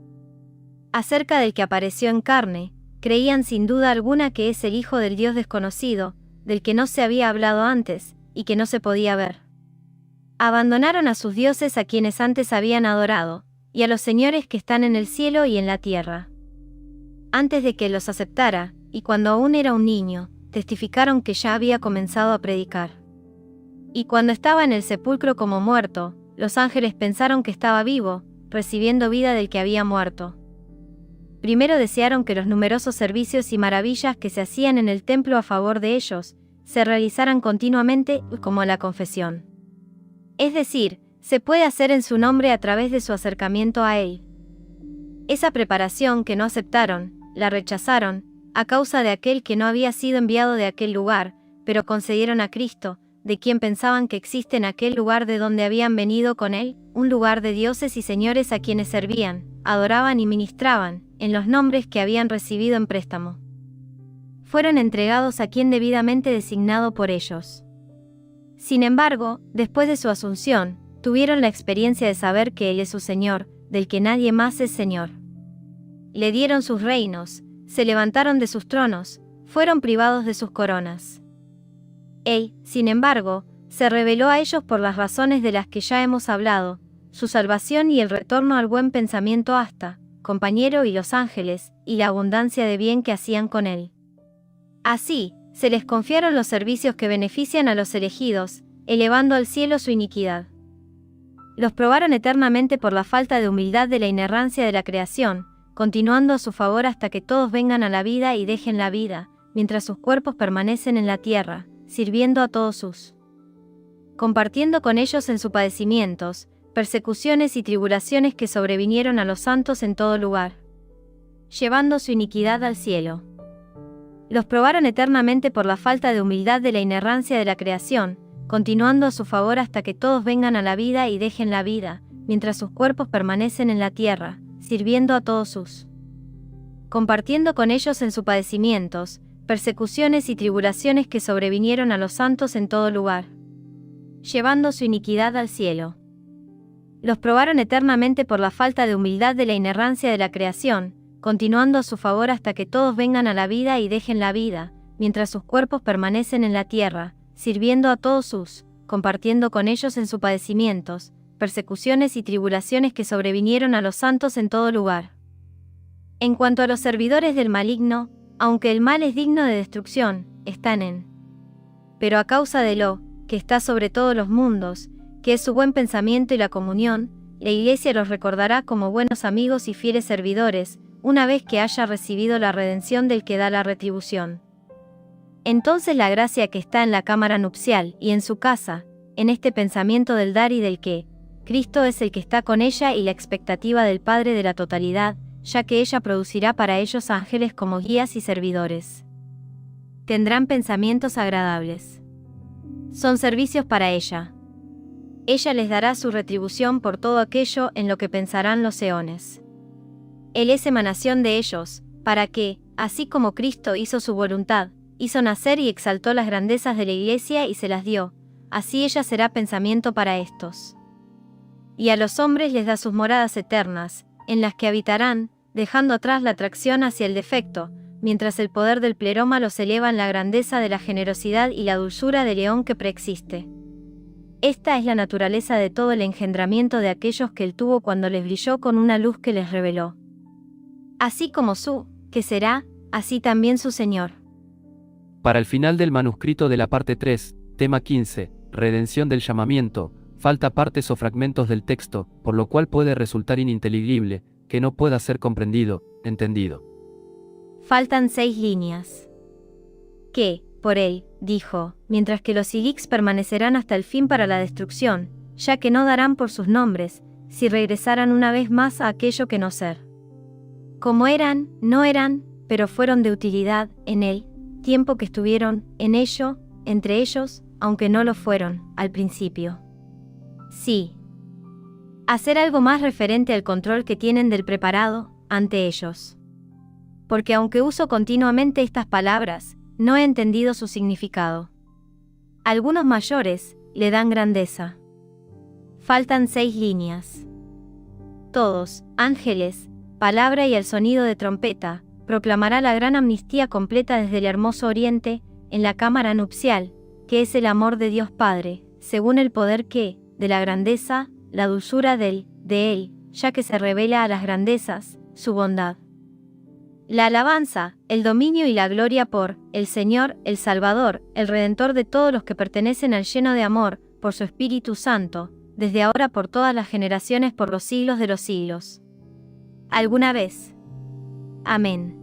Acerca del que apareció en carne, creían sin duda alguna que es el Hijo del Dios desconocido, del que no se había hablado antes, y que no se podía ver. Abandonaron a sus dioses a quienes antes habían adorado, y a los señores que están en el cielo y en la tierra. Antes de que los aceptara, y cuando aún era un niño, testificaron que ya había comenzado a predicar. Y cuando estaba en el sepulcro como muerto, los ángeles pensaron que estaba vivo, recibiendo vida del que había muerto. Primero desearon que los numerosos servicios y maravillas que se hacían en el templo a favor de ellos, se realizaran continuamente, como la confesión. Es decir, se puede hacer en su nombre a través de su acercamiento a él. Esa preparación que no aceptaron, la rechazaron, a causa de aquel que no había sido enviado de aquel lugar, pero concedieron a Cristo, de quien pensaban que existe en aquel lugar de donde habían venido con él, un lugar de dioses y señores a quienes servían, adoraban y ministraban, en los nombres que habían recibido en préstamo. Fueron entregados a quien debidamente designado por ellos. Sin embargo, después de su asunción, tuvieron la experiencia de saber que Él es su Señor, del que nadie más es Señor. Le dieron sus reinos, se levantaron de sus tronos, fueron privados de sus coronas. Él, sin embargo, se reveló a ellos por las razones de las que ya hemos hablado, su salvación y el retorno al buen pensamiento hasta, compañero y los ángeles, y la abundancia de bien que hacían con Él. Así, se les confiaron los servicios que benefician a los elegidos, elevando al cielo su iniquidad. Los probaron eternamente por la falta de humildad de la inerrancia de la creación, continuando a su favor hasta que todos vengan a la vida y dejen la vida, mientras sus cuerpos permanecen en la tierra, sirviendo a todos sus. Compartiendo con ellos en sus padecimientos, persecuciones y tribulaciones que sobrevinieron a los santos en todo lugar. Llevando su iniquidad al cielo. Los probaron eternamente por la falta de humildad de la inerrancia de la creación, continuando a su favor hasta que todos vengan a la vida y dejen la vida, mientras sus cuerpos permanecen en la tierra, sirviendo a todos sus. Compartiendo con ellos en sus padecimientos, persecuciones y tribulaciones que sobrevinieron a los santos en todo lugar, llevando su iniquidad al cielo. Los probaron eternamente por la falta de humildad de la inerrancia de la creación, continuando a su favor hasta que todos vengan a la vida y dejen la vida, mientras sus cuerpos permanecen en la tierra, sirviendo a todos sus, compartiendo con ellos en sus padecimientos, persecuciones y tribulaciones que sobrevinieron a los santos en todo lugar. En cuanto a los servidores del maligno, aunque el mal es digno de destrucción, están en. Pero a causa de lo, que está sobre todos los mundos, que es su buen pensamiento y la comunión, la Iglesia los recordará como buenos amigos y fieles servidores, una vez que haya recibido la redención del que da la retribución. Entonces la gracia que está en la cámara nupcial y en su casa, en este pensamiento del dar y del que, Cristo es el que está con ella y la expectativa del Padre de la totalidad, ya que ella producirá para ellos ángeles como guías y servidores. Tendrán pensamientos agradables. Son servicios para ella. Ella les dará su retribución por todo aquello en lo que pensarán los eones. Él es emanación de ellos, para que, así como Cristo hizo su voluntad, hizo nacer y exaltó las grandezas de la Iglesia y se las dio, así ella será pensamiento para estos. Y a los hombres les da sus moradas eternas, en las que habitarán, dejando atrás la atracción hacia el defecto, mientras el poder del pleroma los eleva en la grandeza de la generosidad y la dulzura del león que preexiste. Esta es la naturaleza de todo el engendramiento de aquellos que él tuvo cuando les brilló con una luz que les reveló. Así como su, que será, así también su Señor. Para el final del manuscrito de la parte 3, tema 15, redención del llamamiento, falta partes o fragmentos del texto, por lo cual puede resultar ininteligible, que no pueda ser comprendido, entendido. Faltan 6 líneas. Que, por él, dijo, mientras que los ilix permanecerán hasta el fin para la destrucción, ya que no darán por sus nombres, si regresaran una vez más a aquello que no ser. Como eran, no eran, pero fueron de utilidad, en él, tiempo que estuvieron, en ello, entre ellos, aunque no lo fueron, al principio. Sí. Hacer algo más referente al control que tienen del preparado, ante ellos. Porque aunque uso continuamente estas palabras, no he entendido su significado. Algunos mayores, le dan grandeza. Faltan 6 líneas. Todos, ángeles, palabra y el sonido de trompeta, proclamará la gran amnistía completa desde el hermoso oriente, en la cámara nupcial, que es el amor de Dios Padre, según el poder que, de la grandeza, la dulzura de él, ya que se revela a las grandezas, su bondad. La alabanza, el dominio y la gloria por, el Señor, el Salvador, el Redentor de todos los que pertenecen al lleno de amor, por su Espíritu Santo, desde ahora por todas las generaciones por los siglos de los siglos. ¿Alguna vez? Amén.